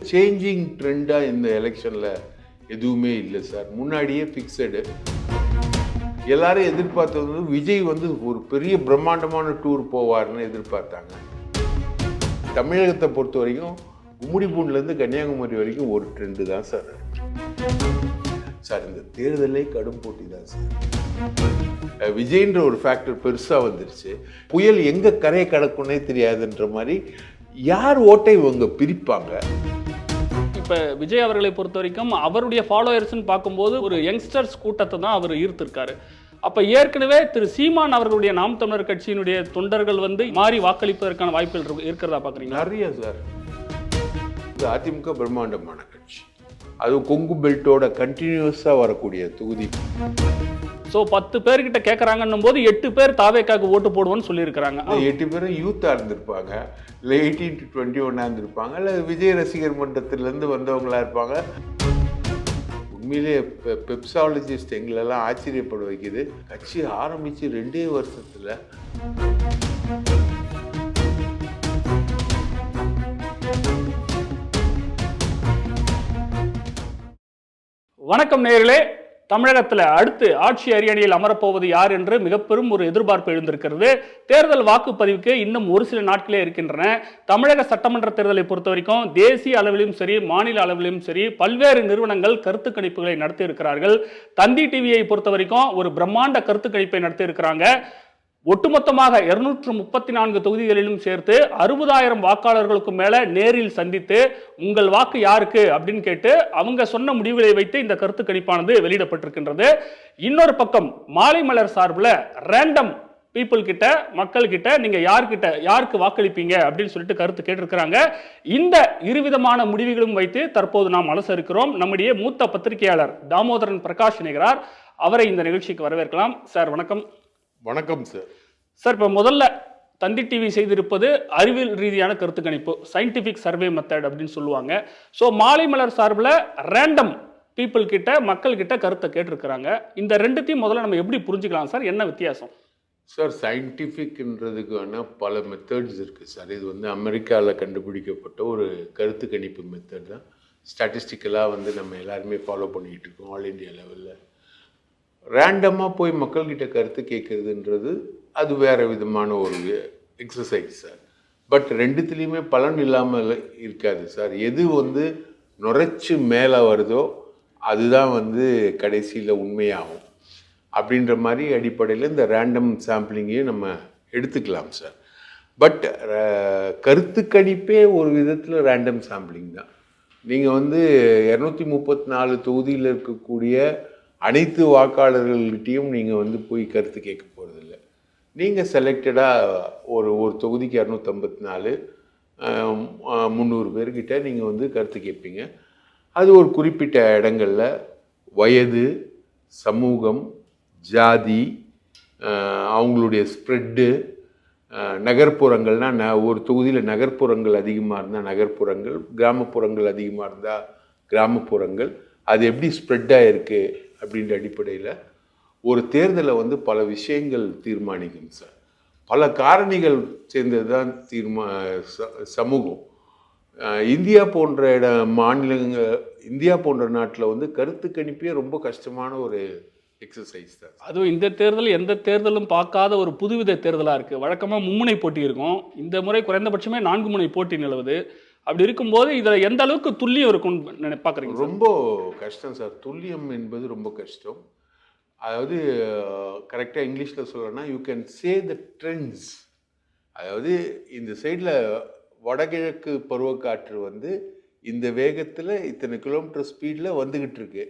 Changing ட்ரெண்டாக இந்த எலெக்ஷனில் எதுவுமே இல்லை சார். முன்னாடியே ஃபிக்ஸடு. எல்லாரும் எதிர்பார்த்தது வந்து விஜய் வந்து ஒரு பெரிய பிரம்மாண்டமான டூர் போவார்னு எதிர்பார்த்தாங்க. தமிழகத்தை பொறுத்த வரைக்கும் கும்மிடிப்பூண்டிலேருந்து கன்னியாகுமரி வரைக்கும் ஒரு ட்ரெண்டு தான் சார். சார் இந்த தேர்தலே கடும் போட்டி தான் சார். விஜய்ன்ற ஒரு ஃபேக்டர் பெருசாக வந்துருச்சு. புயல் எங்கே கரையை கடக்குன்னே தெரியாதுன்ற மாதிரி யார் ஓட்டை இவங்க பிரிப்பாங்க. இப்போ விஜய் அவர்களை பொறுத்த வரைக்கும் அவருடைய ஃபாலோயர்ஸ்ன்னு பார்க்கும்போது ஒரு யங்ஸ்டர்ஸ் கூட்டத்தை தான் அவர் ஈர்த்திருக்காரு. அப்போ ஏற்கனவே திரு சீமான் அவர்களுடைய நாம் தமிழர் கட்சியினுடைய தொண்டர்கள் வந்து மாறி வாக்களிப்பதற்கான வாய்ப்புகள் இருக்கிறதா பார்க்குறீங்க? நிறைய சார். அதிமுக பிரம்மாண்டமான கட்சி, அது கொங்கு பெல்ட்டோட கண்டினியூஸாக வரக்கூடிய தொகுதி. ஸோ 10 பேர்கிட்ட கேட்குறாங்கன்னும் போது 8 பேர் தாவேக்காக்கு ஓட்டு போடுவோன்னு சொல்லியிருக்கிறாங்க. 8 பேரும் யூத்தாக இருந்திருப்பாங்க, இல்லை 18 to 21 இருந்திருப்பாங்க, இல்லை விஜய் ரசிகர் மன்றத்திலேருந்து வந்தவங்களா இருப்பாங்க. உண்மையிலே பெப்சாலஜிஸ்ட் எங்களெல்லாம் ஆச்சரியப்பட வைக்குது. கட்சி ஆரம்பித்து 2 வருஷத்தில் வணக்கம் நேயர்களே. தமிழகத்தில் அடுத்து ஆட்சி அரியணையில் அமரப்போவது யார் என்று மிகப்பெரும் ஒரு எதிர்பார்ப்பு எழுந்திருக்கிறது. தேர்தல் வாக்குப்பதிவுக்கு இன்னும் ஒரு சில நாட்களே இருக்கின்றன. தமிழக சட்டமன்ற தேர்தலை பொறுத்த வரைக்கும் தேசிய அளவிலும் சரி, மாநில அளவிலும் சரி, பல்வேறு நிறுவனங்கள் கருத்து கணிப்புகளை நடத்தி இருக்கிறார்கள். தந்தி டிவியை பொறுத்த வரைக்கும் ஒரு பிரம்மாண்ட கருத்து கணிப்பை நடத்தி இருக்கிறாங்க. ஒட்டுமொத்தமாக 234 தொகுதிகளிலும் சேர்த்து 60,000 வாக்காளர்களுக்கு மேல நேரில் சந்தித்து உங்கள் வாக்கு யாருக்கு அப்படின்னு கேட்டு அவங்க சொன்ன முடிவுகளை வைத்து இந்த கருத்து கணிப்பானது வெளியிடப்பட்டிருக்கின்றது. இன்னொரு பக்கம் மாலை மலர் சார்பில் ரேண்டம் பீப்புள் கிட்ட, மக்கள் கிட்ட நீங்க யாருக்கு வாக்களிப்பீங்க அப்படின்னு சொல்லிட்டு கருத்து கேட்டிருக்கிறாங்க. இந்த இருவிதமான முடிவுகளும் வைத்து தற்போது நாம் அலச இருக்கிறோம். நம்முடைய மூத்த பத்திரிகையாளர் தாமோதரன் பிரகாஷ் இணைகிறார். அவரை இந்த நிகழ்ச்சிக்கு வரவேற்கலாம். சார் வணக்கம். வணக்கம் சார். சார், இப்போ முதல்ல தந்தி டிவி செய்திருப்பது அறிவியல் ரீதியான கருத்து கணிப்பு, சயின்டிஃபிக் சர்வே மெத்தட் அப்படின்னு சொல்லுவாங்க. ஸோ மாலை மலர் சார்பில் ரேண்டம் பீப்புள் கிட்ட, மக்கள் கிட்ட கருத்தை கேட்டிருக்கிறாங்க. இந்த ரெண்டுத்தையும் முதல்ல நம்ம எப்படி புரிஞ்சுக்கலாம் சார்? என்ன வித்தியாசம் சார்? சயின்டிஃபிக்ன்றதுக்கான பல மெத்தட்ஸ் இருக்குது சார். இது வந்து அமெரிக்காவில் கண்டுபிடிக்கப்பட்ட ஒரு கருத்து கணிப்பு மெத்தட் தான். ஸ்டாட்டிஸ்டிக்கலாக வந்து நம்ம எல்லாருமே ஃபாலோ பண்ணிக்கிட்டு இருக்கோம் ஆல் இண்டியா லெவலில். ரேண்டமாக போய் மக்கள்கிட்ட கருத்து கேட்குறதுன்றது அது வேறு விதமான ஒரு எக்ஸசைஸ் சார். பட் ரெண்டுத்துலேயுமே பலன் இல்லாமல் இருக்காது சார். எது வந்து நுரைச்சி மேலே வருதோ அதுதான் வந்து கடைசியில் உண்மையாகும் அப்படின்ற மாதிரி அடிப்படையில் இந்த ரேண்டம் சாம்பிளிங்கையும் நம்ம எடுத்துக்கலாம் சார். பட் கருத்து கணிப்பே ஒரு விதத்தில் ரேண்டம் சாம்பிளிங் தான். நீங்கள் வந்து 234 தொகுதியில் இருக்கக்கூடிய அனைத்து வாக்காளர்கள்கிட்டையும் நீங்கள் வந்து போய் கருத்து கேட்க போகிறதில்ல. நீங்கள் செலக்டடாக ஒரு தொகுதிக்கு 254 300 பேர்கிட்ட நீங்கள் வந்து கருத்து கேட்பீங்க. அது ஒரு குறிப்பிட்ட இடங்களில் வயது, சமூகம், ஜாதி, அவங்களுடைய ஸ்ப்ரெட்டு, நகர்ப்புறங்கள்னால் ஒரு தொகுதியில் நகர்ப்புறங்கள் அதிகமாக இருந்தால் நகர்ப்புறங்கள், கிராமப்புறங்கள் அதிகமாக இருந்தால் கிராமப்புறங்கள், அது எப்படி ஸ்ப்ரெட்டாக இருக்குது அப்படின்ற அடிப்படையில் ஒரு தேர்தலை வந்து பல விஷயங்கள் தீர்மானிக்கும் சார். பல காரணிகள் சேர்ந்தது தான் சமூகம். இந்தியா போன்ற இந்தியா போன்ற நாட்டில் வந்து கருத்து கணிப்பே ரொம்ப கஷ்டமான ஒரு எக்ஸசைஸ் தான். அதுவும் இந்த தேர்தல் எந்த தேர்தலும் பார்க்காத ஒரு புதுவித தேர்தலாக இருக்குது. வழக்கமாக மும்முனை போட்டி இருக்கும். இந்த முறை குறைந்தபட்சமே 4 முனை போட்டி நிலவுது. அப்படி இருக்கும்போது இதில் எந்த அளவுக்கு துல்லியம் இருக்கும்னு பார்க்குறீங்க? ரொம்ப கஷ்டம் சார். துல்லியம் என்பது ரொம்ப கஷ்டம். அதாவது கரெக்டாக இங்கிலீஷில் சொல்லணும்னா you can say the trends. அதாவது இந்த சைடில் வடகிழக்கு பருவக்காற்று வந்து இந்த வேகத்தில் இத்தனை கிலோமீட்டர் ஸ்பீடில் வந்துக்கிட்டு இருக்கு.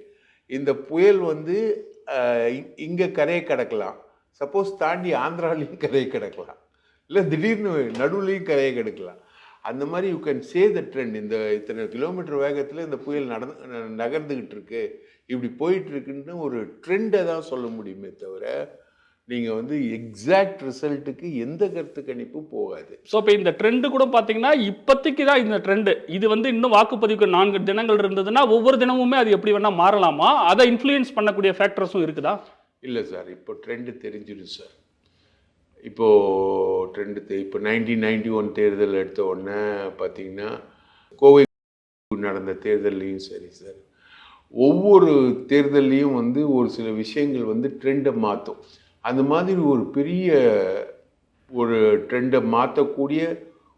இந்த புயல் வந்து இங்கே கரையை கடக்கலாம், சப்போஸ் தாண்டி ஆந்திராலையும் கரையை கிடக்கலாம், இல்லை திடீர்னு நடுவுலையும் கரையை கிடக்கலாம். அந்த மாதிரி you can say the trend. இந்த இத்தனை கிலோமீட்டர் வேகத்தில் இந்த புயல் நகர்ந்துக்கிட்டு இருக்கு, இப்படி போயிட்டுருக்குன்னு ஒரு ட்ரெண்டை தான் சொல்ல முடியுமே தவிர நீங்கள் வந்து எக்ஸாக்ட் ரிசல்ட்டுக்கு எந்த கருத்து கணிப்பும் போகாது. ஸோ இப்போ இந்த ட்ரெண்டு கூட பார்த்தீங்கன்னா இப்போதைக்கு தான் இந்த ட்ரெண்டு. இது வந்து இன்னும் வாக்குப்பதிவுக்கு 4 தினங்கள் இருந்ததுன்னா ஒவ்வொரு தினமுமே அது எப்படி வேணால் மாறலாமா? அதை இன்ஃப்ளூயன்ஸ் பண்ணக்கூடிய ஃபேக்டர்ஸும் இருக்குதா? இல்லை சார், இப்போ ட்ரெண்டு தெரிஞ்சிடும் சார். இப்போது இப்போ 1991 தேர்தல் எடுத்த உடனே பார்த்தீங்கன்னா கோவை நடந்த தேர்தல்லையும் சரி சார், ஒவ்வொரு தேர்தல்லையும் வந்து ஒரு சில விஷயங்கள் வந்து ட்ரெண்டை மாற்றும். அந்த மாதிரி ஒரு பெரிய ஒரு ட்ரெண்டை மாற்றக்கூடிய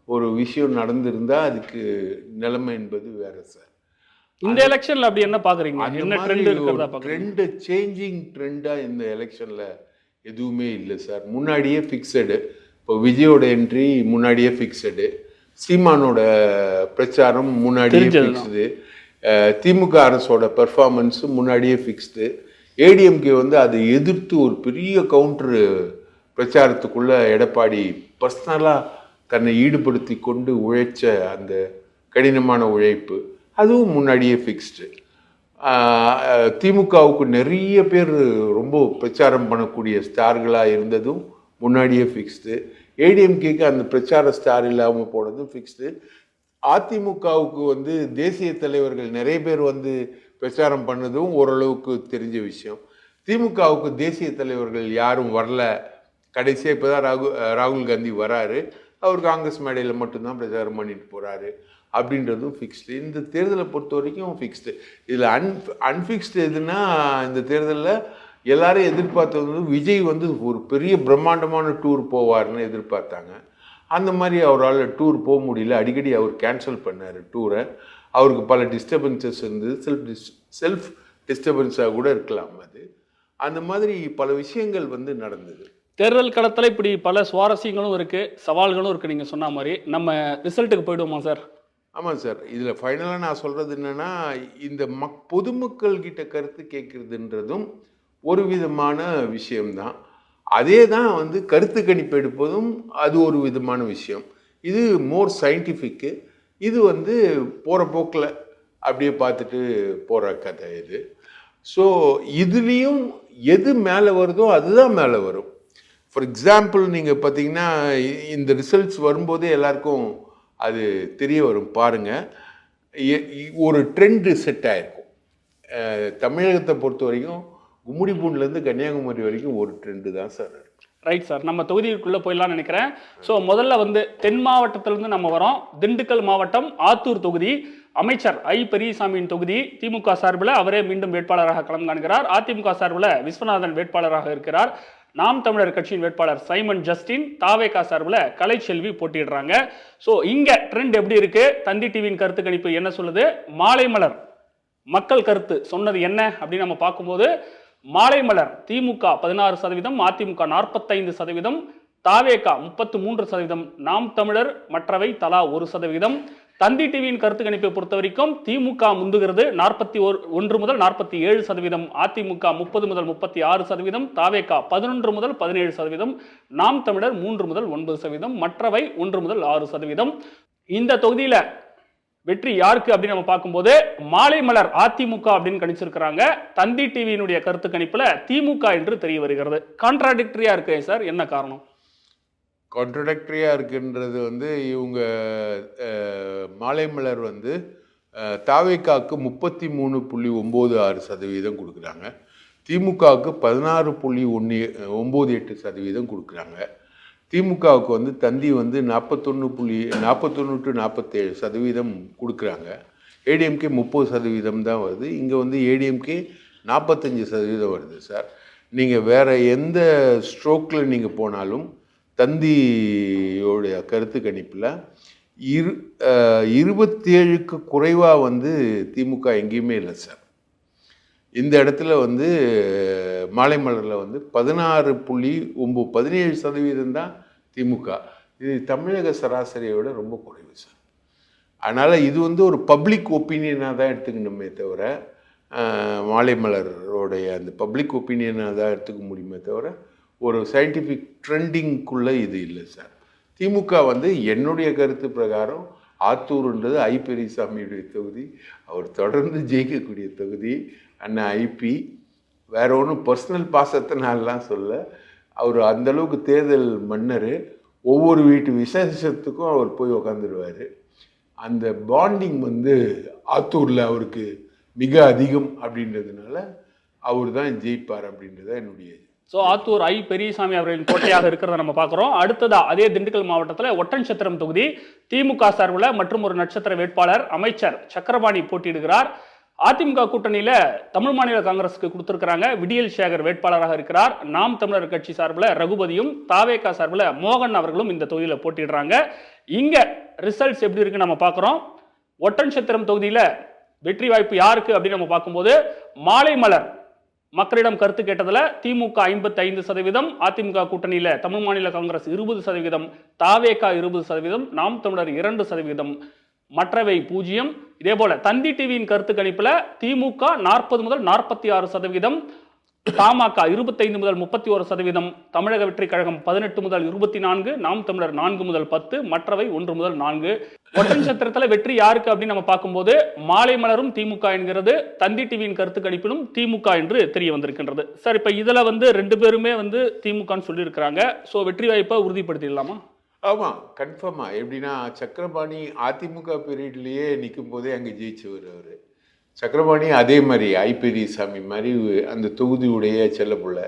ஒரு விஷயம் நடந்திருந்தால் அதுக்கு நிலைமை என்பது வேறு சார். இந்த எலெக்ஷன்ல அப்படி என்ன பாக்குறீங்க? என்ன ட்ரெண்ட் இருக்கிறதா பாக்குறீங்க? ட்ரெண்ட் சேஞ்சிங் ட்ரெண்டாக இந்த எலெக்ஷனில் எதுவுமே இல்லை சார். முன்னாடியே ஃபிக்ஸடு. இப்போ விஜயோட என்ட்ரி முன்னாடியே ஃபிக்ஸடு, சீமானோட பிரச்சாரம் முன்னாடியே ஃபிக்ஸடு, திமுக அரசோட பெர்ஃபார்மன்ஸ் முன்னாடியே ஃபிக்ஸ்டு, ஏடிஎம்கே வந்து அதை எதிர்த்து ஒரு பெரிய கவுண்டரு பிரச்சாரத்துக்குள்ள எடப்பாடி பர்சனலாக தன்னை ஈடுபடுத்தி கொண்டு உழைச்ச அந்த கடினமான உழைப்பு அதுவும் முன்னாடியே ஃபிக்ஸ்டு. திமுகவுக்கு நிறைய பேர் ரொம்ப பிரச்சாரம் பண்ணக்கூடிய ஸ்டார்களாக இருந்ததும் முன்னாடியே ஃபிக்ஸ்டு. ஏடிஎம்கேக்கு அந்த பிரச்சார ஸ்டார் இல்லாமல் போனதும் ஃபிக்ஸ்டு. அதிமுகவுக்கு வந்து தேசிய தலைவர்கள் நிறைய பேர் வந்து பிரச்சாரம் பண்ணதும் ஓரளவுக்கு தெரிஞ்ச விஷயம். திமுகவுக்கு தேசிய தலைவர்கள் யாரும் வரல, கடைசியாக இப்போ தான் ராகுல் காந்தி வராரு, அவர் காங்கிரஸ் மேடையில் மட்டும்தான் பிரச்சாரம் பண்ணிட்டு போகிறாரு அப்படின்றதும் ஃபிக்ஸ்டு. இந்த தேர்தலை பொறுத்த வரைக்கும் ஃபிக்ஸ்டு. இதில் அன்ஃபிக்ஸ்டு எதுனா, இந்த தேர்தலில் எல்லாரும் எதிர்பார்த்தது வந்து விஜய் வந்து ஒரு பெரிய பிரம்மாண்டமான டூர் போவார்னு எதிர்பார்த்தாங்க. அந்த மாதிரி அவரால் டூர் போக முடியல. அடிக்கடி அவர் கேன்சல் பண்ணார் டூரை. அவருக்கு பல டிஸ்டர்பன்சஸ் இருந்தது, செல்ஃப் டிஸ்டர்பன்ஸாக கூட இருக்கலாம் அது. அந்த மாதிரி பல விஷயங்கள் வந்து நடந்தது. தேர்தல் களத்தில் இப்படி பல சுவாரஸ்யங்களும் இருக்குது, சவால்களும் இருக்குது. நீங்கள் சொன்ன மாதிரி நம்ம ரிசல்ட்டுக்கு போயிடுவோமா சார்? ஆமாம் சார். இதில் ஃபைனலாக நான் சொல்கிறது என்னென்னா, இந்த பொதுமக்கள்கிட்ட கருத்து கேட்குறதுன்றதும் ஒரு விதமான விஷயம்தான். அதே தான் வந்து கருத்து கணிப்பு எடுப்பதும் அது ஒரு விதமான விஷயம். இது மோர் சயின்டிஃபிக்கு. இது வந்து போகிற போக்கில் அப்படியே பார்த்துட்டு போகிற கதை இது. ஸோ இதுலேயும் எது மேலே வருதோ அதுதான் மேலே வரும். ஃபார் எக்ஸாம்பிள் நீங்கள் பார்த்தீங்கன்னா, இந்த ரிசல்ட்ஸ் வரும்போதே எல்லாருக்கும் அது தெரிய வரும். பாருங்கள், ஒரு ட்ரெண்டு செட் ஆகிருக்கும். தமிழகத்தை பொறுத்த வரைக்கும் கும்மிடிப்பூண்லேருந்து கன்னியாகுமரி வரைக்கும் ஒரு ட்ரெண்டு தான் சார். ரைட் சார், நம்ம தொகுதிக்குள்ளே போயிடலாம்னு நினைக்கிறேன். ஸோ முதல்ல வந்து தென் மாவட்டத்திலேருந்து நம்ம வரோம். திண்டுக்கல் மாவட்டம் ஆத்தூர் தொகுதி. அமைச்சர் ஐ பெரியசாமியின் தொகுதி. திமுக சார்பில் அவரே மீண்டும் வேட்பாளராக களம் காண்கிறார். அதிமுக சார்பில் விஸ்வநாதன் வேட்பாளராக இருக்கிறார். நாம் தமிழர் கட்சியின் வேட்பாளர் சைமன் ஜஸ்டின், தாவேகா சார்பில் கலைச்செல்வி போட்டியிடுறாங்க. ஸோ இங்கே ட்ரெண்ட் எப்படி இருக்கு? தந்தி டிவியின் கருத்து கணிப்பு என்ன சொல்லுது? மாலை மலர் மக்கள் கருத்து சொன்னது என்ன அப்படின்னு நம்ம பார்க்கும்போது, மாலை மலர் திமுக 16%, அதிமுக 45%, தாவேகா 33%, நாம் தமிழர் மற்றவை தலா 1%. தந்தி டிவியின் கருத்து கணிப்பை பொறுத்த வரைக்கும் திமுக முந்துகிறது 41 முதல் 47%, அதிமுக 30 முதல் 36%, தாவேகா 11 முதல் 17%, நாம் தமிழர் 3 முதல் 9%, மற்றவை 1 முதல் 6%. இந்த தொகுதியில வெற்றி யாருக்கு அப்படின்னு நம்ம பார்க்கும்போது மாலை மலர் அதிமுக அப்படின்னு கணிச்சிருக்கிறாங்க. தந்தி டிவியினுடைய கருத்து கணிப்புல திமுக என்று தெரிய வருகிறது. கான்ட்ராடிக்டரியா இருக்கு சார், என்ன காரணம்? கான்ட்ராடிக்டரியாக இருக்குன்றது வந்து, இவங்க மாலை மலர் வந்து தாவேக்காவுக்கு 33.96% கொடுக்குறாங்க, திமுகவுக்கு 16.98% கொடுக்குறாங்க. திமுகவுக்கு வந்து தந்தி வந்து 41 to 47% கொடுக்குறாங்க. ஏடிஎம்கே 30% தான் வருது. இங்கே வந்து ஏடிஎம்கே 45% வருது சார். நீங்கள் வேறு எந்த ஸ்ட்ரோக்கில் நீங்கள் போனாலும் தந்தியோடைய கருத்து கணிப்பில் 27க்கு குறைவாக வந்து திமுக எங்கேயுமே இல்லை சார். இந்த இடத்துல வந்து மாலை மலரில் வந்து 17% தான் திமுக. இது தமிழக சராசரியை விட ரொம்ப குறைவு சார். அதனால் இது வந்து ஒரு பப்ளிக் ஒப்பீனியனாக தான் எடுத்துக்கணுமே தவிர, மாலை மலரோடைய அந்த பப்ளிக் ஒப்பீனியனாக தான் எடுத்துக்க முடியுமே தவிர ஒரு சயின்டிஃபிக் ட்ரெண்டிங்குள்ளே இது இல்லை சார். திமுக வந்து என்னுடைய கருத்து பிரகாரம் ஆத்தூர்ன்றது ஐ பெரியசாமியுடைய தொகுதி. அவர் தொடர்ந்து ஜெயிக்கக்கூடிய தொகுதி. அண்ணன் ஐபி வேற ஒன்றும் பர்சனல் பாசத்தினாலாம் சொல்ல, அவர் அந்தளவுக்கு தேர்தல் மன்னர். ஒவ்வொரு வீட்டு விசேஷத்துக்கும் அவர் போய் உக்காந்துருவார். அந்த பாண்டிங் வந்து ஆத்தூரில் அவருக்கு மிக அதிகம் அப்படின்றதுனால அவர் தான் ஜெயிப்பார் அப்படின்றத என்னுடைய ஸோ ஆத்தூர் ஐ பெரியசாமி அவர்களின் கோட்டையாக இருக்கிறத நம்ம பார்க்குறோம். அடுத்ததா அதே திண்டுக்கல் மாவட்டத்தில் ஒட்டன்சத்திரம் தொகுதி திமுக சார்பில் மற்றும் ஒரு நட்சத்திர வேட்பாளர் அமைச்சர் சக்கரபாணி போட்டியிடுகிறார். அதிமுக கூட்டணியில தமிழ் மாநில காங்கிரஸுக்கு கொடுத்திருக்கிறாங்க. விடியல் சேகர் வேட்பாளராக இருக்கிறார். நாம் தமிழர் கட்சி சார்பில் ரகுபதியும், தாவேகா சார்பில் மோகன் அவர்களும் இந்த தொகுதியில் போட்டியிடுறாங்க. இங்க ரிசல்ட்ஸ் எப்படி இருக்குன்னு நம்ம பார்க்குறோம். ஒட்டன்சத்திரம் தொகுதியில வெற்றி வாய்ப்பு யாருக்கு அப்படின்னு நம்ம பார்க்கும்போது மாலை மலர் மக்களிடம் கருத்து கேட்டதுல திமுக 55%, அதிமுக கூட்டணியில தமிழ் மாநில காங்கிரஸ் 20%, தாவேகா 20%, நாம் தமிழர் 2%, மற்றவை 0. இதே போல தந்தி டிவியின் கருத்து கணிப்புல திமுக 40 முதல் 46%, தமாக 25 முதல் 31%, தமிழக வெற்றி கழகம் 18 முதல் 24, நாம் தமிழர் 4 முதல் 10, மற்றவை 1 முதல் 4. ஒட்டன்சத்திரத்தில் வெற்றி யாருக்கு அப்படின்னு நம்ம பார்க்கும்போது மாலை மலரும் திமுக என்கிறது, தந்தி டிவியின் கருத்து கணிப்பிலும் திமுக என்று தெரிய வந்திருக்கின்றது. சார், இப்ப இதுல ரெண்டு பேருமே திமுகன்னு சொல்லியிருக்கிறாங்க. ஸோ வெற்றி வாய்ப்பை உறுதிப்படுத்திடலாமா? ஆமாம், கன்ஃபார்மாக. எப்படின்னா சக்கரபாணி அதிமுக பீரியட்லேயே நிற்கும் போதே அங்கே ஜெயிச்சவர் அவர். சக்கரபாணி அதே மாதிரி ஐ பெரியசாமி மாதிரி அந்த தொகுதியுடைய செல்லப்புள்ள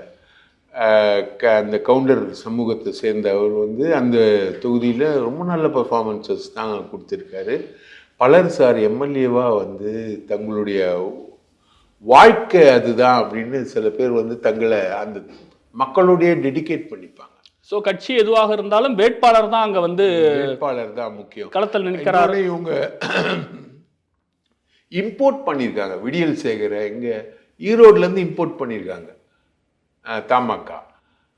அந்த கவுண்டர் சமூகத்தை சேர்ந்த அவர் அந்த தொகுதியில் ரொம்ப நல்ல பர்ஃபார்மன்ஸஸ் தான் கொடுத்துருக்காரு. பலர் சார் எம்எல்ஏவாக தங்களுடைய வாழ்க்கை அதுதான் அப்படின்னு சில பேர் தங்களை அந்த மக்களுடைய டெடிகேட் பண்ணிப்பாங்க. ஸோ கட்சி எதுவாக இருந்தாலும் வேட்பாளர் தான் அங்கே வேட்பாளர் தான் முக்கியம். களத்தில் நிற்கிறாரு. இவங்க இம்போர்ட் பண்ணியிருக்காங்க விடியல் சேகரை. இங்கே ஈரோட்லேருந்து இம்போர்ட் பண்ணியிருக்காங்க தமாக.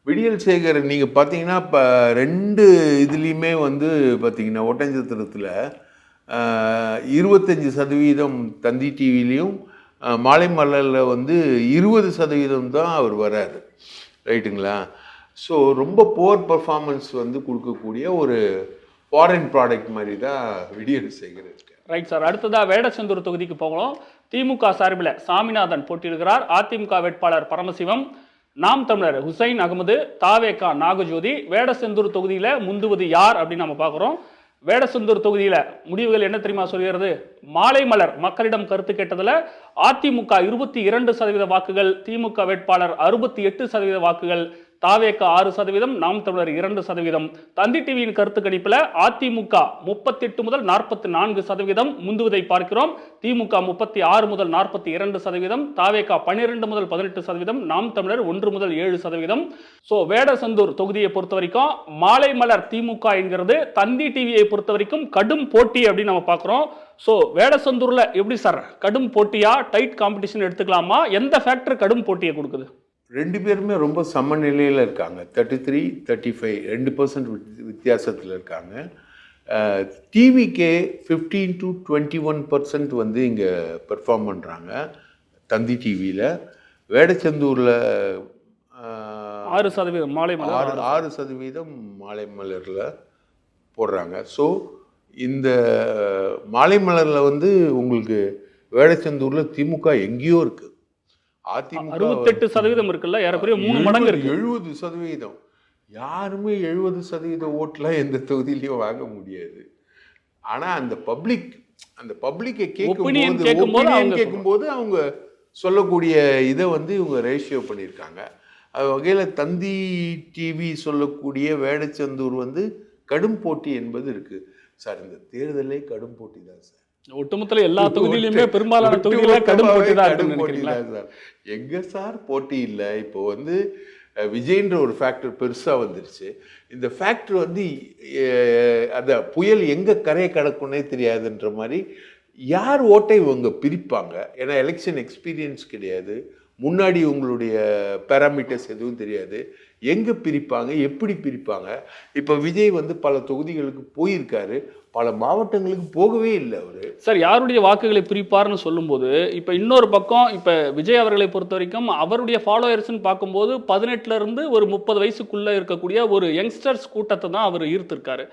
விடியல் சேகர் நீங்கள் பார்த்தீங்கன்னா இப்போ 2 இதுலேயுமே பார்த்தீங்கன்னா ஒட்டஞ்சத்திரத்தில் 25% தந்தி டிவிலையும் மாலை மலரில் 20% தான் அவர் வராரு. ரைட்டுங்களா? ஸோ ரொம்ப புவர் பர்ஃபார்மன்ஸ் கொடுக்கக்கூடிய ஒரு ஃபாரின் ப்ராடக்ட் மாதிரி தான் விடியல் சேகர் இருக்கு. Right sir. அடுத்ததா வேடச்சந்தூர் தொகுதிக்கு போகலாம். திமுக சார்பில் சாமிநாதன் போட்டியிடுகிறார். அதிமுக வேட்பாளர் பரமசிவம், நாம் தமிழர் ஹுசைன் அகமது, தாவேகா நாகஜோதி. வேடச்சந்தூர் தொகுதியில் முந்துவது யார் அப்படின்னு நம்ம பார்க்குறோம். வேடச்சந்தூர் தொகுதியில முடிவுகள் என்ன தெரியுமா சொல்கிறது? மாலை மலர் மக்களிடம் கருத்து கேட்டதுல அதிமுக 22% வாக்குகள், திமுக வேட்பாளர் 68% வாக்குகள், தாவேகா 6%, நாம் தமிழர் 2%. தந்தி டிவியின் கருத்து கணிப்புல அதிமுக 38 முதல் 44% முந்துவதை பார்க்கிறோம். திமுக 36 முதல் 42%, தாவேகா 12 முதல் 18%, நாம் தமிழர் 1 முதல் 7%. சோ வேடசந்தூர் தொகுதியை பொறுத்த வரைக்கும் மாலை மலர் திமுக என்கிறது தந்தி டிவியை பொறுத்த வரைக்கும் கடும் போட்டி அப்படின்னு நம்ம பார்க்கிறோம். சோ வேடசந்தூர்ல எப்படி சார், கடும் போட்டியா, டைட் காம்படிஷன் எடுத்துக்கலாமா? எந்த ஃபேக்டர் கடும் போட்டியை கொடுக்குது? 2 பேருமே ரொம்ப சமநிலையில் இருக்காங்க. 33-35 2% வித்தியாசத்தில் இருக்காங்க. டிவிக்கே 15 to 21% இங்கே பெர்ஃபார்ம் பண்ணுறாங்க தந்தி டிவியில். வேடச்சந்தூரில் 6% மாலை மலர், 6% மாலை மலரில் போடுறாங்க. ஸோ இந்த மாலை மலரில் உங்களுக்கு வேடச்சந்தூரில் திமுக எங்கேயோ இருக்குது. அதிமுக 68% இருக்குல்ல, ஏறக்குறைய 3 மடங்கு இருக்கு. 70%. யாருமே 70% ஓட்டுலாம் எந்த தொகுதியிலையும் வாங்க முடியாது. ஆனா அந்த பப்ளிக்கை கேட்கும்போது அவங்க சொல்லக்கூடிய இதை இவங்க ரேஷியோ பண்ணியிருக்காங்க. அது வகையில் தந்தி டிவி சொல்லக்கூடிய வேடச்சந்தூர் கடும் போட்டி என்பது இருக்கு சார். இந்த தேர்தலே கடும் போட்டி தான் சார். ஒட்டுமொத்தல எல்லா தொகுதியிலுமே பெரும்பாலான தொகுதியில கடும் போட்டி தான் சார். எங்க சார் போட்டி இல்லை? இப்போ விஜய்ன்ற ஒரு ஃபேக்டர் பெருசா வந்துருச்சு. இந்த ஃபேக்டர் அந்த புயல் எங்க கரையை கடக்கும்னே தெரியாதுன்ற மாதிரி யார் ஓட்டை இவங்க பிரிப்பாங்க? ஏன்னா எலெக்ஷன் எக்ஸ்பீரியன்ஸ் கிடையாது, முன்னாடி உங்களுடைய பேராமீட்டர்ஸ் எதுவும் தெரியாது. எங்கே பிரிப்பாங்க, எப்படி பிரிப்பாங்க? இப்போ விஜய் பல தொகுதிகளுக்கு போயிருக்காரு, பல மாவட்டங்களுக்கு போகவே இல்லை அவர். சார், யாருடைய வாக்குகளை பிரிப்பார்னு சொல்லும்போது இப்போ இன்னொரு பக்கம் இப்போ விஜய் அவர்களை பொறுத்த வரைக்கும் அவருடைய ஃபாலோயர்ஸ்ன்னு பார்க்கும்போது 18 இருந்து ஒரு 30 வயசுக்குள்ளே இருக்கக்கூடிய ஒரு யங்ஸ்டர்ஸ் கூட்டத்தை தான் அவர் ஈர்த்திருக்காரு.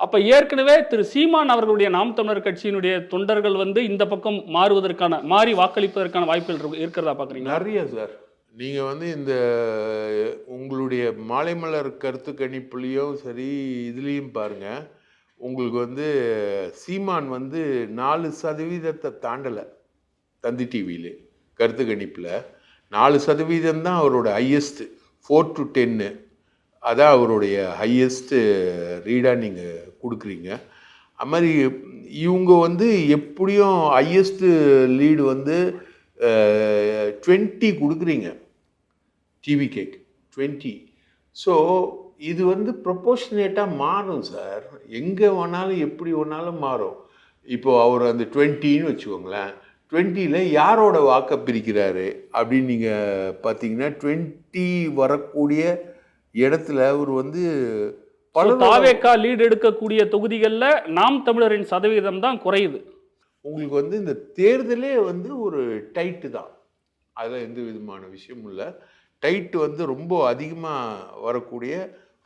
அப்போ ஏற்கனவே திரு சீமான் அவர்களுடைய நாம் தமிழர் கட்சியினுடைய தொண்டர்கள் இந்த பக்கம் மாறி வாக்களிப்பதற்கான வாய்ப்புகள் இருக்கிறதா பார்க்குறீங்க? நிறைய சார். நீங்கள் இந்த உங்களுடைய மாலை மலர் கருத்து கணிப்புலேயும் சரி, இதுலேயும் பாருங்கள், உங்களுக்கு சீமான் 4% தாண்டலை தந்தி டிவியில் கருத்து கணிப்பில். 4% தான் அவரோட ஹையஸ்ட் 4 to 10 அதான் அவருடைய ஹையஸ்ட்டு ரீடாக நீங்கள் கொடுக்குறீங்க. அது மாதிரி இவங்க வந்து எப்படியும் ஹையஸ்ட்டு லீடு வந்து 20 கொடுக்குறீங்க டிவி கேக் 20. ஸோ இது வந்து ப்ரொபோர்ஷனேட்டாக மாறும் சார். எங்கே வேணாலும் எப்படி வேணாலும் மாறும். இப்போது அவர் அந்த 20ன்னு வச்சுக்கோங்களேன், 20ல் யாரோட வாக்கை பிரிக்கிறாரு அப்படின்னு நீங்கள் பார்த்தீங்கன்னா 20 வரக்கூடிய இடத்துல அவர் வந்து தாவேகா லீடு எடுக்கக்கூடிய தொகுதிகளில் நாம் தமிழரின் சதவீதம் தான் குறையுது. உங்களுக்கு வந்து இந்த தேர்தலே வந்து ஒரு டைட்டு தான், அதில் எந்த விதமான விஷயமும் இல்லை. டைட்டு வந்து ரொம்ப அதிகமாக வரக்கூடிய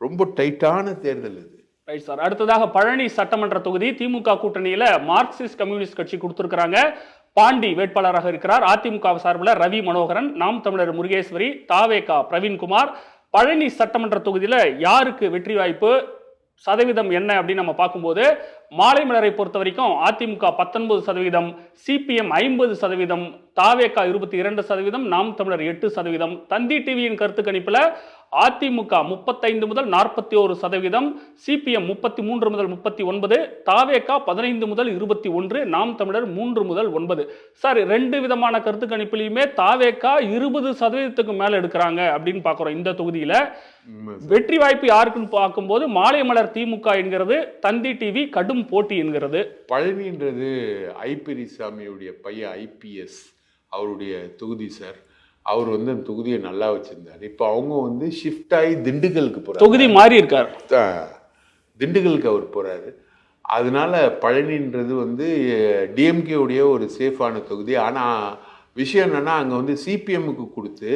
ரொம்ப டைட்டான தேர்தல் இது. Right sir. அடுத்ததாக பழனி சட்டமன்ற தொகுதி திமுக கூட்டணியில் மார்க்சிஸ்ட் கம்யூனிஸ்ட் கட்சி கொடுத்துருக்காங்க. பாண்டி வேட்பாளராக இருக்கிறார். அதிமுக சார்பில் ரவி மனோகரன், நாம் தமிழர் முருகேஸ்வரி, தாவேகா பிரவீன்குமார். பழனி சட்டமன்ற தொகுதியில் யாருக்கு வெற்றி வாய்ப்பு, சதவீதம் என்ன அப்படின்னு நம்ம பார்க்கும்போது மாலைமலரை பொறுத்த வரைக்கும் அதிமுக 19%, சிபிஎம் 50%, தாவேகா 22%, நாம் தமிழர் 8%. தந்தி டிவியின் கருத்து கணிப்பில் அதிமுக 35 முதல் 41%, சிபிஎம் 33 முதல் 39, தாவேகா 15 முதல் 21, நாம் தமிழர் 3 முதல் 9. சார், 2 விதமான கருத்து கணிப்பிலையுமே தாவேகா 20%க்கு மேல எடுக்கிறாங்க அப்படின்னு பார்க்குறோம். இந்த தொகுதியில வெற்றி வாய்ப்பு யாருக்குன்னு பார்க்கும்போது மாலைமலர் திமுக என்கிறது, தந்தி டிவி கடும் போட்டி என்கிறது. பழனின்றது ஐபிரிசாமியுடைய பையன் ஐபிஎஸ் அவருடைய தொகுதி சார். அவர் வந்து அந்த தொகுதியை நல்லா வச்சிருந்தார். இப்போ அவங்க வந்து ஷிஃப்ட் ஆகி திண்டுக்கலுக்கு போகிறார். தொகுதி மாறி இருக்கார். திண்டுக்கலுக்கு அவர் போகிறாரு. அதனால பழனின்றது வந்து டிஎம்கேவுடைய ஒரு சேஃபான தொகுதி. ஆனால் விஷயம் என்னென்னா, அங்கே வந்து சிபிஎம்முக்கு கொடுத்து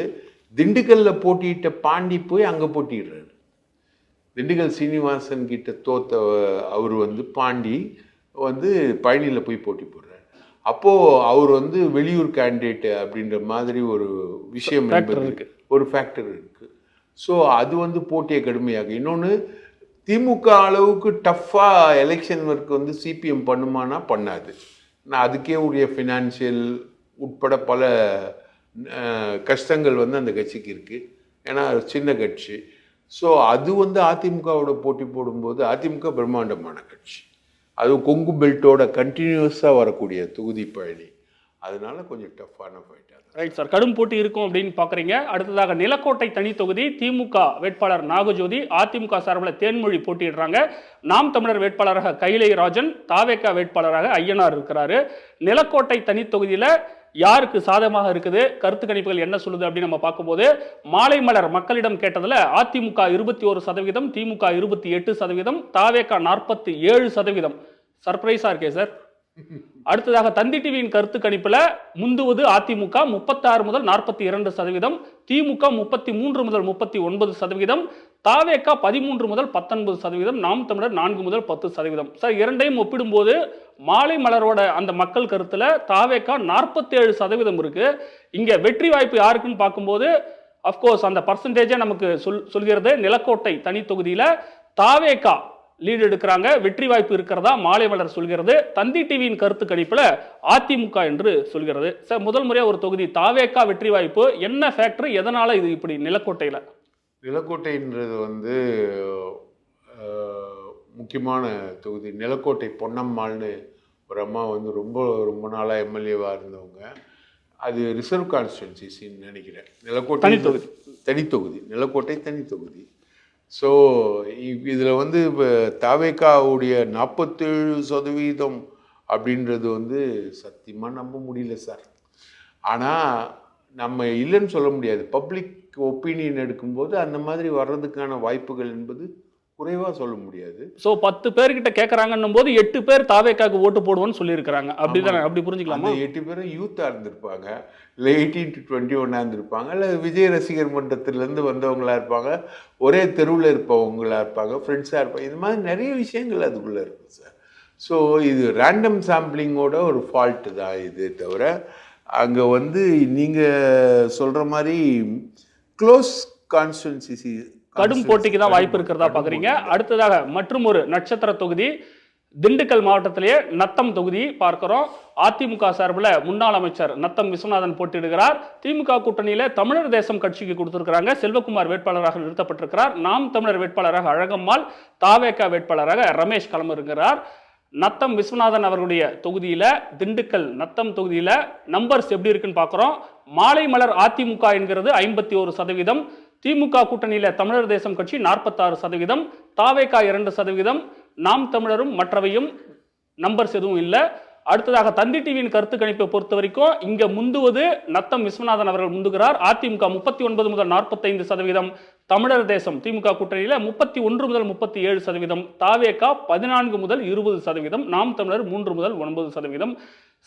திண்டுக்கல்லில் போட்டியிட்ட பாண்டி போய் அங்கே போட்டிடுறாரு. திண்டுக்கல் சீனிவாசன் கிட்ட தோத்த அவர் வந்து பாண்டி வந்து பழனியில் போய் போட்டி போடுறாரு. அப்போது அவர் வந்து வெளியூர் கேண்டிடேட் அப்படின்ற மாதிரி ஒரு விஷயம் இருக்கு, ஒரு ஃபேக்டர் இருக்குது. ஸோ அது வந்து போட்டியை கடுமையாக. இன்னொன்று, திமுக அளவுக்கு டஃப்பாக எலெக்ஷன் ஒர்க் வந்து சிபிஎம் பண்ணுமானா பண்ணாது. நான் அதுக்கே உடைய ஃபினான்ஷியல் உட்பட பல கஷ்டங்கள் வந்து அந்த கட்சிக்கு இருக்குது. ஏன்னா சின்ன கட்சி. ஸோ அது வந்து அதிமுகவோட போட்டி போடும்போது, அதிமுக பிரம்மாண்டமான கட்சி, அது கொங்கு பெல்ட்டோட கண்டினியூஸாக வரக்கூடிய தொகுதி பழனி. அதனால கொஞ்சம் டஃப்பான ஃபைட்டாக. ரைட் சார், கடும் போட்டி இருக்கும் அப்படின்னு பார்க்குறீங்க. அடுத்ததாக நிலக்கோட்டை தனி தொகுதி திமுக வேட்பாளர் நாகஜோதி, அதிமுக சார்பில் தேன்மொழி போட்டியிடுறாங்க. நாம் தமிழர் வேட்பாளராக கைலை ராஜன், தாவேகா வேட்பாளராக ஐயனார் இருக்கிறாரு. நிலக்கோட்டை தனி தொகுதியில் யாருக்கு சாதகமாக இருக்குது, கருத்து கணிப்புகள் என்ன சொல்லுது அப்படின்னு நம்ம பார்க்கும்போது மாலைமலர் மக்களிடம் கேட்டதில் அதிமுக 21%, திமுக 28%, தாவேகா 47%. சர்ப்ரைஸா இருக்கே சார். அடுத்ததாக தந்தி டிவியின் கருத்து கணிப்புல முந்துவது அதிமுக 36 முதல் 42%, திமுக 33 முதல் 39%, தாவேகா 13 முதல் 19%, நாம் தமிழர் 4 முதல் 10%. சார், இரண்டையும் ஒப்பிடும்போது மாலை மலரோட அந்த மக்கள் கருத்துல தாவேகா 47% இருக்கு. இங்க வெற்றி வாய்ப்பு யாருக்குன்னு பார்க்கும்போது அப்கோர்ஸ் அந்த பர்சன்டேஜே நமக்கு சொல்கிறது. நிலக்கோட்டை தனி தொகுதியில தாவேகா லீடு எடுக்கிறாங்க, வெற்றி வாய்ப்பு இருக்கிறதா மாலை மலர் சொல்கிறது. தந்தி டிவியின் கருத்து கணிப்புல அதிமுக என்று சொல்கிறது. சார், முதல் முறையா ஒரு தொகுதி தாவேகா வெற்றி வாய்ப்பு, என்ன ஃபேக்டர், எதனால இது இப்படி நிலக்கோட்டையில? நிலக்கோட்டைன்றது வந்து முக்கியமான தொகுதி. நிலக்கோட்டை பொன்னம்மாள்னு ஒரு அம்மா வந்து ரொம்ப நாளாக எம்எல்ஏவாக இருந்தவங்க. அது ரிசர்வ் கான்ஸ்டிடுவன்சின்னு நினைக்கிறேன். நிலக்கோட்டை தனி தொகுதி, நிலக்கோட்டை தனி தொகுதி. ஸோ இதில் வந்து இப்போ தாவேகாவுடைய 47% அப்படின்றது வந்து சத்தியமாக நம்ப முடியல சார். ஆனால் நம்ம இல்லைன்னு சொல்ல முடியாது. பப்ளிக் ஒப்பீனியன் எடுக்கும்போது அந்த மாதிரி வர்றதுக்கான வாய்ப்புகள் என்பது குறைவாக சொல்ல முடியாது. ஸோ 10 பேர்கிட்ட கேட்குறாங்கன்னும் போது 8 பேர் தாவேகாவுக்கு ஓட்டு போடுவோன்னு சொல்லியிருக்கிறாங்க. அப்படிதானே? அப்படி புரிஞ்சுக்கலாமா? 8 பேரும் யூத்தாக இருந்திருப்பாங்க, இல்லை 18 to 21 இருந்திருப்பாங்க, இல்லை விஜய் ரசிகர் மன்றத்திலேருந்து வந்தவங்களா இருப்பாங்க, ஒரே தெருவில் இருப்பவங்களா இருப்பாங்க, ஃப்ரெண்ட்ஸாக இருப்பாங்க. இது மாதிரி நிறைய விஷயங்கள் அதுக்குள்ளே இருக்குது சார். ஸோ இது ரேண்டம் சாம்பிளிங்கோட ஒரு ஃபால்ட்டு தான் இது தவிர, அங்கே வந்து நீங்கள் சொல்கிற மாதிரி க்ளோஸ் கான்ஸ்டிடுவன்சி கடும் போட்டிக்கு தான் வாய்ப்பு இருக்கிறதா பாக்குறீங்க. அடுத்ததாக மற்றும் ஒரு நட்சத்திர தொகுதி திண்டுக்கல் மாவட்டத்திலேயே நத்தம் தொகுதி பார்க்கிறோம். அதிமுக சார்பில் முன்னாள் அமைச்சர் நத்தம் விஸ்வநாதன் போட்டியிடுகிறார். திமுக கூட்டணியில தமிழர் தேசம் கட்சிக்கு கொடுத்திருக்கிறாங்க. செல்வகுமார் வேட்பாளராக நிறுத்தப்பட்டிருக்கிறார். நாம் தமிழர் வேட்பாளராக அழகம்மாள், தாவேகா வேட்பாளராக ரமேஷ் களமிறங்குகிறார். நத்தம் விஸ்வநாதன் அவர்களுடைய தொகுதியில, திண்டுக்கல் நத்தம் தொகுதியில நம்பர்ஸ் எப்படி இருக்குன்னு பார்க்கிறோம். மாலை மலர் அதிமுக என்கிறது 51%, திமுக கூட்டணியில தமிழர் தேசம் கட்சி 46%, தாவேகா 2%, நாம் தமிழரும் மற்றவையும் நம்பர்ஸ் எதுவும் இல்லை. அடுத்ததாக தந்தி டிவியின் கருத்து கணிப்பை பொறுத்த வரைக்கும் இங்க முந்துவது நத்தம் விஸ்வநாதன் அவர்கள் முந்துகிறார். அதிமுக 39 முதல் 45%, தமிழர் தேசம் திமுக கூட்டணியில 31 முதல் 37%, தாவேகா 14 முதல் 20%, நாம் தமிழர் 3 முதல் 9%.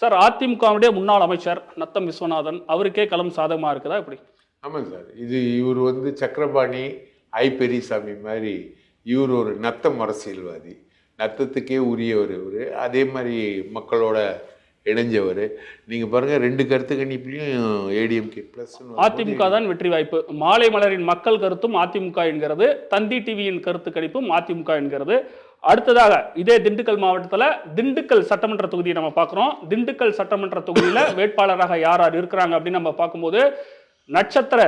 சார், அதிமுகவுடைய முன்னாள் அமைச்சர் நத்தம் விஸ்வநாதன் அவருக்கே களம் சாதகமா இருக்குதா இப்படி? ஆமாம் சார், இது இவர் வந்து சக்கரபாணி ஐ பெரியசாமி மாதிரி இவர் ஒரு நத்தம் அரசியல்வாதி, நத்தத்துக்கே உரியவர் இவர். அதே மாதிரி மக்களோட இணைஞ்சவர். நீங்கள் பாருங்கள், 2 கருத்து கணிப்புலையும் ஏடிஎம்கே ப்ளஸ் அதிமுக தான் வெற்றி வாய்ப்பு. மாலை மலரின் மக்கள் கருத்தும் அதிமுக என்கிறது, தந்தி டிவியின் கருத்து கணிப்பும் அதிமுக என்கிறது. அடுத்ததாக இதே திண்டுக்கல் மாவட்டத்தில் திண்டுக்கல் சட்டமன்ற தொகுதியை நம்ம பார்க்குறோம். திண்டுக்கல் சட்டமன்ற தொகுதியில் வேட்பாளராக யார் யார் இருக்கிறாங்க அப்படின்னு நம்ம பார்க்கும்போது, நட்சத்திர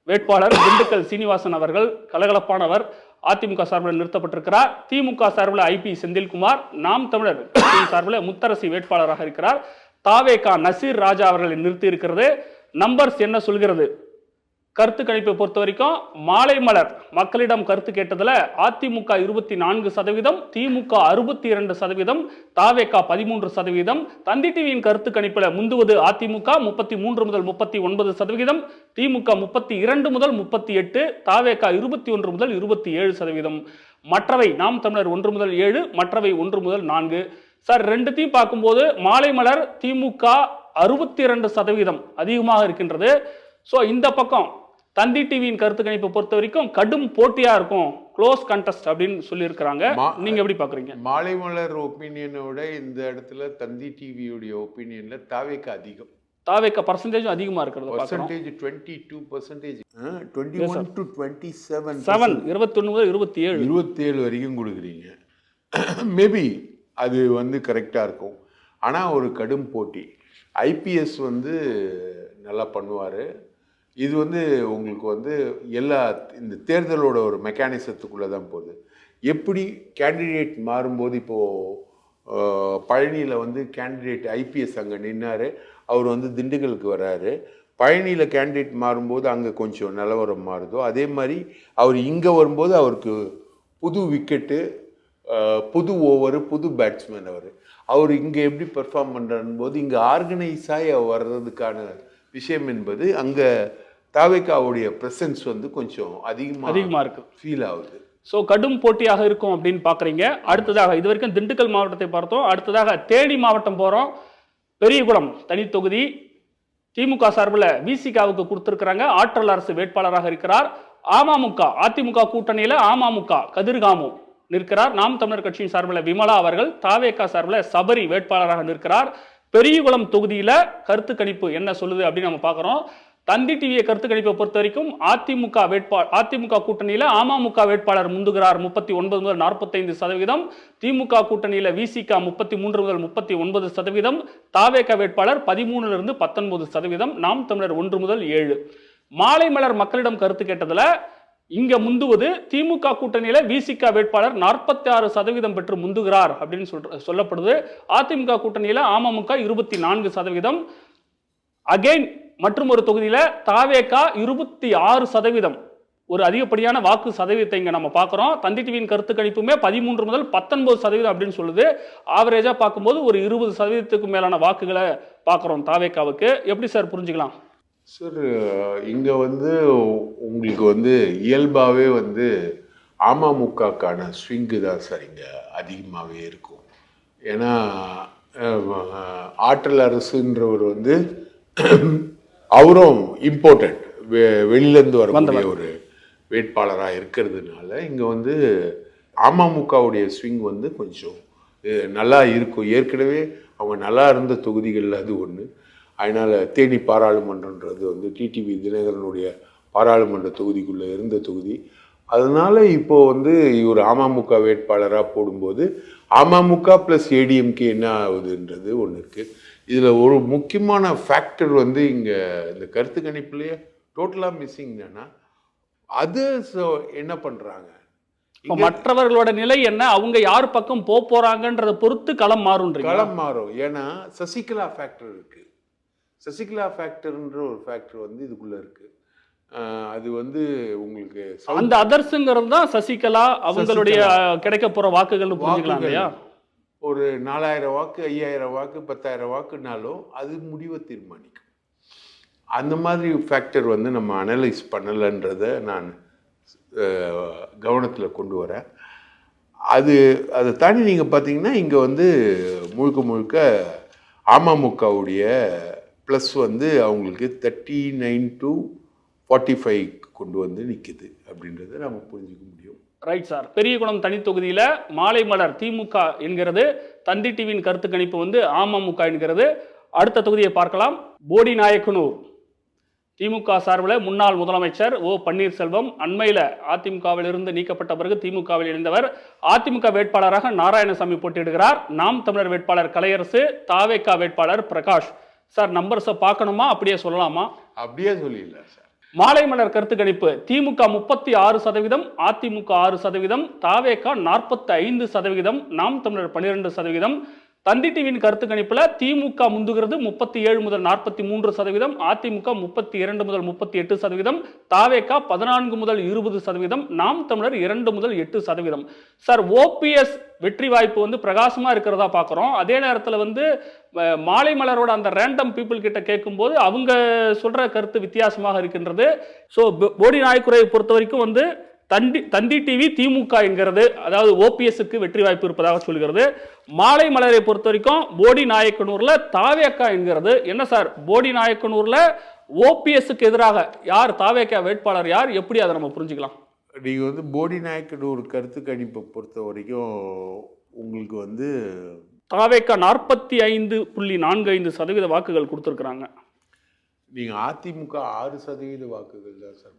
வேட்பாளர் திண்டுக்கல் சீனிவாசன் அவர்கள் கலகலப்பானவர், அதிமுக சார்பில் நிறுத்தப்பட்டிருக்கிறார். திமுக சார்பில் ஐபி செந்தில்குமார், நாம் தமிழர் சார்பில் முத்தரசி வேட்பாளராக இருக்கிறார். தாவேகா நசீர் ராஜா அவர்களை நிறுத்தி இருக்கிறது. நம்பர்ஸ் என்ன சொல்கிறது? கருத்து கணிப்பை பொறுத்த வரைக்கும் மாலை மலர் மக்களிடம் கருத்து கேட்டதுல அதிமுக 24%, திமுக 62%, தாவேகா 13%, தந்தி டிவியின் கருத்து கணிப்பில் முந்துவது அதிமுக 33 முதல் 39%, திமுக 32 முதல் 38%, தாவேகா 21 முதல் 27%, மற்றவை நாம் தமிழர் 1 முதல் 7, மற்றவை 1 முதல் 4. சார், ரெண்டுத்தையும் பார்க்கும்போது மாலை மலர் திமுக 62% அதிகமாக இருக்கின்றது. ஸோ இந்த பக்கம் தந்தி டிவியின் கருத்து கணிப்பை பொறுத்த வரைக்கும் கடும் போட்டியா இருக்கும், க்ளோஸ் கண்டெஸ்ட் அப்படின்னு சொல்லியிருக்கிறாங்க. நீங்க எப்படி பாக்குறீங்க? மாலை மலர் ஒப்பீனியனை விட இந்த இடத்துல தந்தி டிவியுடைய ஒப்பீனியன்ல தாவேகா அதிகம். தாவேகா பர்சன்டேஜ் அதிகமா இருக்கிறது. பர்சன்டேஜ் 22%, 21 to 27, 21 முதல் 27 வரைக்கும் கொடுக்குறீங்க. மேபி அது வந்து கரெக்டாக இருக்கும். ஆனால் ஒரு கடும் போட்டி. ஐபிஎஸ் வந்து நல்லா பண்ணுவார். இது வந்து உங்களுக்கு வந்து எல்லா இந்த தேர்தலோட ஒரு மெக்கானிசத்துக்குள்ளே தான் போகுது. எப்படி கேண்டிடேட் மாறும்போது, இப்போது பழனியில் வந்து கேண்டிடேட் ஐபிஎஸ் அங்கே நின்னார், அவர் வந்து திண்டுக்கலுக்கு வர்றாரு. பழனியில் கேண்டிடேட் மாறும்போது அங்கே கொஞ்சம் நிலவரம் மாறுதோ, அதே மாதிரி அவர் இங்கே வரும்போது அவருக்கு புது விக்கெட்டு, புது ஓவரு, புது பேட்ஸ்மேன். அவர் இங்கே எப்படி பெர்ஃபார்ம் பண்ணுறான் போது இங்கே ஆர்கனைஸாக வர்றதுக்கான விஷயம் என்பது அங்கே தாவேகாவுடைய பிரசன்ஸ் வந்து கொஞ்சம் அதிகமாக இருக்கு, ஃபீல் ஆகுது. ஸோ கடும் போட்டியாக இருக்கும் அப்படின்னு பார்க்குறீங்க. அடுத்ததாக இது வரைக்கும் திண்டுக்கல் மாவட்டத்தை பார்த்தோம். அடுத்ததாக தேனி மாவட்டம் போகிறோம். பெரியகுளம் தனி தொகுதி திமுக சார்பில் விசிகாவுக்கு கொடுத்துருக்குறாங்க. ஆற்றல் அரசு வேட்பாளராக இருக்கிறார். அமமுக அதிமுக கூட்டணியில் அமமுக கதிர்காமு நிற்கிறார். நாம் தமிழர் கட்சியின் சார்பில் விமலா அவர்கள், தாவேகா சார்பில் சபரி வேட்பாளராக நிற்கிறார். பெரியகுளம் தொகுதியில் கருத்து கணிப்பு என்ன சொல்லுது அப்படின்னு நம்ம பார்க்குறோம். தந்தி டிவியை கருத்து கணிப்பை பொறுத்த வரைக்கும் அதிமுக கூட்டணியில் அமமுக வேட்பாளர் முந்துகிறார் 39 முதல் 45%, திமுக கூட்டணியில் விசிக 33 முதல் 39%, தாவேகா வேட்பாளர் 13 19%, நாம் தமிழர் 1 முதல் 7. மாலை மலர் மக்களிடம் கருத்து கேட்டதுல இங்க முந்துவது திமுக கூட்டணியில விசிக வேட்பாளர் 46% பெற்று முந்துகிறார் அப்படின்னு சொல்லப்படுது. அதிமுக கூட்டணியில அமமுக 24%. அகைன் மற்றும் ஒரு தொகுதியில தாவேகா 26%, ஒரு அதிகப்படியான வாக்கு சதவீதத்தை இங்க நம்ம பார்க்கிறோம். தந்தி டிவியின் கருத்து கணிப்புமே 13 முதல் 19% அப்படின்னு சொல்லுது. ஆவரேஜா பார்க்கும்போது ஒரு 20% மேலான வாக்குகளை பார்க்கிறோம் தாவேகாவுக்கு. எப்படி சார் புரிஞ்சுக்கலாம்? சார், இங்கே வந்து உங்களுக்கு வந்து இயல்பாகவே வந்து அமமுகக்கான ஸ்விங்கு தான் சார் இங்கே அதிகமாகவே இருக்கும். ஏன்னா ஆற்றல் அரசுன்றவர் வந்து அவரும் இம்போர்ட்டட், வெளியிலேருந்து வரக்கூடிய ஒரு வேட்பாளராக இருக்கிறதுனால இங்கே வந்து அமமுகவுடைய ஸ்விங் வந்து கொஞ்சம் நல்லா இருக்கும். ஏற்கனவே அவங்க நல்லா இருந்த தொகுதிகளில் அது ஒன்று. அதனால் தேனி பாராளுமன்றன்றது வந்து டிடிவி தினகரனுடைய பாராளுமன்ற தொகுதிக்குள்ளே இருந்த தொகுதி. அதனால் இப்போது வந்து இவர் அமமுக வேட்பாளராக போடும்போது அமமுக ப்ளஸ் ஏடிஎம்கே என்ன ஆகுதுன்றது ஒன்று இருக்குது. இதில் ஒரு முக்கியமான ஃபேக்டர் வந்து இங்கே இந்த கருத்து கணிப்புலேயே டோட்டலாக மிஸ்ஸிங் என்னன்னா, அதர்ஸ் என்ன பண்ணுறாங்க, மற்றவர்களோட நிலை என்ன, அவங்க யார் பக்கம் போறாங்கன்றத பொறுத்து களம் மாறும்ன்றீங்க. களம் மாறும். ஏன்னா சசிகலா ஃபேக்டர் இருக்கு. சசிகலா ஃபேக்டர்ன்ற ஒரு ஃபேக்டர் வந்து இதுக்குள்ள இருக்கு. அது வந்து உங்களுக்கு அந்த அதர்ஸுங்கிறது தான் சசிகலா அவங்களுடைய கிடைக்க போற வாக்குகள் புரிஞ்சுக்கலாம் இல்லையா? ஒரு 4000 வாக்கு, 5000 வாக்கு, 10,000 வாக்குனாலும் அது முடிவை தீர்மானிக்கும். அந்த மாதிரி ஃபேக்டர் வந்து நம்ம அனலைஸ் பண்ணலைன்றதை நான் கவனத்தில் கொண்டு வரேன். அதை தாண்டி நீங்கள் பார்த்தீங்கன்னா இங்கே வந்து முழுக்க முழுக்க அமமுகவுடைய ப்ளஸ் வந்து அவங்களுக்கு 39 to 45 கொண்டு வந்து நிற்குது அப்படின்றத நம்ம புரிஞ்சுக்க முடியும். Right sir. பெரியகுளம் தனி தொகுதியில் மாலை மலர் திமுக என்கிறது, தந்தி டிவியின் கருத்து கணிப்பு வந்து அமமுக என்கிறது. அடுத்த தொகுதியை பார்க்கலாம். போடி நாயக்கனூர் திமுக சார்பில் முன்னாள் முதலமைச்சர் ஓ பன்னீர்செல்வம் அண்மையில் அதிமுகவில் இருந்து நீக்கப்பட்ட பிறகு திமுகவில் இணைந்தவர். அதிமுக வேட்பாளராக நாராயணசாமி போட்டியிடுகிறார். நாம் தமிழர் வேட்பாளர் கலையரசு, தாவேகா வேட்பாளர் பிரகாஷ். சார் நம்பர்ஸை பார்க்கணுமா அப்படியே சொல்லலாமா? அப்படியே சொல்லிடலாம் சார். மாலை மலர் கருத்து கணிப்பு திமுக 36%, அதிமுக 6%, தாவேகா 45%, நாம் தமிழர் 12%. தந்தி டிவியின் கருத்து கணிப்புல திமுக முந்துகிறது 37 முதல் 43%, அதிமுக 32 முதல் 38%, தாவேகா 14 முதல் 20%, நாம் தமிழர் 2 முதல் 8%. சார் ஓபிஎஸ் வெற்றி வாய்ப்பு வந்து பிரகாசமா இருக்கிறதா பார்க்குறோம். அதே நேரத்தில் வந்து மாலை மலரோட அந்த ரேண்டம் பீப்புள் கிட்ட கேட்கும்போது அவங்க சொல்ற கருத்து வித்தியாசமாக இருக்கின்றது. ஸோ போடி நாயக்குரை பொறுத்த வரைக்கும் வந்து தந்தி டிவி திமுக என்கிறது, அதாவது ஓபிஎஸ்க்கு வெற்றி வாய்ப்பு இருப்பதாக சொல்கிறது. மாலை மலரை பொறுத்த வரைக்கும் போடி நாயக்கனூர்ல தாவேகா என்கிறது. என்ன சார், போடி நாயக்கனூர்ல ஓபிஎஸ்க்கு எதிராக யார் தாவேகா வேட்பாளர் யார், எப்படி அதை நம்ம புரிஞ்சுக்கலாம்? நீங்கள் வந்து போடி நாயக்கனூர் கருத்து கணிப்பை பொறுத்த வரைக்கும் உங்களுக்கு வந்து தாவேகா 45.45% வாக்குகள் கொடுத்துருக்குறாங்க. நீங்கள் அதிமுக 6% வாக்குகள் தான் சார்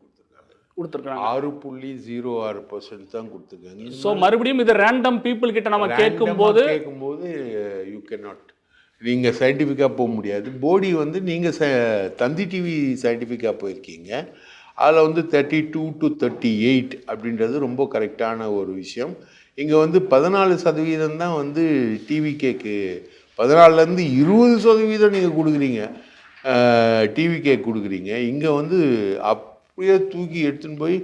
கொடுத்துருக்காங்க. 6.06% தான் கொடுத்துருக்காங்க. ஸோ மறுபடியும் இது ரேண்டம் பீப்புள் கிட்ட நம்ம கேட்கும்போது யூ கேன் நாட், நீங்கள் சயின்டிஃபிக்காக போக முடியாது. போடி வந்து நீங்கள் தந்தி டிவி சயின்டிஃபிக்காக போயிருக்கீங்க. அதில் வந்து 32 to 38 அப்படின்றது ரொம்ப கரெக்டான ஒரு விஷயம். இங்கே வந்து 14% தான் வந்து டிவிகேக்கு, 14லேருந்து 20% நீங்கள் கொடுக்குறீங்க, டிவிகே கொடுக்குறீங்க. இங்கே வந்து அப்படியே தூக்கி எடுத்துன்னு போய்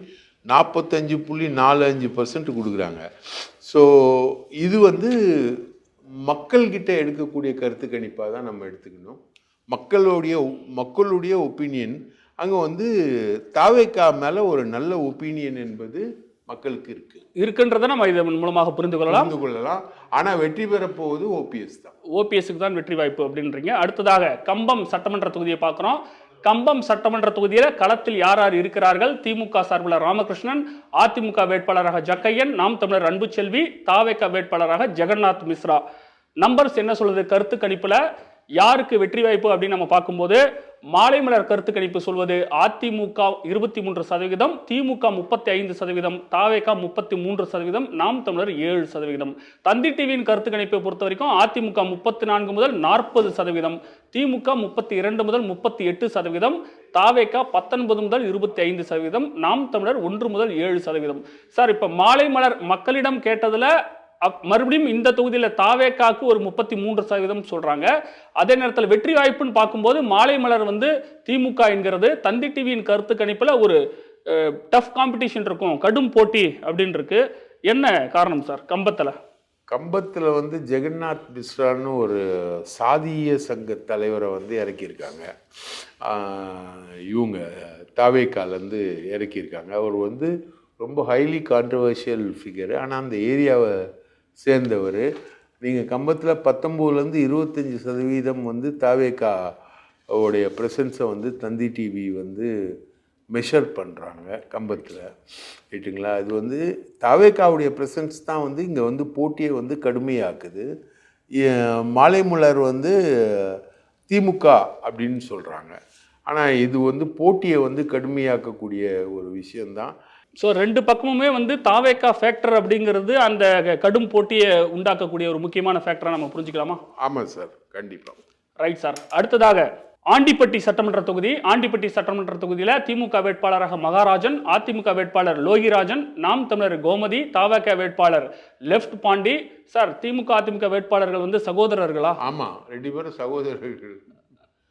45.45% கொடுக்குறாங்க. ஸோ இது வந்து மக்கள்கிட்ட எடுக்கக்கூடிய கருத்து கணிப்பாக தான் நம்ம எடுத்துக்கணும். மக்களுடைய ஒப்பீனியன் அங்கே வந்து தாவேகா மேலே ஒரு நல்ல ஒப்பீனியன் என்பது மக்களுக்கு இருக்குன்றதை நம்ம இதன் மூலமாக புரிந்து கொள்ளலாம். ஆனால் வெற்றி பெற போவது ஓபிஎஸ் தான். ஓபிஎஸ்க்கு தான் வெற்றி வாய்ப்பு அப்படின்றீங்க. அடுத்ததாக கம்பம் சட்டமன்ற தொகுதியை பார்க்குறோம். கம்பம் சட்டமன்ற தொகுதியில் களத்தில் யார் யார் இருக்கிறார்கள்? திமுக சார்பில் ராமகிருஷ்ணன், அதிமுக வேட்பாளராக ஜக்கையன், நாம் தமிழர் அன்புச்செல்வி, தாவேகா வேட்பாளராக ஜெகநாத் மிஸ்ரா. நம்பர்ஸ் என்ன சொல்லுது கருத்து கணிப்புல யாருக்கு வெற்றி வாய்ப்பு அப்படின்னு நம்ம பார்க்கும்போது, மாலை மலர் கருத்து கணிப்பு சொல்வது அதிமுக 23%, திமுக 35%, தாவேகா 33%, நாம் தமிழர் 7%. தந்தி டிவியின் கருத்து கணிப்பை பொறுத்த வரைக்கும் அதிமுக 34 முதல் 40%, திமுக 32 முதல் 38%, தாவேகா 19 முதல் 25%, நாம் தமிழர் 1 முதல் 7%. சார், இப்ப மாலை மலர் மக்களிடம் கேட்டதுல மறுபடியும் இந்த தொகுதியில் தாவேகாக்கு ஒரு 33% சொல்றாங்க. அதே நேரத்தில் வெற்றி வாய்ப்புன்னு பார்க்கும்போது மாலை மலர் வந்து திமுக என்கிறது. தந்தி டிவியின் கருத்து கணிப்புல ஒரு டஃப் காம்படிஷன் இருக்கும், கடும் போட்டி அப்படின்னு இருக்கு. என்ன காரணம் சார்? கம்பத்தில் வந்து ஜெகநாத் மிஸ்ரான்னு ஒரு சாதிய சங்க தலைவரை வந்து இறக்கியிருக்காங்க. இவங்க தாவேகாலேருந்து இறக்கியிருக்காங்க. அவர் வந்து ரொம்ப ஹைலி கான்ட்ரவர்ஷியல் ஃபிகரு. ஆனால் அந்த ஏரியாவை சேர்ந்தவர். நீங்கள் கம்பத்தில் 19லேருந்து 25% வந்து தாவேகா உடைய ப்ரெசன்ஸை வந்து தந்தி டிவி வந்து மெஷர் பண்ணுறாங்க கம்பத்தில், ரைட்டுங்களா? இது வந்து தாவேகாவுடைய ப்ரெசன்ஸ் தான் வந்து இங்கே வந்து போட்டியை வந்து கடுமையாக்குது. மாலை மலர் வந்து திமுக அப்படின்னு சொல்கிறாங்க. ஆனால் இது வந்து போட்டியை வந்து கடுமையாக்கக்கூடிய ஒரு விஷயந்தான். ஸோ ரெண்டு பக்கமுமே வந்து தாவேக்கா ஃபேக்டர் அப்படிங்கிறது அந்த கடும் போட்டியை உண்டாக்கக்கூடிய ஒரு முக்கியமான ஃபேக்டராக நம்ம புரிஞ்சுக்கலாமா? ஆமாம் சார், கண்டிப்பாக. Right sir. அடுத்ததாக ஆண்டிப்பட்டி சட்டமன்ற தொகுதி. ஆண்டிப்பட்டி சட்டமன்ற தொகுதியில் திமுக வேட்பாளராக மகாராஜன், அதிமுக வேட்பாளர் லோகிராஜன், நாம் தமிழர் கோமதி, தாவேக்கா வேட்பாளர் லெஃப்ட் பாண்டி. சார், திமுக அதிமுக வேட்பாளர்கள் வந்து சகோதரர்களா? ஆமாம், 2 பேரும் சகோதரர்கள்.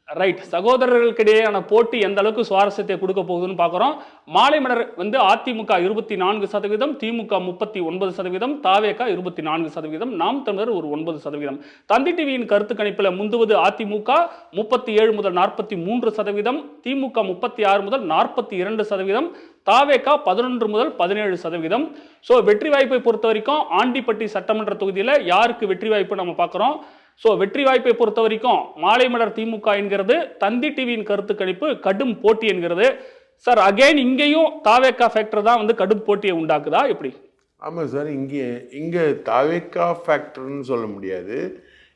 ரைட். சகோதரர்களுக்கிடையேயான போட்டி எந்த அளவுக்கு சுவாரஸ்யத்தை கொடுக்க போகுதுன்னு பார்க்குறோம். மாலை மலர் வந்து அதிமுக 24%, திமுக 39%, தாவேக்கா 24%, நாம் தமிழர் ஒரு 9%. தந்தி டிவியின் கருத்து கணிப்பில் முந்துவது அதிமுக 37 முதல் 43%, திமுக 36 முதல் 42%, தாவேக்கா 11 முதல் 17%. ஸோ வெற்றி வாய்ப்பை பொறுத்த வரைக்கும் ஆண்டிப்பட்டி சட்டமன்ற தொகுதியில் யாருக்கு வெற்றி வாய்ப்பு நம்ம பார்க்குறோம். ஸோ வெற்றி வாய்ப்பை பொறுத்த வரைக்கும் மாலை மலர் திமுக என்கிறது, தந்தி டிவியின் கருத்து கணிப்பு கடும் போட்டி என்கிறது. சார், அகைன் இங்கேயும் தாவேக்கா ஃபேக்டர் தான் வந்து கடும் போட்டியை உண்டாக்குதா எப்படி? ஆமாம் சார், இங்கே தாவேக்கா ஃபேக்டர்னு சொல்ல முடியாது.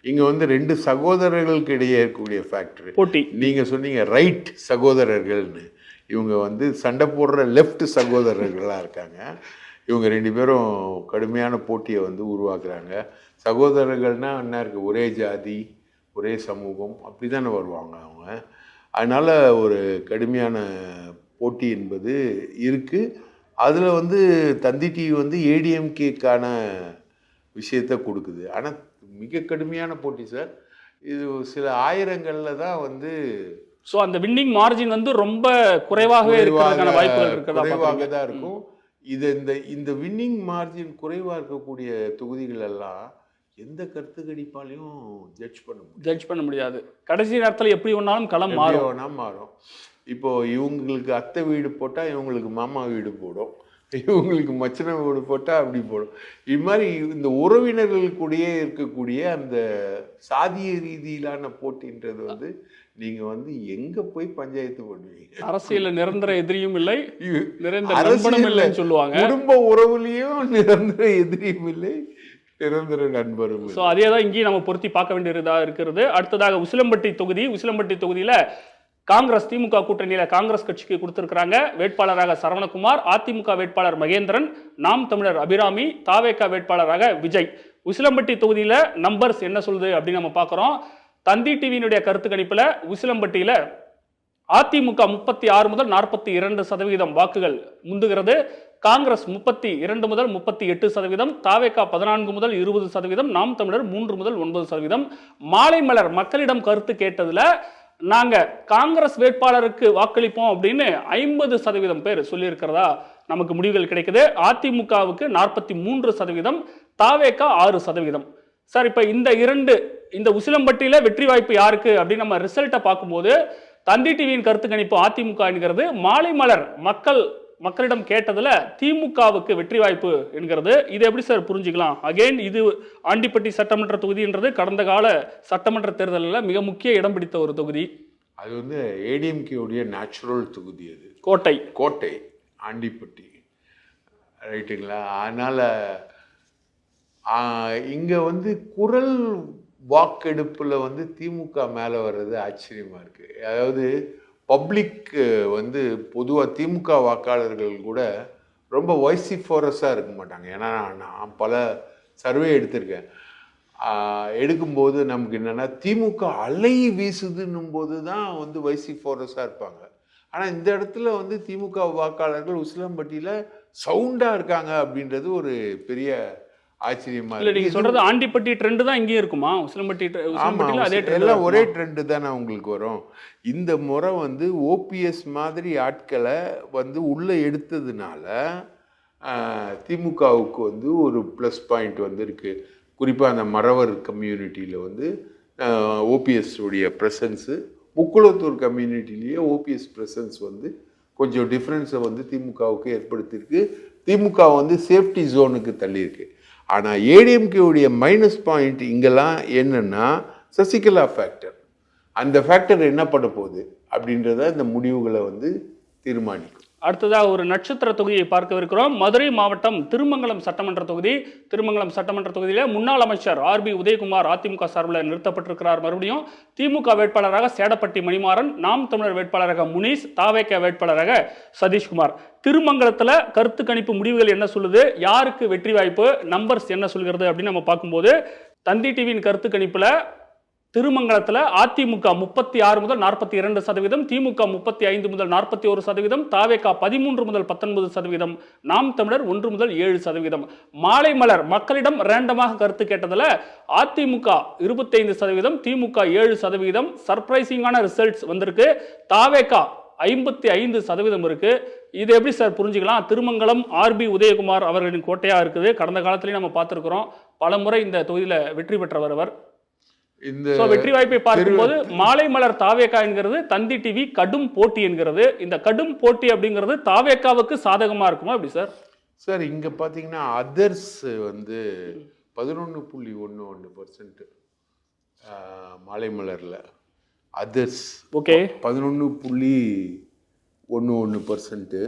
இங்கே வந்து 2 சகோதரர்களுக்கு இடையே இருக்கக்கூடிய ஃபேக்டர் போட்டி. நீங்கள் சொன்னீங்க ரைட் சகோதரர்கள்னு, இவங்க வந்து சண்டை போடுற லெஃப்ட் சகோதரர்களாக இருக்காங்க. இவங்க 2 பேரும் கடுமையான போட்டியை வந்து உருவாக்குறாங்க. சகோதரர்கள்னால் என்ன இருக்குது, ஒரே ஜாதி ஒரே சமூகம் அப்படி தானே வருவாங்க அவங்க. அதனால் ஒரு கடுமையான போட்டி என்பது இருக்குது. அதில் வந்து தந்தி டிவி வந்து ஏடிஎம்கேக்கான விஷயத்தை கொடுக்குது. ஆனால் மிக கடுமையான போட்டி சார். இது சில ஆயிரங்களில் தான் வந்து. ஸோ அந்த வின்னிங் மார்ஜின் வந்து ரொம்ப குறைவாகவே இருக்கிறதுக்கான வாய்ப்புகள் இருக்கிறதா? குறைவாக தான் இருக்கும். இந்த வின்னிங் மார்ஜின் குறைவாக இருக்கக்கூடிய தொகுதிகள் எல்லாம் எந்த கருத்து கணிப்பாலையும் ஜட்ஜ் பண்ண முடியாது. கடைசி நேரத்தில் எப்படி வேணாலும் களம் மாறும். இப்போ இவங்களுக்கு அத்தை வீடு போட்டால் இவங்களுக்கு மாமா வீடு போடும், இவங்களுக்கு மச்சனை வீடு போட்டால் அப்படி போடும். இது மாதிரி இந்த உறவினர்களுக்குடையே இருக்கக்கூடிய அந்த சாதிய ரீதியிலான போட்டின்றது வந்து நீங்கள் வந்து எங்கே போய் பஞ்சாயத்து பண்ணுவீங்க? அரசியலில் நிரந்தர எதிரியும் இல்லை, நிரந்தர நண்பனும் இல்லைன்னு சொல்லுவாங்க. குடும்ப உறவுலையும் நிரந்தர எதிரியும் இல்லை, நிரந்தர நண்பரும். ஸோ அதே தான் இங்கேயும் நம்ம பொருத்தி பார்க்க வேண்டியதாக இருக்கிறது. அடுத்ததாக உசிலம்பட்டி தொகுதி. உசிலம்பட்டி தொகுதியில் காங்கிரஸ் திமுக கூட்டணியில் காங்கிரஸ் கட்சிக்கு கொடுத்திருக்கிறாங்க. வேட்பாளராக சரவணகுமார், அதிமுக வேட்பாளர் மகேந்திரன், நாம் தமிழர் அபிராமி, தாவேக்கா வேட்பாளராக விஜய். உசிலம்பட்டி தொகுதியில் நம்பர்ஸ் என்ன சொல்லுது அப்படின்னு நம்ம பார்க்குறோம். தந்தி டிவியினுடைய கருத்து கணிப்பில் உசிலம்பட்டியில் அதிமுக 36 முதல் 42% வாக்குகள் முந்துகிறது. காங்கிரஸ் 32 முதல் 38%, தாவேக்கா 14 முதல் 20%, நாம் தமிழர் 3 முதல் 9%. மாலை மலர் மக்களிடம் கருத்து கேட்டதுல நாங்க காங்கிரஸ் வேட்பாளருக்கு வாக்களிப்போம் அப்படின்னு 50% பேர் சொல்லியிருக்கிறதா நமக்கு முடிவுகள் கிடைக்குது. அதிமுகவுக்கு 43%, தாவேக்கா 6%. சார், இப்ப இந்த உசிலம்பட்டியில வெற்றி வாய்ப்பு யாருக்கு அப்படின்னு நம்ம ரிசல்ட்டை பார்க்கும்போது தந்தி டிவியின் கருத்து கணிப்பு அதிமுக என்கிறது. மாலை மலர் மக்களிடம் கேட்டதுல திமுகவுக்கு வெற்றி வாய்ப்பு என்கிறது. இது எப்படி சார் புரிஞ்சுக்கலாம்? அகைன் இது ஆண்டிப்பட்டி சட்டமன்ற தொகுதின்றது கடந்த கால சட்டமன்ற தேர்தலில் மிக முக்கிய இடம் பிடித்த ஒரு தொகுதி. அது வந்து ஏடிஎம்கேவுடைய நேச்சுரல் தொகுதி. அது கோட்டை ஆண்டிப்பட்டி, ரைட்டுங்களா? அதனால் இங்கே வந்து குரல் வாக்கெடுப்பில் வந்து திமுக மேலே வர்றது ஆச்சரியமாக இருக்குது. அதாவது பப்ளிக் வந்து பொதுவாக திமுக வாக்காளர்கள் கூட ரொம்ப வைசிஃபோரஸாக இருக்க மாட்டாங்க. ஏன்னா நான் பல சர்வே எடுத்திருக்கேன். எடுக்கும்போது நமக்கு என்னென்னா திமுக அலை வீசுதுன்னும் போது தான் வந்து வைசிஃபோரஸாக இருப்பாங்க. ஆனால் இந்த இடத்துல வந்து திமுக வாக்காளர்கள் உசிலம்பட்டியில் சவுண்டாக இருக்காங்க அப்படின்றது ஒரு பெரிய ஆச்சரியமா இல்ல. நீங்க சொல்றது ஆண்டிப்பட்டி ட்ரெண்ட் தான் இங்கேயும் இருக்குமா? உசிலம்பட்டியில் அதே ட்ரெண்ட், எல்லாம் ஒரே ட்ரெண்டு தானே உங்களுக்கு வரும். இந்த முறை வந்து ஓபிஎஸ் மாதிரி ஆட்களை வந்து உள்ளே எடுத்ததுனால திமுகவுக்கு வந்து ஒரு ப்ளஸ் பாயிண்ட் வந்து இருக்குது. குறிப்பாக அந்த மறவர் கம்யூனிட்டியில் வந்து ஓபிஎஸ் உடைய ப்ரெசன்ஸு, முக்குளத்தூர் கம்யூனிட்டிலேயே ஓபிஎஸ் ப்ரெசன்ஸ் வந்து கொஞ்சம் டிஃப்ரென்ஸை வந்து திமுகவுக்கு ஏற்படுத்தியிருக்கு. திமுக வந்து சேஃப்டி ஜோனுக்கு தள்ளியிருக்கு. ஆனால் ஏடிஎம்கேவுடைய மைனஸ் பாயிண்ட் இங்கெல்லாம் என்னென்னா சசிகலா ஃபேக்டர். அந்த ஃபேக்டர் என்ன பண்ண போகுது அப்படின்றத இந்த முடிவுகளை வந்து தீர்மானிக்கும். அடுத்ததாக ஒரு நட்சத்திர தொகுதியை பார்க்கவிருக்கிறோம். மதுரை மாவட்டம் திருமங்கலம் சட்டமன்ற தொகுதி. திருமங்கலம் சட்டமன்ற தொகுதியில் முன்னாள் அமைச்சர் ஆர்பி உதயகுமார் அதிமுக சார்பில் நிறுத்தப்பட்டிருக்கிறார். மறுபடியும் திமுக வேட்பாளராக சேடப்பட்டி மணிமாறன், நாம் தமிழர் வேட்பாளராக முனீஸ், தாவேக வேட்பாளராக சதீஷ்குமார். திருமங்கலத்தில் கருத்து கணிப்பு முடிவுகள் என்ன சொல்லுது, யாருக்கு வெற்றி வாய்ப்பு, நம்பர்ஸ் என்ன சொல்கிறது அப்படின்னு நம்ம பார்க்கும்போது தந்தி டிவியின் கருத்து கணிப்பில் திருமங்கலத்தில் அதிமுக 36 முதல் 42%, திமுக 35 முதல் 41%, தாவேகா 13 முதல் 19%, நாம் தமிழர் 1 முதல் 7%. மாலை மலர் மக்களிடம் ரேண்டமாக கருத்து கேட்டதில் அதிமுக 25%, திமுக 7%. சர்ப்ரைசிங்கான ரிசல்ட்ஸ் வந்திருக்கு. தாவேகா 55% இருக்கு. இது எப்படி சார் புரிஞ்சுக்கலாம்? திருமங்கலம் ஆர்பி உதயகுமார் அவர்களின் கோட்டையா இருக்குது. கடந்த காலத்திலேயே நம்ம பார்த்திருக்கிறோம். பல முறை இந்த தொகுதியில் வெற்றி பெற்றவர் அவர். இந்த வெற்றி வாய்ப்பை பார்க்கும்போது மாலை மலர் தாவேகா என்கிறது தந்தி டிவி கடும் போட்டி என்கிறது. இந்த கடும் போட்டி அப்படிங்கிறது தாவேகாவுக்கு சாதகமா இருக்குமா எப்படி சார்? சார் இங்க பாத்தீங்கன்னா அதர்ஸ் வந்து 11.11% மாலை மலர்ல அதர்ஸ் ஓகே 11.11%.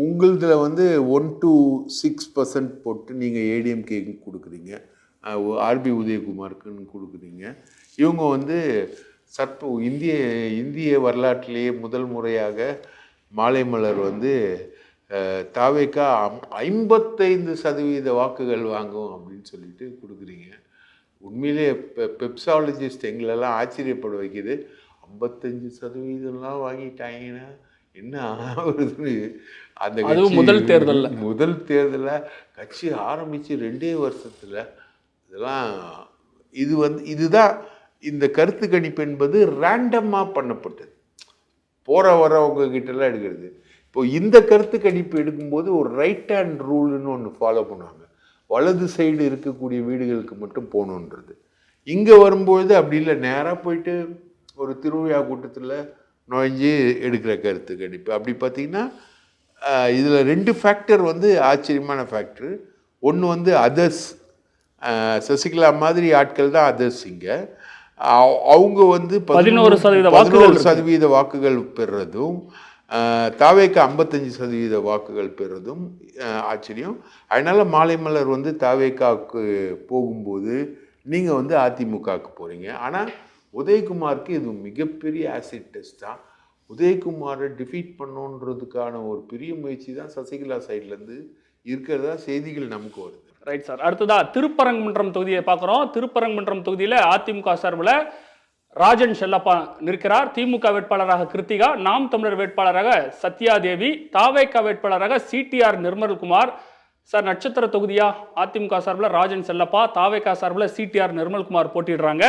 உங்களதுல வந்து 1 to 6% போட்டு நீங்க ஏடிஎம்கே கொடுக்குறீங்க, ஆர்பி உதயகுமாருக்குன்னு கொடுக்குறீங்க. இவங்க வந்து இந்திய வரலாற்றிலேயே முதல் முறையாக மாலை மலர் வந்து தாவேகா 55% வாக்குகள் வாங்கும் அப்படின்னு சொல்லிட்டு கொடுக்குறீங்க. உண்மையிலே பெப்சாலஜிஸ்ட் எங்களெல்லாம் ஆச்சரியப்பட வைக்குது. 55% வாங்கிட்டாங்கன்னா என்ன ஆகுதுன்னு. அந்த முதல் தேர்தலில் கட்சி ஆரம்பித்து 2 வருஷத்தில் இதெல்லாம் இதுதான் இந்த கருத்து கணிப்பு என்பது ரேண்டமாக பண்ணப்பட்டது. போகிற வரவங்க கிட்டலாம் எடுக்கிறது. இப்போ இந்த கருத்து கணிப்பு எடுக்கும்போது ஒரு ரைட் ஹேண்ட் ரூல்னு ஒன்று ஃபாலோ பண்ணுவாங்க. வலது சைடு இருக்கக்கூடிய வீடுகளுக்கு மட்டும் போகணுன்றது. இங்கே வரும்பொழுது அப்படி இல்லை, நேராக போயிட்டு ஒரு திருவிழா கூட்டத்தில் நுழைஞ்சு எடுக்கிற கருத்து கணிப்பு. அப்படி பார்த்தீங்கன்னா இதில் 2 ஃபேக்டர் வந்து ஆச்சரியமான ஃபேக்டர். ஒன்று வந்து அதர்ஸ், சசிகலா மாதிரி ஆட்கள் தான் அதர்ஸ். இங்கே அவங்க வந்து 11% வாக்குகள் பெறுறதும், தாவேக்கு 55% வாக்குகள் பெறுறதும் ஆச்சரியம். அதனால மாலை மலர் வந்து தாவேக்காவுக்கு போகும்போது நீங்கள் வந்து அதிமுகவுக்கு போகிறீங்க. ஆனால் உதயகுமாருக்கு இது மிகப்பெரிய ஆசிட் டெஸ்ட் தான். உதயகுமாரை டிஃபீட் பண்ணணுன்றதுக்கான ஒரு பெரிய முயற்சி தான் சசிகலா சைட்லேருந்து இருக்கிறதா செய்திகள் நமக்கு வருது. Right sir. அடுத்ததா திருப்பரங்குன்றம் தொகுதியை பார்க்குறோம். திருப்பரங்குன்றம் தொகுதியில் அதிமுக சார்பில் ராஜன் செல்லப்பா நிற்கிறார். திமுக வேட்பாளராக கிருத்திகா, நாம் தமிழர் வேட்பாளராக சத்யாதேவி, தாவேகா வேட்பாளராக சிடிஆர் நிர்மல்குமார். சார் நட்சத்திர தொகுதியா? அதிமுக சார்பில் ராஜன் செல்லப்பா, தாவேகா சார்பில் சிடிஆர் நிர்மல்குமார் போட்டிடுறாங்க.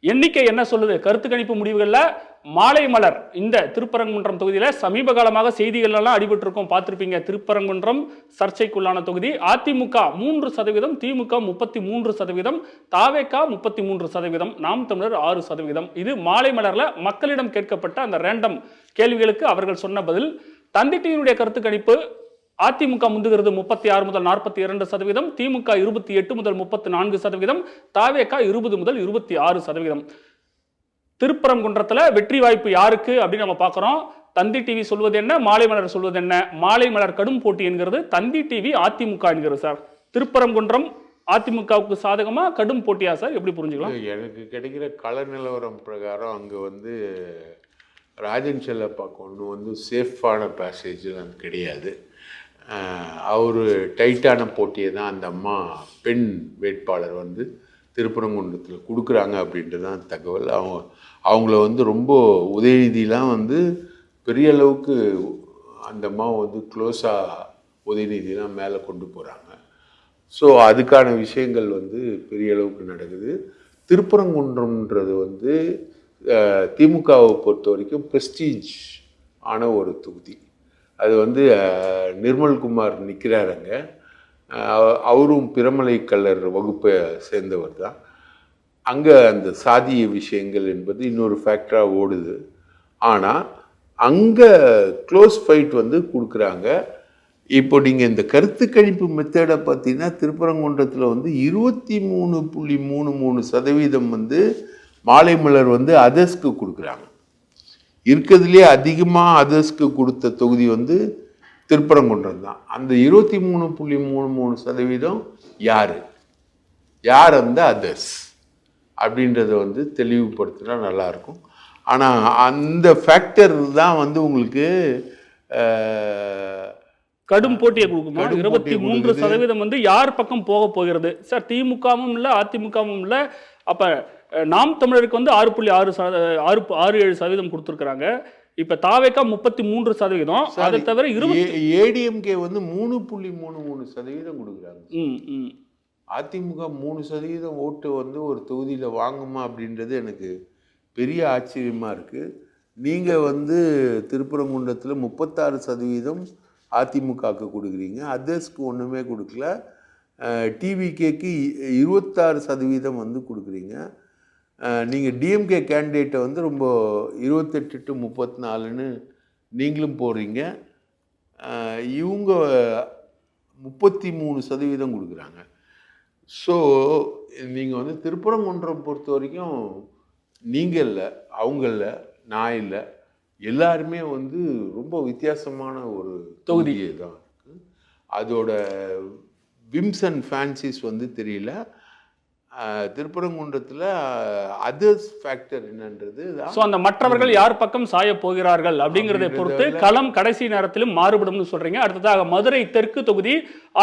எண்ணிக்கை என்ன சொல்லுது? கருத்து கணிப்பு முடிவுகளில் மாலை மலர் இந்த திருப்பரங்குன்றம் தொகுதியில் சமீப காலமாக செய்திகள்லாம் அடிபட்டிருக்கும், பார்த்துருப்பீங்க. திருப்பரங்குன்றம் சர்ச்சைக்குள்ளான தொகுதி. அதிமுக 3%, திமுக 33%, தாவேகா 33%, நாம் தமிழர் 6%. இது மாலை மலர்ல மக்களிடம் கேட்கப்பட்ட அந்த ரேண்டம் கேள்விகளுக்கு அவர்கள் சொன்ன பதில். தந்தி டிவியினுடைய கருத்து கணிப்பு அதிமுக முந்துகிறது 36 முதல் 42%, திமுக 28 முதல் 34%, தாவேகா 20 முதல் 26%. திருப்பரங்குன்றத்தில் வெற்றி வாய்ப்பு யாருக்கு அப்படின்னு நம்ம பார்க்குறோம். தந்தி டிவி சொல்வது என்ன, மாலை மலர் சொல்வது என்ன? மாலை மலர் கடும் போட்டி என்கிறது, தந்தி டிவி அதிமுக என்கிறது. சார் திருப்பரங்குன்றம் அதிமுகவுக்கு சாதகமா கடும் போட்டியா சார், எப்படி புரிஞ்சுக்கலாம்? எனக்கு கிடைக்கிற கள நிலவரம் பிரகாரம் அங்கே வந்து ராஜன் செல்லப்பாக்கு ஒன்று வந்து சேஃபான பேசேஜ் அது கிடையாது. அவர் டைட்டான போட்டியை தான் அந்த அம்மா பெண் வேட்பாளர் வந்து திருப்பரங்குன்றத்தில் கொடுக்குறாங்க அப்படின்ட்டு தான் தகவல். அவங்கள வந்து ரொம்ப உதயநிதிலாம் வந்து பெரிய அளவுக்கு அந்த அம்மா வந்து க்ளோஸாக உதயநிதிலாம் மேலே கொண்டு போகிறாங்க. ஸோ அதுக்கான விஷயங்கள் வந்து பெரிய அளவுக்கு நடக்குது. திருப்பரங்குன்றம்ன்றது வந்து திமுகவை பொறுத்த வரைக்கும் ப்ரெஸ்டீஜ் ஆன ஒரு தொகுதி. அது வந்து நிர்மல்குமார் நிற்கிறாருங்க. அவரும் பிரமலை கல்லர் வகுப்பை சேர்ந்தவர் தான். அங்கே அந்த சாதிய விஷயங்கள் என்பது இன்னொரு ஃபேக்டராக ஓடுது. ஆனால் அங்கே க்ளோஸ் ஃபைட் வந்து கொடுக்குறாங்க. இப்போ நீங்கள் இந்த கருத்து கணிப்பு மெத்தடை பார்த்தீங்கன்னா திருப்பரங்குன்றத்தில் வந்து 23.33% வந்து மாலை மலர் வந்து அதர்ஸ்க்கு கொடுக்குறாங்க. இருக்கிறதுலே அதிகமாக அதர்ஸ்க்கு கொடுத்த தொகுதி வந்து திருப்பரங்குன்றம் தான். அந்த 23.33% யார் அந்த அதர்ஸ் அப்படின்றத வந்து தெளிவுபடுத்தினா நல்லாயிருக்கும். ஆனால் அந்த ஃபேக்டர் தான் வந்து உங்களுக்கு கடும் போட்டியை கொடுக்குமா? 23% வந்து யார் பக்கம் போக போகிறது சார்? திமுகவும் இல்லை, அதிமுகவும் இல்லை. அப்ப நாம் தமிழருக்கு வந்து 6.67% கொடுத்துருக்காங்க. இப்ப தாவேக்கா 33%. அதை தவிர ஏடிஎம்கே வந்து 3.33% கொடுக்குறாங்க. அதிமுக 3% ஓட்டு வந்து ஒரு தொகுதியில் வாங்குமா அப்படின்றது எனக்கு பெரிய ஆச்சரியமாக இருக்குது. நீங்கள் வந்து திருப்பரங்குன்றத்தில் 36% அதிமுகவுக்கு கொடுக்குறீங்க, அதர்ஸ்க்கு ஒன்றுமே கொடுக்கல. டிவிகேக்கு 26% வந்து கொடுக்குறீங்க. நீங்கள் டிஎம்கே கேண்டிடேட்டை வந்து ரொம்ப 28-34ன்னு நீங்களும் போடுறீங்க. இவங்க 33% கொடுக்குறாங்க. ஸோ நீங்கள் வந்து திருப்பரங்குன்றம் பொறுத்த வரைக்கும் நீங்கள் இல்லை, அவங்க இல்லை, நான் இல்லை, எல்லாருமே வந்து ரொம்ப வித்தியாசமான ஒரு தொகுதியே தான் இருக்குது. அதோட விம்ஸ் அண்ட் ஃபேன்சிஸ் வந்து தெரியல. திருப்பரங்குன்றத்தில் அதர்ஸ் ஃபேக்டர் என்னன்றது. ஸோ அந்த மற்றவர்கள் யார் பக்கம் சாய போகிறார்கள் அப்படிங்கிறதை பொறுத்து களம் கடைசி நேரத்திலும் மாறுபடும்னு சொல்றீங்க. அடுத்ததாக மதுரை தெற்கு தொகுதி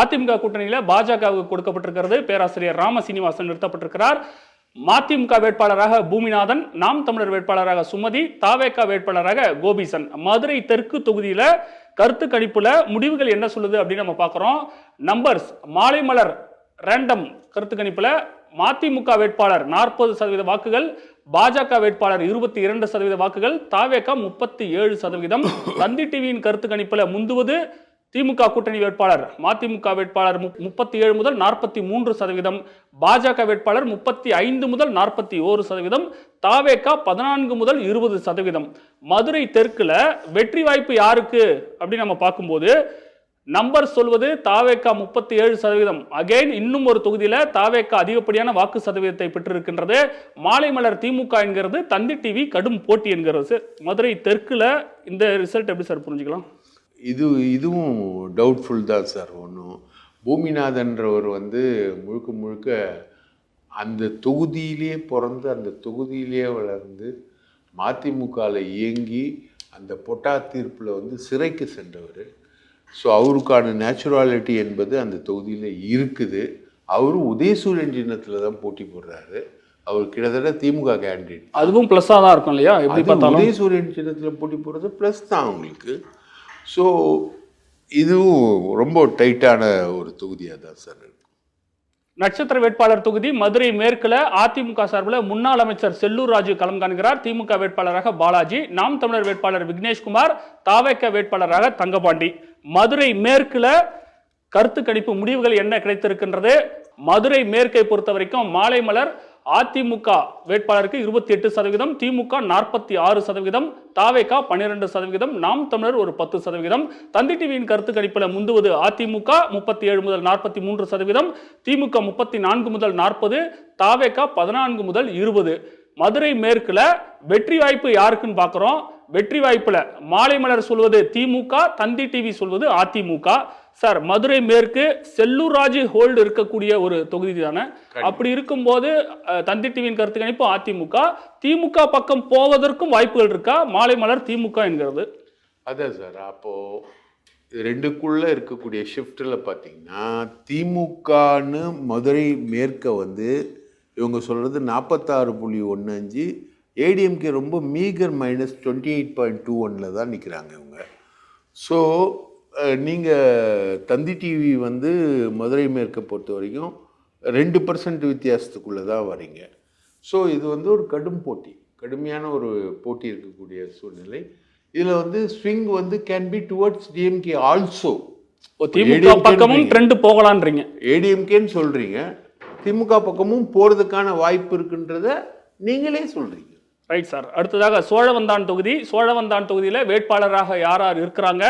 அதிமுக கூட்டணியில் பாஜகவுக்கு கொடுக்கப்பட்டிருக்கிறது. பேராசிரியர் ராம சீனிவாசன் நிறுத்தப்பட்டிருக்கிறார். மதிமுக வேட்பாளராக பூமிநாதன், நாம் தமிழர் வேட்பாளராக சுமதி, தாவேகா வேட்பாளராக கோபிசன். மதுரை தெற்கு தொகுதியில கருத்து கணிப்புல முடிவுகள் என்ன சொல்லுது அப்படின்னு நம்ம பார்க்கிறோம். நம்பர்ஸ் மாலை மலர் ரேண்டம் கருத்து கணிப்புல மதிமுக வேட்பாளர் 40% வாக்குகள், பாஜக வேட்பாளர் 22% வாக்குகள், தாவேகா 37%. தந்தி டிவியின் கருத்து கணிப்புல முந்துவது திமுக கூட்டணி வேட்பாளர். மதிமுக வேட்பாளர் 37 முதல் 43%, பாஜக வேட்பாளர் 35 முதல் 41%, தாவேகா 14 முதல் 20%. மதுரை தெற்குல வெற்றி வாய்ப்பு யாருக்கு அப்படின்னு நம்ம பார்க்கும்போது நம்பர் சொல்வது தாவேகா 37%. அகைன் இன்னும் ஒரு தொகுதியில தாவேகா அதிகப்படியான வாக்கு சதவீதத்தை பெற்றிருக்கின்றது. மாலை மலர் திமுக என்கிறது, தந்தி டிவி கடும் போட்டி என்கிறது. மதுரை தெற்குல இந்த ரிசல்ட் எப்படி சார் புரிஞ்சுக்கலாம்? இதுவும் டவுட்ஃபுல் தான் சார். ஒன்றும் பூமிநாதன்றவர் வந்து முழுக்க முழுக்க அந்த தொகுதியிலே பிறந்து அந்த தொகுதியிலே வளர்ந்து மதிமுகவில் இயங்கி அந்த பொட்டா தீர்ப்பில் வந்து சிறைக்கு சென்றவர். ஸோ அவருக்கான நேச்சுராலிட்டி என்பது அந்த தொகுதியில் இருக்குது. அவரும் உதயசூரியன் சின்னத்தில் தான் போட்டி போடுறாரு. அவர் கிட்டத்தட்ட திமுக கேண்டிடேட். அதுவும் ப்ளஸ்ஸாக தான் இருக்கும் இல்லையா? எப்படி பார்த்தாலும் உதயசூரியன் சின்னத்தில் போட்டி போடுறது ப்ளஸ் தான் அவங்களுக்கு. ஸோ இதுவும் ரொம்ப டைட்டான ஒரு தொகுதியாக தான் சார் இருக்கு. நட்சத்திர வேட்பாளர் தொகுதி மதுரை மேற்குல அதிமுக சார்பில் முன்னாள் அமைச்சர் செல்லூர் ராஜு களம் காண்கிறார். திமுக வேட்பாளராக பாலாஜி, நாம் தமிழர் வேட்பாளர் விக்னேஷ்குமார், தாவேகா வேட்பாளராக தங்கபாண்டி. மதுரை மேற்குல கருத்து கணிப்பு முடிவுகள் என்ன கிடைத்திருக்கின்றது? மதுரை மேற்கை பொறுத்த வரைக்கும் மாலை மலர் அதிமுக வேட்பாளருக்கு 28%, திமுக 46%, தாவேகா 12%, நாம் தமிழர் ஒரு 10%. தந்தி டிவியின் கருத்து கணிப்பில் முந்துவது அதிமுக 37 முதல் 43%, திமுக 34 முதல் 40%, தாவேகா 14 முதல் 20%. மதுரை மேற்குல வெற்றி வாய்ப்பு யாருக்குன்னு பார்க்கிறோம். வெற்றி வாய்ப்புல மாலை மலர் சொல்வது திமுக, தந்தி டிவி சொல்வது அதிமுக. சார், மதுரை மேற்கு செல்லூர் ராஜு ஹோல்டு இருக்கக்கூடிய ஒரு தொகுதி தானே? அப்படி இருக்கும்போது தந்தி டிவியின் கருத்து கணிப்பு அதிமுக, திமுக பக்கம் போவதற்கும் வாய்ப்புகள் இருக்கா? மாலை மலர் திமுக என்கிறது. அதான் சார், அப்போ ரெண்டுக்குள்ள இருக்கக்கூடிய ஷிஃப்டில் பார்த்தீங்கன்னா திமுகன்னு மதுரை மேற்க வந்து இவங்க சொல்கிறது 46.15, ஏடிஎம்கே ரொம்ப மீகர் -28.21 தான் நிற்கிறாங்க இவங்க. ஸோ நீங்கள் தந்தி டிவி வந்து மதுரை மேற்கை பொறுத்த வரைக்கும் 2% வித்தியாசத்துக்குள்ளே தான் வரீங்க. ஸோ இது வந்து ஒரு கடுமையான ஒரு போட்டி இருக்கக்கூடிய சூழ்நிலை. இதில் வந்து ஸ்விங் வந்து can be towards DMK also. திமுக பக்கமும் ட்ரெண்ட் போகலான்றீங்க. ஏடிஎம்கேன்னு சொல்கிறீங்க, திமுக பக்கமும் போகிறதுக்கான வாய்ப்பு இருக்குன்றத நீங்களே சொல்கிறீங்க. Right sir. அடுத்ததாக சோழவந்தான் தொகுதி. சோழவந்தான் தொகுதியில் வேட்பாளராக யார் யார் இருக்கிறாங்க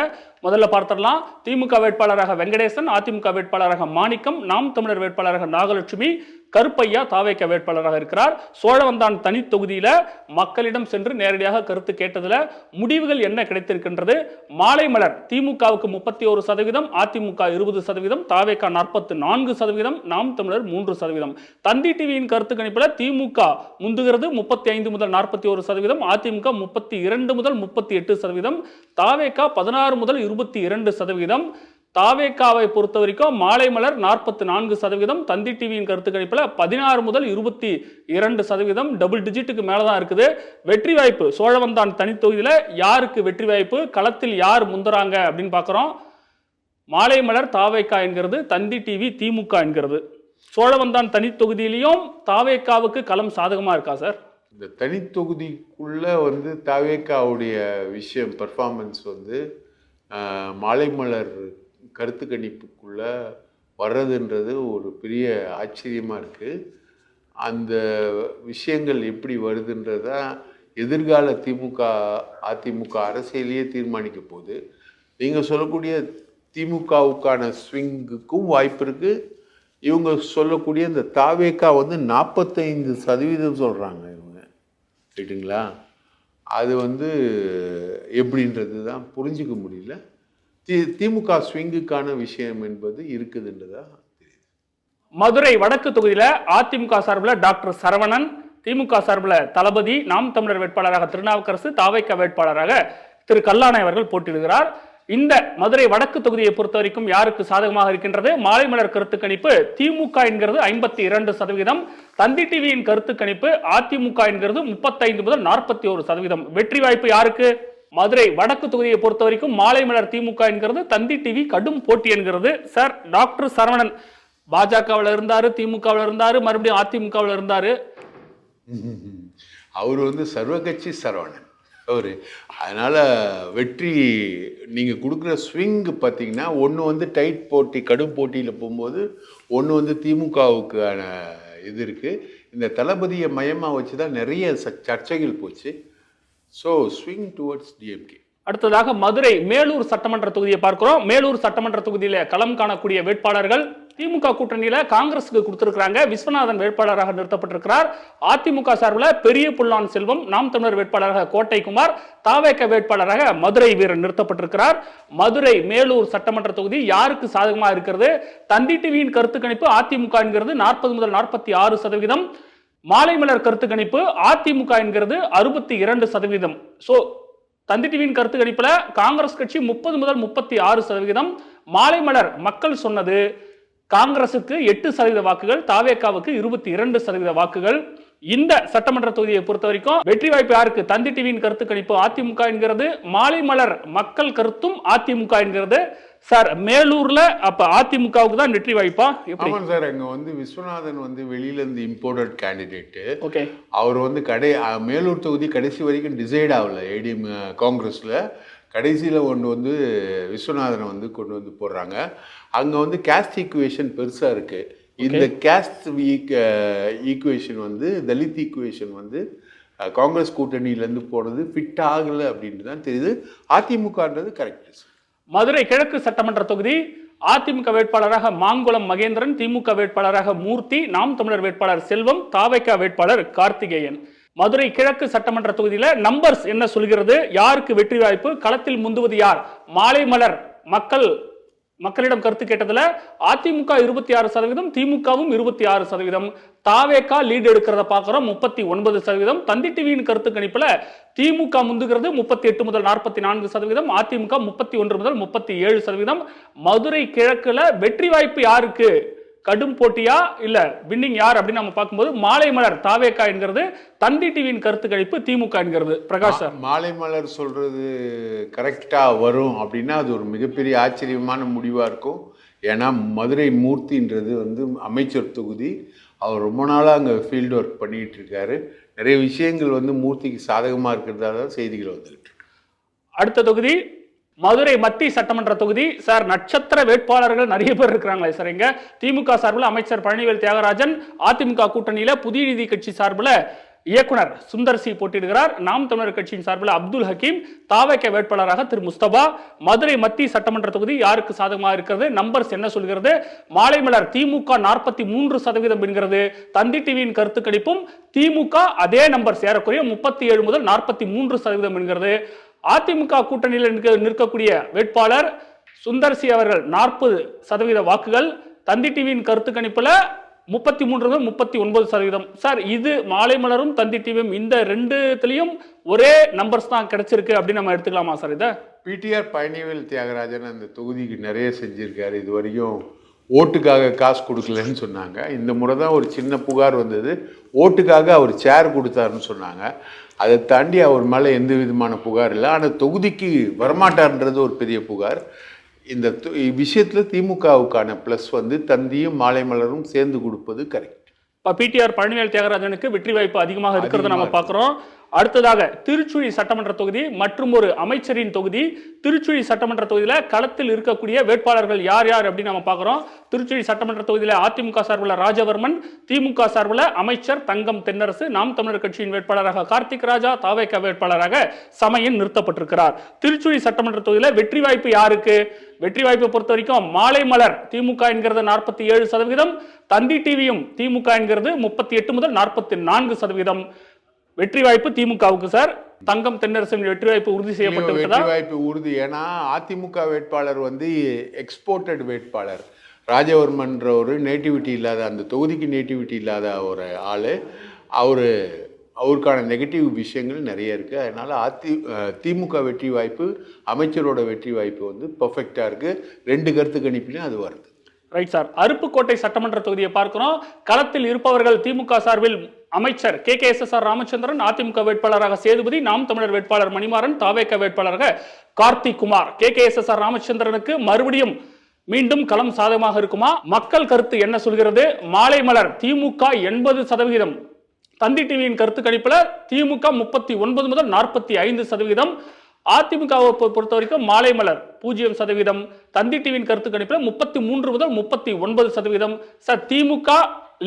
முதல்ல பார்த்துடலாம். திமுக வேட்பாளராக வெங்கடேசன், அதிமுக வேட்பாளராக மாணிக்கம், நாம் தமிழர் வேட்பாளராக நாகலட்சுமி, கருப்பையா தாவேக வேட்பாளராக இருக்கிறார். சோழவந்தான் தனி தொகுதியில மக்களிடம் சென்று நேரடியாக கருத்து கேட்டதுல முடிவுகள் என்ன கிடைத்திருக்கின்றது? மாலைமலர் திமுகவுக்கு 31%, அதிமுக 20%, தாவேக 44%, நாம் தமிழர் 3%. தந்தி டிவியின் கருத்து கணிப்புல திமுக முந்துகிறது 35 முதல் 41%, அதிமுக 32 முதல் 38%, தாவேக 16 முதல் 22%. தாவேகாவை பொறுத்த வரைக்கும் மாலைமலர் 44%, தந்தி டிவியின் கருத்து கணிப்புல 16 முதல் 22%, டபுள் டிஜிட்டுக்கு மேலதான் இருக்குது. வெற்றி வாய்ப்பு சோழவந்தான் தனி தொகுதியில யாருக்கு வெற்றி வாய்ப்பு, களத்தில் யார் முந்துறாங்க அப்படின்னு பாக்குறோம். மாலைமலர் தாவேகா என்கிறது, தந்தி டிவி திமுக என்கிறது. சோழவந்தான் தனி தொகுதியிலையும் தாவேகாவுக்கு களம் சாதகமா இருக்கா சார்? இந்த தனி தொகுதிக்குள்ள வந்து தாவேகாவுடைய விஷயம் பெர்ஃபார்மன்ஸ் வந்து மாலைமலர் கருத்து கணிப்புக்குள்ள வர்றதுன்றது ஒரு பெரிய ஆச்சரியமாக இருக்குது. அந்த விஷயங்கள் எப்படி வருதுன்றதா எதிர்கால திமுக அதிமுக அரசியலையே தீர்மானிக்க போகுது. நீங்கள் சொல்லக்கூடிய திமுகவுக்கான ஸ்விங்குக்கும் வாய்ப்பு இருக்குது. இவங்க சொல்லக்கூடிய இந்த தாவேகா வந்து 45% சொல்கிறாங்க இவங்க, ரைட்டுங்களா? அது வந்து எப்படின்றது தான் புரிஞ்சிக்க முடியல. திமுக ஸ்விங்குக்கான விஷயம் என்பது இருக்குதுன்றதா தெரியுது. மதுரை வடக்கு தொகுதியில அதிமுக சார்பில் டாக்டர் சரவணன், திமுக சார்பில் தளபதி, நாம் தமிழர் வேட்பாளராக திருநாவுக்கரசு, தாவேக வேட்பாளராக திரு கல்லாணை அவர்கள் போட்டியிடுகிறார். இந்த மதுரை வடக்கு தொகுதியை பொறுத்த வரைக்கும் யாருக்கு சாதகமாக இருக்கின்றது? மாலைமலர் கருத்து கணிப்பு திமுக என்கிறது 52%, தந்தி டிவியின் கருத்து கணிப்பு அதிமுக என்கிறது 35 முதல் 41%. வெற்றி வாய்ப்பு யாருக்கு? மதுரை வடக்கு தொகுதியை பொறுத்த வரைக்கும் மாலைமலர் திமுக என்கிறது, தந்தி டிவி கடும் போட்டி என்கிறது. சார், டாக்டர் சரவணன் பாஜகவில் இருந்தாரு, திமுகவில் இருந்தாரு, மறுபடியும் அதிமுகவில் இருந்தாரு. அவர் வந்து சர்வகட்சி சரவணன் அவர். அதனால் வெற்றி நீங்கள் கொடுக்குற ஸ்விங் பார்த்தீங்கன்னா ஒன்று வந்து டைட் போட்டி கடும் போட்டியில் போகும்போது ஒன்று வந்து திமுகவுக்கான இது இருக்குது. இந்த தளபதியை மையமாக வச்சு தான் நிறைய சர்ச்சைகள் போச்சு. So swing towards DMK. அடுத்ததாக மதுரை மேலூர் சட்டமன்ற தொகுதியை பார்க்கிறோம். மேலூர் சட்டமன்ற தொகுதியில களம் காணக்கூடிய வேட்பாளர்கள் திமுக கூட்டணியில காங்கிரஸுக்கு கொடுத்திருக்கிறாங்க. விஸ்வநாதன் வேட்பாளராக நிறுத்தப்பட்டிருக்கிறார். அதிமுக சார்பில் பெரிய புல்லான் செல்வம், நாம் தமிழர் வேட்பாளராக கோட்டைக்குமார், தாவேக வேட்பாளராக மதுரை வீரன் நிறுத்தப்பட்டிருக்கிறார். மதுரை மேலூர் சட்டமன்ற தொகுதி யாருக்கு சாதகமாக இருக்கிறது? தந்தி டிவியின் கருத்து கணிப்பு அதிமுக என்கிறது 40 முதல் 46%, மாலைமலர் கருத்து கணிப்பு அதிமுக என்கிறது 62%. சோ தந்தி டிவியின் கருத்து கணிப்புல காங்கிரஸ் கட்சி 30 முதல் 36%, மாலைமலர் மக்கள் சொன்னது காங்கிரசுக்கு 8% வாக்குகள், தாவேகாவுக்கு 22% வாக்குகள். இந்த சட்டமன்ற தொகுதியை பொறுத்த வரைக்கும் வெற்றி வாய்ப்பு யாருக்கு? தந்தி டிவியின் கருத்து கணிப்பு அதிமுக என்கிறது, மாலைமலர் மக்கள் கருத்தும் அதிமுக என்கிறது. சார், மேலூர்ல அப்ப அதிமுகவுக்கு தான் வெற்றி வாய்ப்பா? ஆமாம் சார், அங்க வந்து விஸ்வநாதன் வந்து வெளியில இருந்து இம்போர்ட்டட் கேண்டிடேட். ஓகே, அவர் வந்து மேலூர் தொகுதி கடைசி வரைக்கும் டிசைட் ஆகல ஏடிஎம் காங்கிரஸ்ல. கடைசியில் ஒன்று வந்து விஸ்வநாதனை வந்து கொண்டு வந்து போடுறாங்க. அங்கே வந்து கேஸ்ட் ஈக்குவேஷன் பெருசாக இருக்குது. இந்த கேஸ்ட் ஈக்குவேஷன் வந்து தலித் ஈக்குவேஷன் வந்து காங்கிரஸ் கூட்டணியிலேருந்து போனது ஃபிட் ஆகலை அப்படின்ட்டு தான் தெரியுது. அதிமுகன்றது கரெக்ட். மதுரை கிழக்கு சட்டமன்ற தொகுதி அதிமுக வேட்பாளராக மாங்குளம் மகேந்திரன், திமுக வேட்பாளராக மூர்த்தி, நாம் தமிழர் வேட்பாளர் செல்வம், தாவேகா வேட்பாளர் கார்த்திகேயன். மதுரை கிழக்கு சட்டமன்ற தொகுதியில நம்பர்ஸ் என்ன சொல்கிறது? யாருக்கு வெற்றி வாய்ப்பு? களத்தில் முந்துவது யார்? மாலைமலர் மக்களிடம் கருத்து கேட்டதுல அதிமுக 26%, திமுகவும் 26%, தாவேகா லீடு எடுக்கிறத பார்க்கிறோம் 39%. தந்தி டிவியின் கருத்து கணிப்புல திமுக முந்துகிறது 38 முதல் 44%, அதிமுக 31 முதல் 37%. மதுரை கிழக்குல வெற்றி வாய்ப்பு யாருக்கு? கடும் போட்டியா இல்ல வின்னிங் யார் அப்படின்னு நம்ம பார்க்கும்போது மாலைமலர் தாவேகா என்கிறது, தந்தி டிவியின் கருத்து கணிப்பு திமுக என்கிறது. பிரகாஷ் சார், மாலைமலர் சொல்றது கரெக்டா வரும் அப்படின்னா அது ஒரு மிகப்பெரிய ஆச்சரியமான முடிவா இருக்கும். ஏன்னா மதுரை மூர்த்தின்றது வந்து அமைச்சர் தொகுதி. அவர் ரொம்ப நாளாக அங்கே ஃபீல்டு ஒர்க் பண்ணிட்டு இருக்காரு. நிறைய விஷயங்கள் வந்து மூர்த்திக்கு சாதகமாக இருக்கிறதால தான் செய்திகள் வந்துகிட்டு இருக்கு. அடுத்த தொகுதி மதுரை மத்திய சட்டமன்ற தொகுதி. சார், நட்சத்திர வேட்பாளர்கள் நிறைய பேர் இருக்கிறாங்களே சார். இங்க திமுக சார்பில் அமைச்சர் பழனிவேல் தியாகராஜன், அதிமுக கூட்டணியில புதிய நீதி கட்சி சார்பில் இயக்குனர் சுந்தர் சி போட்டியிடுகிறார். நாம் தமிழர் கட்சியின் சார்பில் அப்துல் ஹக்கீம், தாவேக வேட்பாளராக திரு முஸ்தபா. மதுரை மத்திய சட்டமன்ற தொகுதி யாருக்கு சாதகமாக இருக்கிறது, நம்பர்ஸ் என்ன சொல்கிறது? மாலைமலர் திமுக 43% என்கிறது. தந்தி டிவியின் கருத்து கணிப்பும் திமுக அதே நம்பர் சேரக்குரிய 37 முதல் 43% என்கிறது. அதிமுக கூட்டணியில் நிற்கக்கூடிய வேட்பாளர் சுந்தர் சி அவர்கள் 40% வாக்குகள். தந்தி டிவியின் கருத்து கணிப்புல 33 முதல் 39%. சார், இது மாலைமலரும் தந்தி டிவியும் இந்த ரெண்டுத்திலையும் ஒரே நம்பர்ஸ் தான் கிடைச்சிருக்கு அப்படின்னு நம்ம எடுத்துக்கலாமா சார்? இதை பிடிஆர் பழனிவேல் தியாகராஜன் அந்த தொகுதிக்கு நிறைய செஞ்சிருக்காரு. இது வரைக்கும் ஓட்டுக்காக காசு கொடுக்கலன்னு சொன்னாங்க. இந்த முறை தான் ஒரு சின்ன புகார் வந்தது, ஓட்டுக்காக அவர் சேர் கொடுத்தாருன்னு சொன்னாங்க. அதை தாண்டி அவர் மேலே எந்த விதமான புகார் இல்லை. ஆனால் தொகுதிக்கு வரமாட்டார்ன்றது ஒரு பெரிய புகார். இந்த விஷயத்தில் திமுகவுக்கான ப்ளஸ் வந்து தந்தியும் மாலைமலரும் சேர்ந்து கொடுப்பது கரெக்ட். இப்போ பிடிஆர் பழனிவேல் தியாகராஜனுக்கு வெற்றி வாய்ப்பு அதிகமாக இருக்கிறத நம்ம பார்க்குறோம். அடுத்ததாக திருச்சுழி சட்டமன்ற தொகுதி மற்றும் ஒரு அமைச்சரின் தொகுதி. திருச்சுழி சட்டமன்ற தொகுதியில் களத்தில் இருக்கக்கூடிய வேட்பாளர்கள் யார் யார் அப்படின்னு நம்ம பார்க்குறோம். திருச்சுழி சட்டமன்ற தொகுதியில் அதிமுக சார்பில் ராஜவர்மன், திமுக சார்பில் அமைச்சர் தங்கம் தென்னரசு, நாம் தமிழர் கட்சியின் வேட்பாளராக கார்த்திக் ராஜா, தாவேக வேட்பாளராக சமயன் நிறுத்தப்பட்டிருக்கிறார். திருச்சுழி சட்டமன்ற தொகுதியில் வெற்றி வாய்ப்பு யாருக்கு? வெற்றி வாய்ப்பை பொறுத்த வரைக்கும் மாலைமலர் திமுக என்கிறது 47%, தந்தி டிவியும் திமுக என்கிறது 38 முதல் 44%. வெற்றி வாய்ப்பு திமுகவுக்கு சார். தங்கம் தென்னரசின் வெற்றி வாய்ப்பு உறுதி செய்யப்பட்டு விட்டதா? வெற்றி வாய்ப்பு உறுதி. ஏன்னா அதிமுக வேட்பாளர் வந்து எக்ஸ்போர்ட்டட் வேட்பாளர். ராஜவர்மன்ற ஒரு நேட்டிவிட்டி இல்லாத, அந்த தொகுதிக்கு நேட்டிவிட்டி இல்லாத ஒரு ஆள். அவருக்கான நெகட்டிவ் விஷயங்கள் நிறைய இருக்குது. அதனால் திமுக வெற்றி வாய்ப்பு, அமைச்சரோட வெற்றி வாய்ப்பு வந்து பர்ஃபெக்டாக இருக்குது. 2 கருத்து கணிப்பிலையும் அது வருது. Right sir. அருப்புக்கோட்டை சட்டமன்ற தொகுதியை பார்க்கிறோம். களத்தில் இருப்பவர்கள் திமுக சார்பில் அமைச்சர் KKSSR ராமச்சந்திரன், அதிமுக வேட்பாளராக சேதுபதி, நாம் தமிழர் வேட்பாளர் மணிமாறன், தாவேக வேட்பாளராக கார்த்திக் குமார். KKSSR ராமச்சந்திரனுக்கு மறுபடியும் மீண்டும் களம் சாதகமாக இருக்குமா? மக்கள் கருத்து என்ன சொல்கிறது? மாலைமலர் திமுக 80%, தந்தி டிவியின் கருத்து கணிப்புல திமுக 39 முதல் 45%, அதிமுகவை பொறுத்த வரைக்கும் மாலைமலர் 0%, தந்தி டிவியின் கருத்து கணிப்புல 33 முதல் 39%. சார், திமுக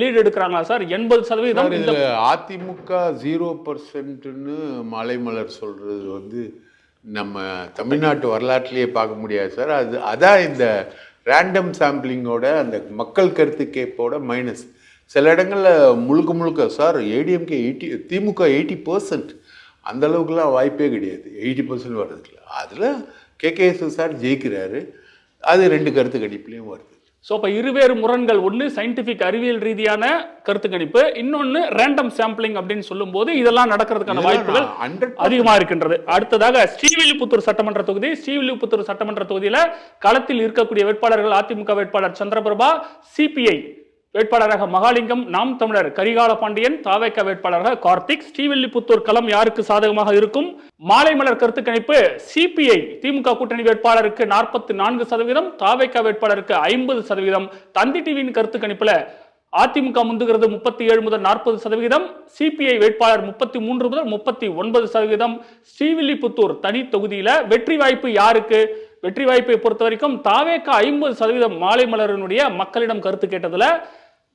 லீட் எடுக்கிறாங்களா சார்? 80%. அதிமுக 0%ன்னு மாலைமலர் சொல்றது வந்து நம்ம தமிழ்நாட்டு வரலாற்றிலேயே பார்க்க முடியாது சார். அதான் இந்த ரேண்டம் சாம்பிளிங்கோட அந்த மக்கள் கருத்து கேட்போட மைனஸ். சில இடங்களில் முழுக்க சார் ஏடிஎம்கே திமுக 80%, அந்த அளவுக்குலாம் வாய்ப்பே கிடையாது. 80% வர்றதுக்குல அதில் KKSSR ஜெயிக்கிறாரு. அது 2 கருத்து கணிப்புலையும் வருது. ஸோ இப்போ இருவேறு முரண்கள். ஒன்று சயின்டிஃபிக் அறிவியல் ரீதியான கருத்து கணிப்பு, இன்னொன்று ரேண்டம் சாம்பிளிங் அப்படின்னு சொல்லும்போது இதெல்லாம் நடக்கிறதுக்கான வாய்ப்புகள் அதிகமாக இருக்கின்றது. அடுத்ததாக ஸ்ரீவில்லிபுத்தூர் சட்டமன்ற தொகுதி. ஸ்ரீவில்லிபுத்தூர் சட்டமன்ற தொகுதியில் களத்தில் இருக்கக்கூடிய வேட்பாளர்கள் அதிமுக வேட்பாளர் சந்திரபிரபா, CPI வேட்பாளராக மகாலிங்கம், நாம் தமிழர் கரிகால பாண்டியன், தாவேக வேட்பாளராக கார்த்திக். ஸ்ரீவில்லிபுத்தூர் களம் யாருக்கு சாதகமாக இருக்கும்? மாலைமலர் கருத்து கணிப்பு CPI திமுக கூட்டணி வேட்பாளருக்கு 44%, தாவேக வேட்பாளருக்கு 50%. தந்தி டிவியின் கருத்து கணிப்புல அதிமுக முந்துகிறது 37 முதல் 40%, CPI வேட்பாளர் 33 முதல் 39%. ஸ்ரீவில்லிபுத்தூர் தனி தொகுதியில வெற்றி வாய்ப்பு யாருக்கு? வெற்றி வாய்ப்பை பொறுத்த வரைக்கும் தாவேக 50%. மாலைமலரினுடைய மக்களிடம் கருத்து கேட்டதுல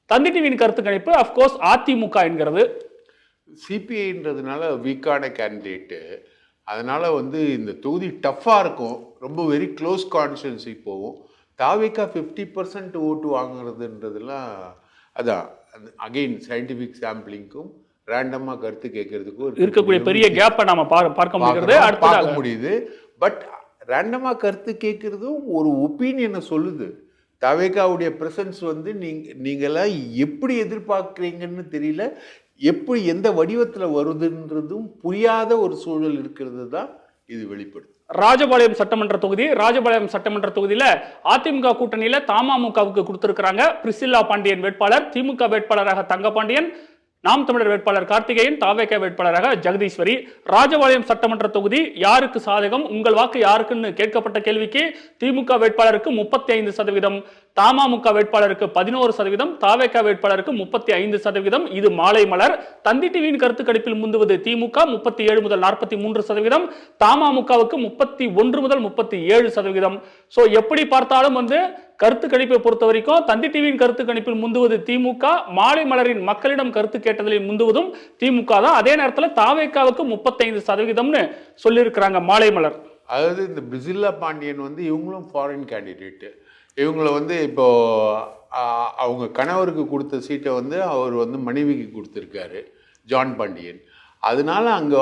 தந்தி டிவியின் கருத்து கணிப்பு அப்கோர்ஸ் அதிமுக என்கிறது. CPIன்றதுனால வீக்கான கேண்டிடேட்டு, அதனால வந்து இந்த தொகுதி டஃப்பாக இருக்கும். ரொம்ப வெரி க்ளோஸ் கான்ஸ்டிட்யூன்சி போகும். தாவேக 50% ஓட்டு வாங்குறதுன்றதுலாம் அதான் அகெயின் சயின்டிஃபிக் சாம்பிளிங்க்கும் ரேண்டமாக கருத்து கேட்கறதுக்கும் இருக்கக்கூடிய பெரிய கேப்பை நாம பார்க்க முடியுது. பட் ரேண்டமாக கருத்து கேட்குறதும் ஒரு ஒப்பீனியனை சொல்லுது. தவேகாவுடைய ப்ரெசன்ஸ் வந்து நீங்களாம் எப்படி எதிர்பார்க்குறீங்கன்னு தெரியல, எப்படி எந்த வடிவத்தில் வருதுன்றதும் புரியாத ஒரு சூழல் இருக்கிறது தான் இது வெளிப்படுது. ராஜபாளையம் சட்டமன்ற தொகுதி. ராஜபாளையம் சட்டமன்ற தொகுதியில அதிமுக கூட்டணியில தமாமுகவுக்கு கொடுத்திருக்கிறாங்க பிரிசில்லா பாண்டியன் வேட்பாளர், திமுக வேட்பாளராக தங்கபாண்டியன், நாம் தமிழர் வேட்பாளர் கார்த்திகேயன், தாவேக வேட்பாளராக ஜெகதீஸ்வரி. ராஜபாளையம் சட்டமன்ற தொகுதி யாருக்கு சாதகம்? உங்கள் வாக்கு யாருக்குன்னு கேட்கப்பட்ட கேள்விக்கு திமுக வேட்பாளருக்கு 35%, தமாமுக வேட்பாளருக்கு 11%, தாவேகா வேட்பாளருக்கு 35%. இது மாலை மலர். தந்தி டிவியின் கருத்து கணிப்பில் முந்துவது திமுக 37 முதல் 43%, தமாமுகவுக்கு 31 முதல் 37%. சோ எப்படி பார்த்தாலும் வந்து கருத்து கணிப்பை பொறுத்த வரைக்கும் தந்தி டிவியின் கருத்து கணிப்பில் முந்துவது திமுக, மாலை மலரின் மக்களிடம் கருத்து கேட்டதில் முந்துவதும் திமுக தான். அதே நேரத்தில் தாவேக்காவுக்கு 35% சொல்லியிருக்கிறாங்க மாலை மலர். அதாவது இந்த பிரிசில்லா பாண்டியன் வந்து இவங்களும் ஃபாரின் கேண்டிடேட்டு. இவங்கள வந்து இப்போ அவங்க கணவருக்கு கொடுத்த சீட்டை வந்து அவர் வந்து மனைவிக்கு கொடுத்துருக்காரு, ஜான் பாண்டியன். அதனால அங்கே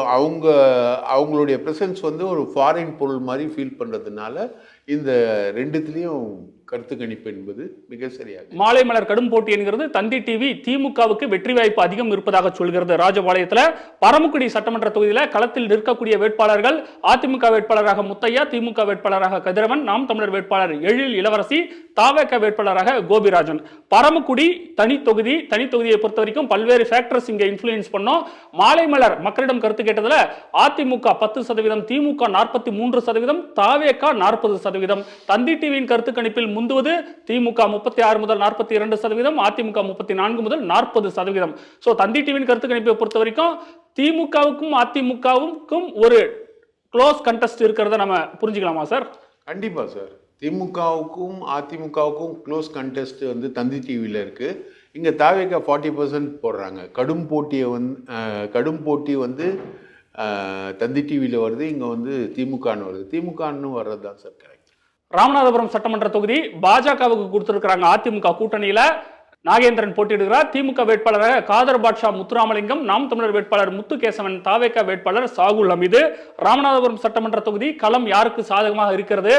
அவங்களுடைய ப்ரெசன்ஸ் வந்து ஒரு ஃபாரின் பொருள் மாதிரி ஃபீல் பண்ணுறதுனால இந்த ரெண்டுத்துலேயும் கருத்து கணிப்பு என்பது மிக சரியாக. மாலை மலர் கடும் போட்டி என்கிறது தந்தி டிவி திமுகவுக்கு வெற்றி வாய்ப்பு அதிகம் இருப்பதாக சொல்கிறது. ராஜபாளையத்தில் பரமக்குடி சட்டமன்ற தொகுதியில் களத்தில் நிற்கக்கூடிய வேட்பாளர்கள் அதிமுக வேட்பாளராக முத்தையா, திமுக வேட்பாளராக கதிரவன், நாம் தமிழர் வேட்பாளர் எழில் இளவரசி, தாவேக வேட்பாளராக கோபிராஜன். பரமக்குடி தனி தொகுதியை பொறுத்த வரைக்கும் பல்வேறு ஃபேக்டர்ஸ் இங்கே இன்ஃப்ளூயன்ஸ் பண்ணோம். மாலை மலர் மக்களிடம் கருத்து கேட்டதில் அதிமுக 10%, திமுக 43%, தாவேக 40%. தந்தி டிவியின் கருத்து கணிப்பில் முந்துவது திமுக 36 முதல் 42%, அதிமுக 34 முதல் 40%. சோ தந்தி டிவியின் கருத்து கணிப்பை பொறுத்த வரைக்கும் திமுகவுக்கும் அதிமுகவுக்கும் ஒரு க்ளோஸ் கண்டெஸ்ட் இருக்கிறத நம்ம புரிஞ்சுக்கலாமா சார்? கண்டிப்பா சார். திமுகவுக்கும் அதிமுகவுக்கும் க்ளோஸ் கண்டெஸ்ட் வந்து தந்தி டிவியில் இருக்கு. இங்கே தாவேகா 40% போடுறாங்க. கடும் போட்டி வந்து தந்தி டிவியில் வருது, இங்கே வந்து திமுகன்னு வருது. திமுகன்னு வர்றது தான் சார் கரெக்ட். ராமநாதபுரம் சட்டமன்ற தொகுதி பாஜகவுக்கு கொடுத்திருக்கிறாங்க. அதிமுக கூட்டணியில நாகேந்திரன் போட்டியிடுகிறார். திமுக வேட்பாளராக காதர் பாட்ஷா முத்துராமலிங்கம், நாம் தமிழர் வேட்பாளர் முத்துகேசவன், தாவேகா வேட்பாளர் சாகுல் ஹமீது. ராமநாதபுரம் சட்டமன்ற தொகுதி களம் யாருக்கு சாதகமாக இருக்கிறது?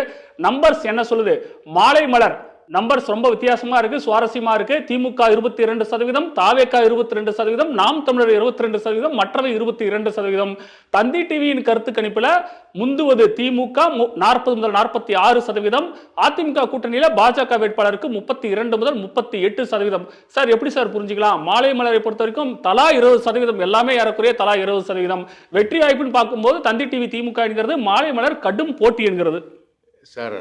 நம்பர்ஸ் என்ன சொல்லுது? மாலை மலர் நம்பர்ஸ் ரொம்ப வித்தியாசமா இருக்கு, சுவாரஸ்யமா இருக்கு. திமுக 22%, தாவேகா 22%, நாம் தமிழர் 22%, மற்றவை 22%. தந்தி டிவியின் கருத்து கணிப்புல முந்துவது திமுக 40 முதல் 46%, அதிமுக கூட்டணியில பாஜக வேட்பாளருக்கு 32 முதல் 38%. சார் எப்படி சார் புரிஞ்சுக்கலாம்? மாலை மலரை பொறுத்த வரைக்கும் தலா 20%, எல்லாமே ஏறக்குறைய தலா 20%. வெற்றி வாய்ப்புன்னு பார்க்கும்போது தந்தி டிவி திமுக என்கிறது, மாலை மலர் கடும் போட்டி என்கிறது. சார்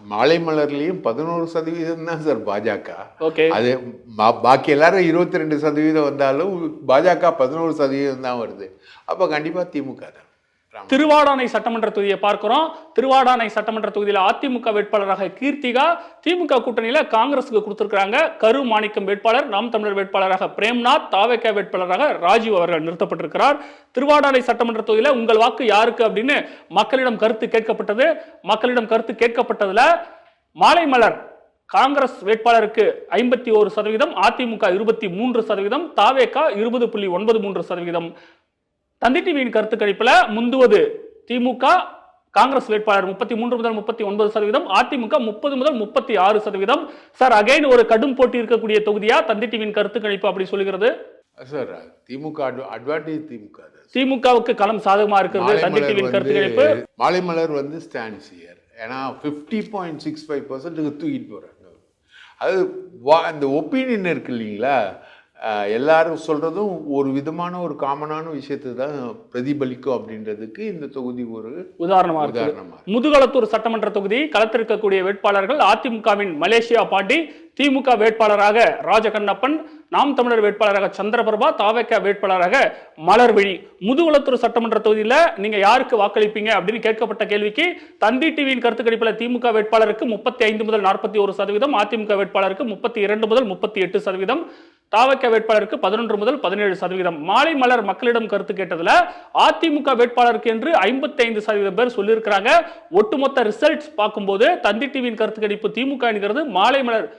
மாலை மலர்லையும் 11% தான் சார் பாஜக. ஓகே, அது பாக்கி எல்லாரும் 22% வந்தாலும் பாஜக 11% தான் வருது. அப்போ கண்டிப்பா திமுக தான். திருவாடானை சட்டமன்ற தொகுதியை பார்க்கிறோம். திருவாடானை சட்டமன்ற தொகுதியில் அதிமுக வேட்பாளராக கீர்த்திகா, திமுக கூட்டணியில காங்கிரஸுக்கு கொடுத்திருக்கிறாங்க. கரு மாணிக்கம் வேட்பாளர், நாம் தமிழர் வேட்பாளராக பிரேம்நாத், தாவேகா வேட்பாளராக ராஜீவ் அவர்கள் நிறுத்தப்பட்டிருக்கிறார். திருவாடானை சட்டமன்ற தொகுதியில உங்கள் வாக்கு யாருக்கு அப்படின்னு மக்களிடம் கருத்து கேட்கப்பட்டது. மக்களிடம் கருத்து கேட்கப்பட்டதுல மாலை மலர் காங்கிரஸ் வேட்பாளருக்கு 51%, அதிமுக 23%, தாவேகா 20.93%. தந்தி டிவியின் கருத்து கணிப்புல முந்துவது திமுக, காங்கிரஸ் வேட்பாளர் 33 முதல் 39%, அதிமுக 30 முதல் 36%. சார் அகைன் ஒரு கடும் போட்டி இருக்கக்கூடிய தொகுதியா தந்தி டிவியின் கருத்து கணிப்பு அப்படி சொல்லுகிறது? சார் திமுக அட்வான்டேஜ் திமுக தான். திமுகவுக்கு களம் சாதகமா இருக்கிறது தந்தி டிவியின் கருத்து கணிப்பு. மாலை மலர் வந்து ஸ்டாண்ட்ஸ் ஹியர். ஏன்னா 50.65% தூக்கிட்டு போறாங்க. அது அந்த ஒப்பீனியன் இருக்கு இல்லைங்களா, எல்லாரும் சொல்றதும் ஒரு விதமான ஒரு காமனான விஷயத்தை தான் பிரதிபலிக்கும் அப்படின்றதுக்கு இந்த தொகுதி ஒரு உதாரணமா. முதுகளத்தூர் சட்டமன்ற தொகுதி களத்திருக்கக்கூடிய வேட்பாளர்கள் அதிமுகவின் மலேசியா பாண்டி, திமுக வேட்பாளராக ராஜகண்ணப்பன், நாம் தமிழர் வேட்பாளராக சந்திரபிரபா, தாவேகா வேட்பாளராக மலர்விழி. முதுகுளத்தூர் சட்டமன்ற தொகுதியில் நீங்க யாருக்கு வாக்களிப்பீங்க அப்படின்னு கேட்கப்பட்ட கேள்விக்கு தந்தி டிவியின் கருத்து கணிப்பில் திமுக வேட்பாளருக்கு 35 முதல் 41%, அதிமுக வேட்பாளருக்கு 32 முதல் 38%, தாவேகா வேட்பாளருக்கு 11 முதல் 17%. மாலை மலர் மக்களிடம் கருத்து கேட்டதுல அதிமுக வேட்பாளருக்கு என்று 55% பேர் சொல்லியிருக்கிறாங்க. ஒட்டுமொத்த ரிசல்ட்ஸ் பார்க்கும்போது தந்தி டிவியின் கருத்து கணிப்பு திமுக என்கிறது, மாலை மலர்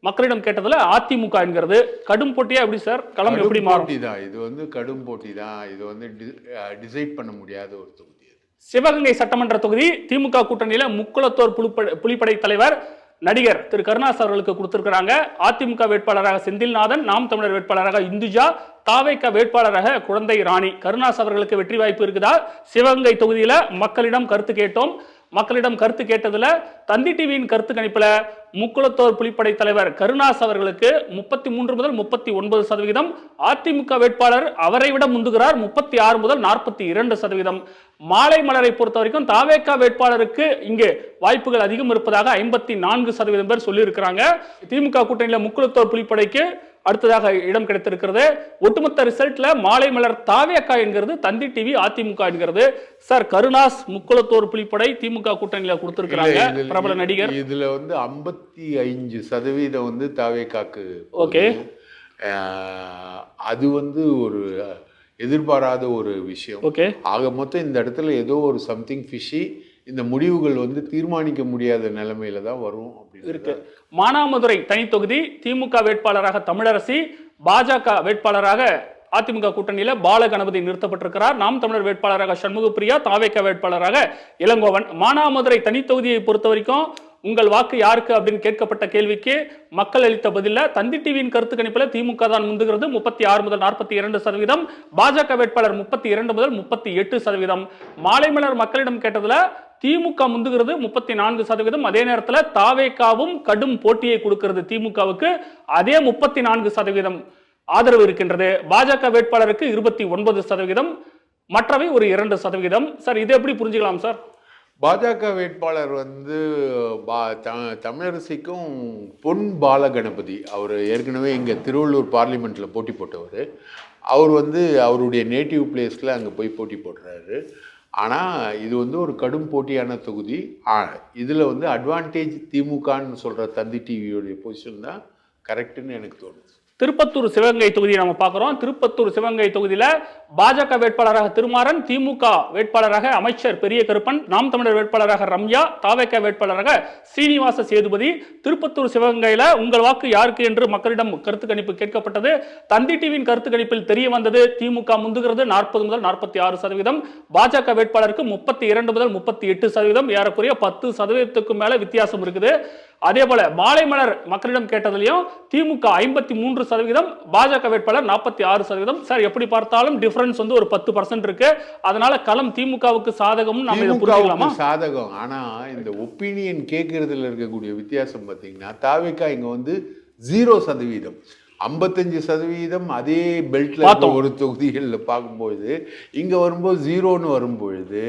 மக்களிடம் கேட்டதுல அதிமுக என்கிறது. கடும் போட்டியா எப்படி சார் களம் எப்படி மாறும்? இது வந்து கடும் போட்டி தான். இது வந்து டிசைட் பண்ண முடியாத ஒரு தொகுதி. சிவகங்கை சட்டமன்ற தொகுதி திமுக கூட்டணியில முக்குளத்தோர் புலிப்படை தலைவர் நடிகர் திரு கருணாஸ் அவர்களுக்கு கொடுத்திருக்கிறாங்க. அதிமுக வேட்பாளராக செந்தில்நாதன், நாம் தமிழர் வேட்பாளராக இந்துஜா, தாவேகா வேட்பாளராக குழந்தை ராணி. கருணாஸ் அவர்களுக்கு வெற்றி வாய்ப்பு இருக்குதா? சிவகங்கை தொகுதியில மக்களிடம் கருத்து கேட்டோம். மக்களிடம் கருத்து கேட்டதுல தந்தி டிவியின் கருத்து கணிப்புல முக்குளத்தோர் புலிப்படை தலைவர் கருணாஸ் அவர்களுக்கு 33 முதல் 39%, அதிமுக வேட்பாளர் அவரை விட முந்துகிறார் 36 முதல் 42%. மாலை மலரை பொறுத்த வரைக்கும் தாவேகா வேட்பாளருக்கு இங்கு வாய்ப்புகள் அதிகம் இருப்பதாக 54% பேர் சொல்லி இருக்கிறாங்க. திமுக கூட்டணியில முக்குளத்தோர் புலிப்படைக்கு அடுத்ததாக இடம் கிடைத்திருக்கிறது. ஒட்டுமொத்த ரிசல்ட்ல மாலை மலர் தாவேகா என்கிறது, தந்தி டிவி அதிமுக என்கிறது. சார், கருணாஸ் முக்குளத்தோர் புலிப்படை திமுக கூட்டணியில கொடுத்திருக்கிறாங்க, பிரபல நடிகர். இதுல 55% தாவேகாக்கு. ஓகே, அது ஒரு எதிர்பாராத ஒரு விஷயம். ஓகே, ஆக மொத்தம் இந்த இடத்துல ஏதோ ஒரு சம்திங் ஃபிஷி, இந்த முடிவுகள் தீர்மானிக்க முடியாத நிலைமையில தான் வரும் இருக்கு. மானாமதுரை தனி தொகுதி திமுக வேட்பாளராக தமிழரசி, பாஜக வேட்பாளராக அதிமுக கூட்டணியில பாலகணபதி நிறுத்தப்பட்டிருக்கிறார். நாம் தமிழர் வேட்பாளராக சண்முகப்பிரியா, தாவேகா வேட்பாளராக இளங்கோவன். மானாமதுரை தனி தொகுதியை பொறுத்த வரைக்கும் உங்கள் வாக்கு யாருக்கு அப்படின்னு கேட்கப்பட்ட கேள்விக்கு மக்கள் அளித்த பதில தந்தி டிவியின் கருத்து கணிப்புல திமுக தான் முந்துகிறது, 36 முதல் 42%. பாஜக வேட்பாளர் 32 முதல் 38%. மாலை மலர் மக்களிடம் கேட்டதுல திமுக முந்துகிறது 34%. அதே நேரத்தில் தாவேகாவும் கடும் போட்டியை கொடுக்கிறது திமுகவுக்கு, அதே 34% ஆதரவு இருக்கின்றது. பாஜக வேட்பாளருக்கு 29%, மற்றவை ஒரு 2%. சார், இதை எப்படி புரிஞ்சுக்கலாம் சார்? பாஜக வேட்பாளர் தமிழரசிக்கும் பொன் பாலகணபதி, அவர் ஏற்கனவே இங்கே திருவள்ளூர் பார்லிமெண்ட்ல போட்டி போட்டவர். அவர் அவருடைய நேட்டிவ் பிளேஸில் அங்கே போய் போட்டி போடுறாரு. ஆனால் இது ஒரு கடும் போட்டியான தொகுதி. இதில் அட்வான்டேஜ் திமுகன்னு சொல்கிற தந்தி டிவியோடைய பொசிஷன் தான் கரெக்டுன்னு எனக்கு தோணுது. திருப்பத்தூர் சிவகங்கை தொகுதியை நம்ம பார்க்கிறோம். திருப்பத்தூர் சிவகங்கை தொகுதியில பாஜக வேட்பாளராக திருமாறன், திமுக வேட்பாளராக அமைச்சர் பெரிய கருப்பன், நாம் தமிழர் வேட்பாளராக ரம்யா, தாவேகா வேட்பாளராக சீனிவாச சேதுபதி. திருப்பத்தூர் சிவகங்கையில உங்கள் வாக்கு யாருக்கு என்று மக்களிடம் கருத்து கணிப்பு கேட்கப்பட்டது. தந்தி டிவியின் கருத்து கணிப்பில் தெரிய வந்தது திமுக முந்துகிறது 40 முதல் 46%. பாஜக வேட்பாளருக்கு 32 முதல் 38%, ஏறக்குறைய 10% மேல வித்தியாசம் இருக்குது. அதே போல மாலை மலர் மக்களிடம் கேட்டதிலையும் திமுக 53%, பாஜக வேட்பாளர் 46%. சார், எப்படி பார்த்தாலும் டிஃபரன்ஸ் ஒரு 10% இருக்கு. அதனால களம் திமுகவுக்கு சாதகம் சாதகம். ஆனா இந்த ஒப்பீனியன் கேட்கறதுல இருக்கக்கூடிய வித்தியாசம் பார்த்தீங்கன்னா, தாவேகா இங்க 0%, 55% அதே பெல்ட்ல ஒரு தொகுதிகளில் பார்க்கும்போது, இங்க வரும்போது 0ன்னு வரும்பொழுது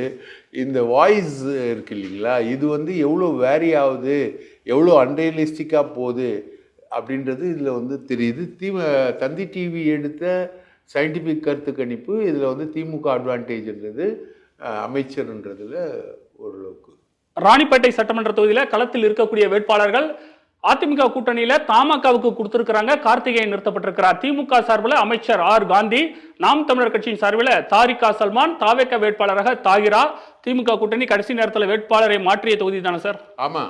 இந்த வாய்ஸ் இருக்கு இல்லைங்களா, இது எவ்வளோ வேரி ஆகுது, எவ்வளோ அன்ரியலிஸ்டிக்காக போகுது அப்படின்றது இதில் தெரியுது. தந்தி டிவி எடுத்த சயின்டிஃபிக் கருத்து கணிப்பு இதில் திமுக அட்வான்டேஜ்ன்றது அமைச்சர்ன்றதுல ஓரளவுக்கு. ராணிப்பேட்டை சட்டமன்ற தொகுதியில் களத்தில் இருக்கக்கூடிய வேட்பாளர்கள் அதிமுக கூட்டணியில தமாகவுக்கு கொடுத்திருக்கிறாங்க. கார்த்திகேயன் நிறுத்தப்பட்டிருக்கிறார். திமுக சார்பில் அமைச்சர் ஆர் காந்தி, நாம் தமிழர் கட்சியின் சார்பில் தாரிகா சல்மான், தாவேகா வேட்பாளராக தாகிரா. திமுக கூட்டணி கடைசி நேரத்தில் வேட்பாளரை மாற்றிய தொகுதி தானே சார்? ஆமா,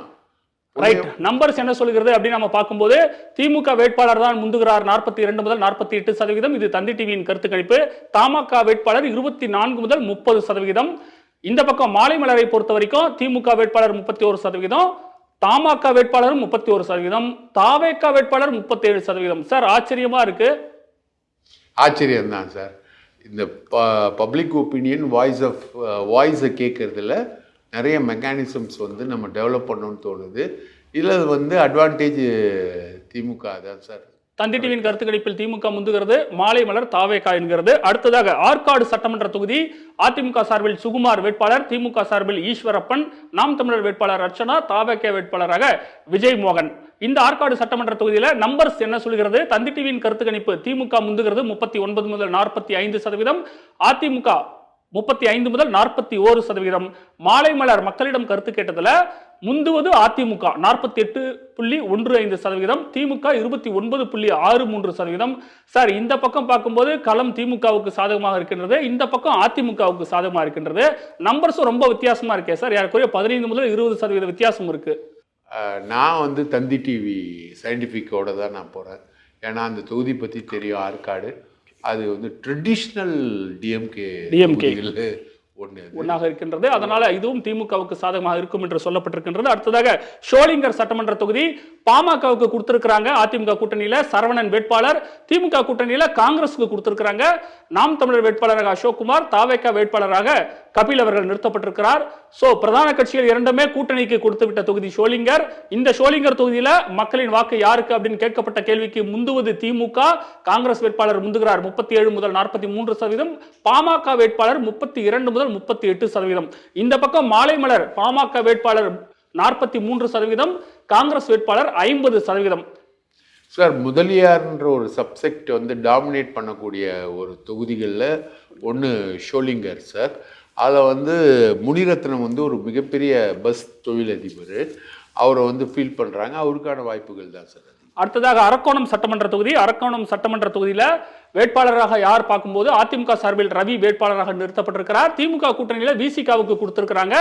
ரைட். நம்பர்ஸ் என்ன சொல்கிறது அப்படின்னு நம்ம பார்க்கும்போது திமுக வேட்பாளர் தான் முந்துகிறார் 42 முதல் 48%. இது தந்தி டிவியின் கருத்து கணிப்பு. தமாக வேட்பாளர் 24 முதல் 30%. இந்த பக்கம் மாலை மலரை பொறுத்த வரைக்கும் திமுக வேட்பாளர் 31%, தமாக வேட்பாளர் 31%, தாவேகா வேட்பாளர் 37%. சார், ஆச்சரியமா இருக்கு. ஆச்சரியம் தான் சார். இந்த பப்ளிக் ஒப்பீனியன் வாய்ஸை கேட்கறதுல நிறைய மெக்கானிசம்ஸ் நம்ம டெவலப் பண்ணணும்னு தோணுது. இதில் அட்வான்டேஜ் திமுக தான் சார். தந்தி டிவியின் கருத்து கணிப்பில் திமுக முந்துகிறது, மாலை மலர் தாவேகா என்கிறது. அடுத்ததாக ஆற்காடு சட்டமன்ற தொகுதி அதிமுக சார்பில் சுகுமார் வேட்பாளர், திமுக சார்பில் ஈஸ்வரப்பன், நாம் தமிழர் வேட்பாளர் அர்ச்சனா, தாவேகா வேட்பாளராக விஜய் மோகன். இந்த ஆற்காடு சட்டமன்ற தொகுதியில நம்பர்ஸ் என்ன சொல்கிறது? தந்தி டிவியின் கருத்து கணிப்பு திமுக முந்துகிறது 39 முதல் 45%, அதிமுக 35 முதல் 41%. மாலை மலர் மக்களிடம் கருத்து கேட்டதுல முந்துவது அதிமுக 48.15%, திமுக 29.63%. சார், இந்த பக்கம் பார்க்கும்போது களம் திமுகவுக்கு சாதகமாக இருக்கின்றது, இந்த பக்கம் அதிமுகவுக்கு சாதகமாக இருக்கின்றது. நம்பர்ஸும் ரொம்ப வித்தியாசமா இருக்கே சார், யாருக்குரிய 15 முதல் 20% வித்தியாசம் இருக்கு. நான் தந்தி டிவி சயின்டிஃபிக்கோட தான் நான் போகிறேன். ஏன்னா அந்த தொகுதி பற்றி தெரியும். ஆற்காடு அது ட்ரெடிஷ்னல் டிஎம்கே ஒன்றாக இருக்கின்றது. அதனால இதுவும் திமுகவுக்கு சாதகமாக இருக்கும் என்று சொல்லப்பட்டிருக்கின்றது. அடுத்ததாக ஷோலிங்கர் சட்டமன்ற தொகுதி பாமகவுக்கு கொடுத்திருக்கிறாங்க. அதிமுக கூட்டணியில சரவணன் வேட்பாளர், திமுக கூட்டணியில காங்கிரஸுக்கு கொடுத்திருக்கிறாங்க. நாம் தமிழர் வேட்பாளராக அசோக்குமார், தாவேகா வேட்பாளராக கபில் அவர்கள் நிறுத்தப்பட்டிருக்கிறார். சோ பிரதான கட்சிகள் இரண்டுமே கூட்டணிக்கு கொடுத்துவிட்ட தொகுதி ஷோலிங்கர். இந்த ஷோலிங்கர் தொகுதியில மக்களின் வாக்கு யாருக்கு அப்படின்னு கேட்கப்பட்ட கேள்விக்கு முந்துவது திமுக. காங்கிரஸ் வேட்பாளர் முந்துகிறார் 37 முதல் 43%, பாமக வேட்பாளர் 32 முதல் 38%. இந்த பக்கம் மாலைமலர் பாமக வேட்பாளர் 43%, காங்கிரஸ் வேட்பாளர் 50%. சார், முதலியார்ன்ற ஒரு சப்செக்ட் வந்து டாமினேட் பண்ணக்கூடிய ஒரு தொகுதிகளில் ஒன்று ஷோலிங்கர் சார். அதில் வந்து முனிரத்னம் வந்து ஒரு மிகப்பெரிய பஸ் தொழிலதிபர். அவரை வந்து ஃபீல் பண்ணுறாங்க. அவருக்கான வாய்ப்புகள் தான் சார். அடுத்ததாக அரக்கோணம் சட்டமன்ற தொகுதி. அரக்கோணம் சட்டமன்ற தொகுதியில வேட்பாளராக யார் பார்க்கும்போது அதிமுக சார்பில் ரவி வேட்பாளராக நிறுத்தப்பட்டிருக்கிறார். திமுக கூட்டணியில விசிகாவுக்கு கொடுத்திருக்கிறாங்க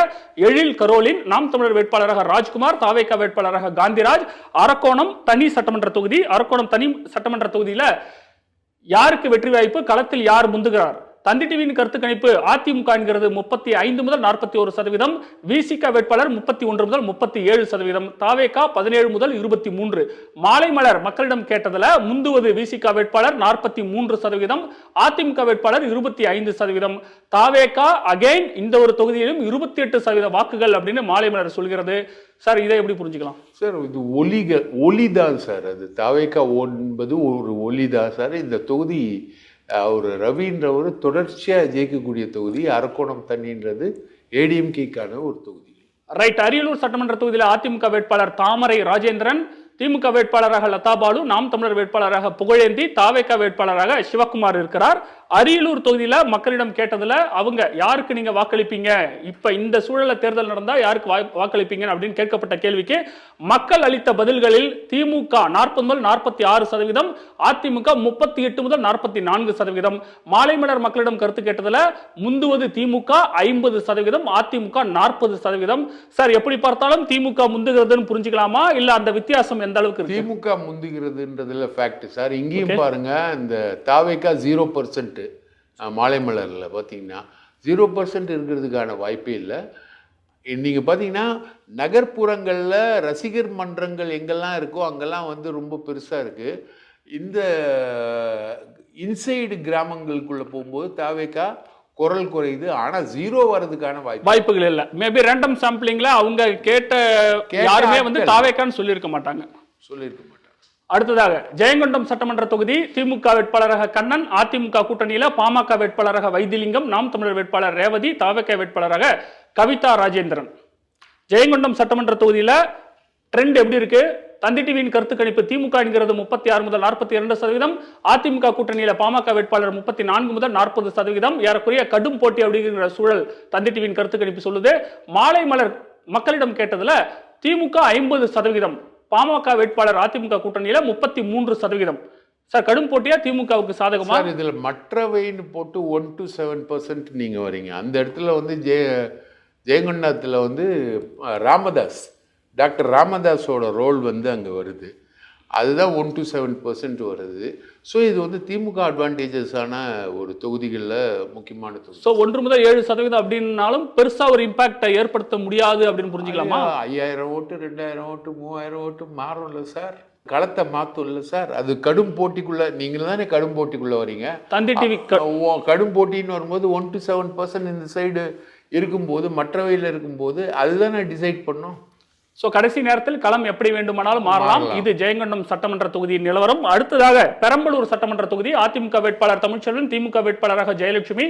எழில் கரோலின். நாம் தமிழர் வேட்பாளராக ராஜ்குமார், தாவேகா வேட்பாளராக காந்திராஜ். அரக்கோணம் தனி சட்டமன்ற தொகுதி. அரக்கோணம் தனி சட்டமன்ற தொகுதியில யாருக்கு வெற்றி வாய்ப்பு, களத்தில் யார் முந்துகிறார்? தந்தி டிவியின் கருத்து கணிப்பு அதிமுக என்கிறது 35 முதல் 41%, விசிக வேட்பாளர் 31 முதல் 37%, தாவேகா 17 முதல் 23. மாலைமலர் மக்களிடம் கேட்டதுல முந்துவது விசிக வேட்பாளர் 43%, அதிமுக வேட்பாளர் 25%, தாவேகா அகைன் இந்த ஒரு தொகுதியிலும் 28% வாக்குகள் அப்படின்னு மாலைமலர் சொல்கிறது. சார், இதை எப்படி புரிஞ்சுக்கலாம்? சார், இது ஒலிதான் சார். அது தாவேகா என்பது ஒரு ஒலிதான் சார். இந்த தொகுதி ஒரு ரவின்றவர் தொடர்ச்சியாக ஜெயிக்கக்கூடிய தொகுதி. அரக்கோணம் தண்ணின்றது ஏடிஎம்கேக்கான ஒரு தொகுதி. ரைட். அரியலூர் சட்டமன்ற தொகுதியில் அதிமுக வேட்பாளர் தாமரை ராஜேந்திரன், திமுக வேட்பாளராக லதா பாலு, நாம் தமிழர் வேட்பாளராக புகழேந்தி, தாவேகா வேட்பாளராக சிவகுமார் இருக்கிறார். அரியலூர் தொகுதியில மக்களிடம் கேட்டதுல அவங்க யாருக்கு நீங்க வாக்களிப்பீங்க, இப்ப இந்த சூழல தேர்தல் நடந்தா யாருக்கு வாக்களிப்பீங்க அப்படின்னு கேட்கப்பட்ட கேள்விக்கு மக்கள் அளித்த பதில்களில் திமுக 40 முதல் 46%, அதிமுக 38 முதல் 44%. மாலைமலர் மக்களிடம் கருத்து கேட்டதுல முந்துவது திமுக 50%, அதிமுக 40%. சார், எப்படி பார்த்தாலும் திமுக முந்துகிறதுன்னு புரிஞ்சுக்கலாமா, இல்ல அந்த வித்தியாசம் எந்த அளவுக்கு இருக்கு? திமுக முந்துகிறதுன்றதுல ஃபேக்ட் சார். இங்கேயும் பாருங்க, இந்த தாவேகா 0%, மாலைமலர்ல பார்த்தீங்கன்னா 0% இருக்கிறதுக்கான வாய்ப்பே இல்லை. நீங்கள் பார்த்தீங்கன்னா நகர்ப்புறங்களில் ரசிகர் மன்றங்கள் எங்கெல்லாம் இருக்கோ அங்கெல்லாம் வந்து ரொம்ப பெருசாக இருக்குது. இந்த இன்சைடு கிராமங்களுக்குள்ளே போகும்போது தாவேகா குரல் குறையுது. ஆனால் 0 வர்றதுக்கான வாய்ப்புகள் இல்லை. மேபி ரேண்டம் சாம்பிளிங்ல அவங்க கேட்ட யாருமே வந்து தாவேகான்னு சொல்லியிருக்க மாட்டாங்க. அடுத்ததாக ஜெயங்கொண்டம் சட்டமன்ற தொகுதி. திமுக வேட்பாளராக கண்ணன், அதிமுக கூட்டணியில பாமக வேட்பாளராக வைத்திலிங்கம், நாம் தமிழர் வேட்பாளர் ரேவதி, தாவேகா வேட்பாளராக கவிதா ராஜேந்திரன். ஜெயங்கொண்டம் சட்டமன்ற தொகுதியில ட்ரெண்ட் எப்படி இருக்கு? தந்தி டிவியின் கருத்து கணிப்பு திமுக என்கிறது 36 முதல் 42%, அதிமுக கூட்டணியில பாமக வேட்பாளர் 34 முதல் 40%. ஏறக்குறைய கடும் போட்டி அப்படிங்கிற சூழல் தந்தி டிவியின் கருத்து கணிப்பு சொல்லுது. மாலை மலர் மக்களிடம் கேட்டதுல திமுக 50%, பாமக வேட்பாளர் அதிமுக கூட்டணியில 33%. சார், கடும் போட்டியா திமுகவுக்கு சாதகமா? இதுல மற்றவைன்னு போட்டு 1 to 7% நீங்க வரீங்க. அந்த இடத்துல வந்து ஜெயங்கொண்டத்துல வந்து ராமதாஸ், டாக்டர் ராமதாஸோட ரோல் வந்து அங்கே வருது. அதுதான் 1 to 7% வருது. ஸோ இது வந்து திமுக அட்வான்டேஜஸான ஒரு தொகுதிகளில் முக்கியமான தொகுதி. ஸோ 1 முதல் 7% அப்படின்னாலும் பெருசாக ஒரு இம்பாக்டை ஏற்படுத்த முடியாது அப்படின்னு புரிஞ்சுக்கலாமா? 5000 ஓட்டு, 2000 ஓட்டு, 3000 ஓட்டு மாறும்ல சார், களத்தை மாற்றும் இல்லை சார். அது கடும் போட்டிக்குள்ளே, நீங்கள் தானே கடும் போட்டிக்குள்ளே வரீங்க. தந்தி டிவி கடும் போட்டின்னு வரும்போது 1 to 7% இந்த சைடு இருக்கும்போது, மற்றவையில் இருக்கும்போது அதுதானே டிசைட் பண்ணும். சோ கடைசி நேரத்தில் களம் எப்படி வேண்டுமானாலும் மாறலாம். இது ஜெயங்கொண்டம் சட்டமன்ற தொகுதியின் நிலவரம். அடுத்ததாக பெரம்பலூர் சட்டமன்ற தொகுதி. அதிமுக வேட்பாளர் தமிழ்ச்செல்வன், திமுக வேட்பாளராக ஜெயலட்சுமி,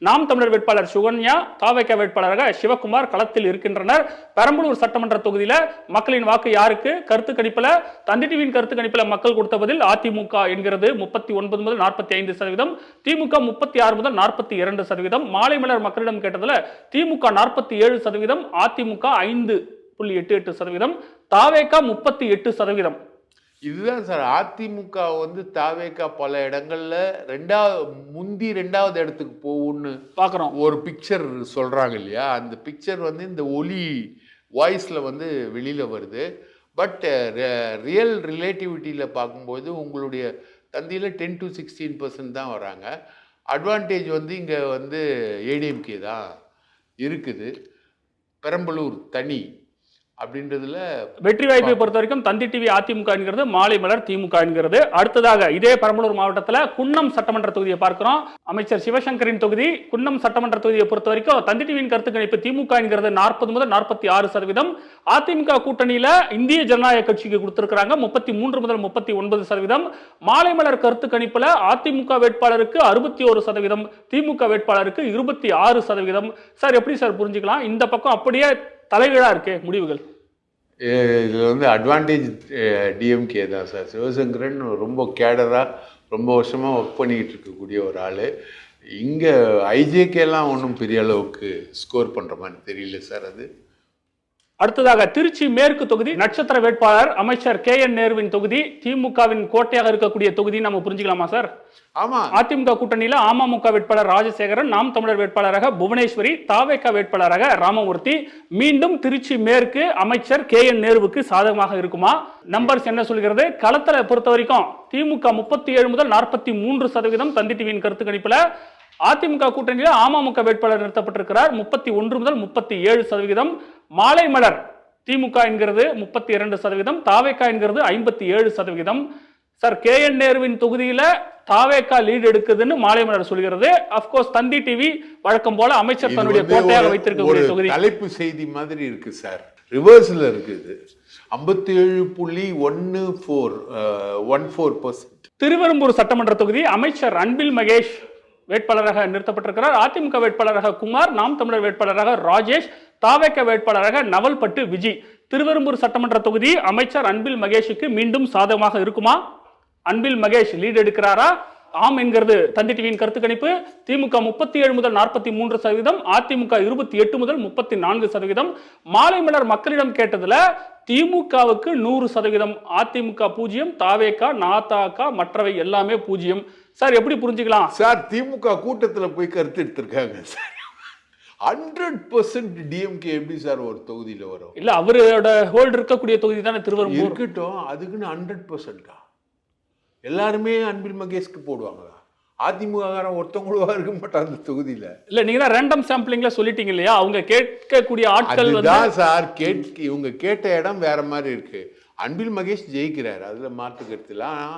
நாம் தமிழர் வேட்பாளர் சுகன்யா, தாவேகா வேட்பாளராக சிவகுமார் களத்தில் இருக்கின்றனர். பெரம்பலூர் சட்டமன்ற தொகுதியில மக்களின் வாக்கு யாருக்கு? கருத்து கணிப்புல, தந்தி டிவியின் கருத்து கணிப்புல மக்கள் கொடுத்த பதில் அதிமுக என்கிறது 39 முதல் 45%, திமுக 36 முதல் 42%. மாலைமலர் மக்களிடம் கேட்டதுல திமுக 47%, அதிமுக 5.88%, தாவேகா 38%. இதுதான் சார், அதிமுக வந்து தாவேகா பல இடங்கள்ல ரெண்டாவது இடத்துக்கு போகும்னு பார்க்குறோம். ஒரு பிக்சர் சொல்றாங்க இல்லையா, அந்த பிக்சர் வந்து இந்த ஒலி வாய்ஸில் வந்து வெளியில் வருது. பட் ரியல் ரிலேட்டிவிட்டியில் பார்க்கும்போது உங்களுடைய தந்தியில் 10 to 16% தான் வராங்க. அட்வான்டேஜ் வந்து இங்கே வந்து ஏடிஎம்கே தான் இருக்குது. பெரம்பலூர் தனி, அப்படின்றதுல வெற்றி வாய்ப்பை பொறுத்த வரைக்கும் தந்தி டிவி அதிமுக என்கிறது, மாலை மலர் திமுக என்கிறது. அடுத்ததாக இதே பெரம்பலூர் மாவட்டத்தில் குன்னம் சட்டமன்ற தொகுதியை பார்க்கிறோம். அமைச்சர் சிவசங்கரின் தொகுதி குன்னம் சட்டமன்ற தொகுதியை பொறுத்த வரைக்கும் தந்தி டிவியின் கருத்து கணிப்பு திமுக என்கிறது 40 முதல் 46%. அதிமுக கூட்டணியில இந்திய ஜனநாயக கட்சிக்கு கொடுத்திருக்கிறாங்க 33 முதல் 39%. மாலை மலர் கருத்து கணிப்புல அதிமுக வேட்பாளருக்கு 61%, திமுக வேட்பாளருக்கு 26%. சார் எப்படி சார் புரிஞ்சுக்கலாம்? இந்த பக்கம் அப்படியே தலைகீழா இருக்கே முடிவுகள். இதில் வந்து அட்வான்டேஜ் டிஎம்கே தான் சார். சிவசங்கரன் ரொம்ப கேடராக ரொம்ப வருஷமாக ஒர்க் பண்ணிக்கிட்டு இருக்கக்கூடிய ஒரு ஆள். இங்கே ஐஜேகேலாம் ஒன்றும் பெரிய அளவுக்கு ஸ்கோர் பண்ணுற மாதிரி தெரியல சார். அது அடுத்ததாக திருச்சி மேற்கு தொகுதி நட்சத்திர வேட்பாளர் அமைச்சர் KN நேருவின் தொகுதி, திமுகவின் கோட்டையாக இருக்கக்கூடிய தொகுதி. நம்ம புரிஞ்சுக்கலாமா சார்? ஆமா, அதிமுக கூட்டணியில அமமுக வேட்பாளர் ராஜசேகரன், நாம் தமிழர் வேட்பாளராக புவனேஸ்வரி, தாவேக வேட்பாளராக ராமமூர்த்தி. மீண்டும் திருச்சி மேற்கு அமைச்சர் KN நேருவுக்கு சாதகமாக இருக்குமா? நம்பர்ஸ் என்ன சொல்கிறது? களத்துல பொறுத்த வரைக்கும் திமுக 37 முதல் 43% தந்தி டிவியின் கருத்து கணிப்புல. அதிமுக கூட்டணியில் அமமுக வேட்பாளர் நிறுத்தப்பட்டிருக்கிறார் 31 முதல் 37%. மாலை மலர் திமுக என்கிறது 32%, தாவேகா என்கிறது 57%. சார், KN நேருவின் தொகுதியில தாவேகா லீட் எடுக்குதுன்னு மாலை மலர் சொல்கிறது. அப்கோர்ஸ் தந்தி டிவி வழக்கம் போல அமைச்சர் தன்னுடைய கோட்டையாக வைத்திருக்கக்கூடிய தொகுதி. தலைப்பு செய்தி மாதிரி இருக்கு சார், ரிவர்ஸ்ல இருக்குது. 57.14%. திருவெரும்பூர் சட்டமன்ற தொகுதி அமைச்சர் அன்பில் மகேஷ் வேட்பாளராக நிறுத்தப்பட்டிருக்கிறார். அதிமுக வேட்பாளராக குமார், நாம் தமிழர் வேட்பாளராக ராஜேஷ், தாவேக வேட்பாளராக நவல்பட்டு விஜி. திருவெரும்பூர் சட்டமன்ற தொகுதி அமைச்சர் அன்பில் மகேஷுக்கு மீண்டும் சாதகமாக இருக்குமா? அன்பில் மகேஷ் லீட் எடுக்கிறாரா? ஆம் என்கிறது தந்தி டிவியின் கருத்து கணிப்பு. திமுக 37 முதல் 43%, அதிமுக 28 முதல் 34%. மாலை மலர் மக்களிடம் கேட்டதுல திமுகவுக்கு 100%, அதிமுக 0%, தாவேகா, நாதாகா, மற்றவை எல்லாமே 0%. சார், எப்படி புரிஞ்சுக்கலாம்? சார், திமுக கூட்டத்தில் போய் கருத்து எடுத்திருக்காங்க சார். 100% டிஎம்கே எப்படி சார் ஒரு தொகுதியில் வரும்? இல்ல, அவரோட ஹோல்டு இருக்கக்கூடிய தொகுதி தானே திருவெரும்பூர். இருக்கட்டும், அதுக்குன்னு 100%. எல்லாருமே அன்பில் மகேஷ்க்கு போடுவாங்க. அதிமுக ஒருத்தவங்களுவா இருக்க மாட்டாங்க அந்த தொகுதியில. இல்ல, நீங்க தான் ரேண்டம் சாம்பிளிங்ல சொல்லிட்டீங்க இல்லையா? அவங்க கேட்கக்கூடிய ஆட்கள் தான் சார். இவங்க கேட்ட இடம் வேற மாதிரி இருக்கு. அன்பில் மகேஷ் ஜெயிக்கிறார், அதுல மாற்று கருத்துலாம்.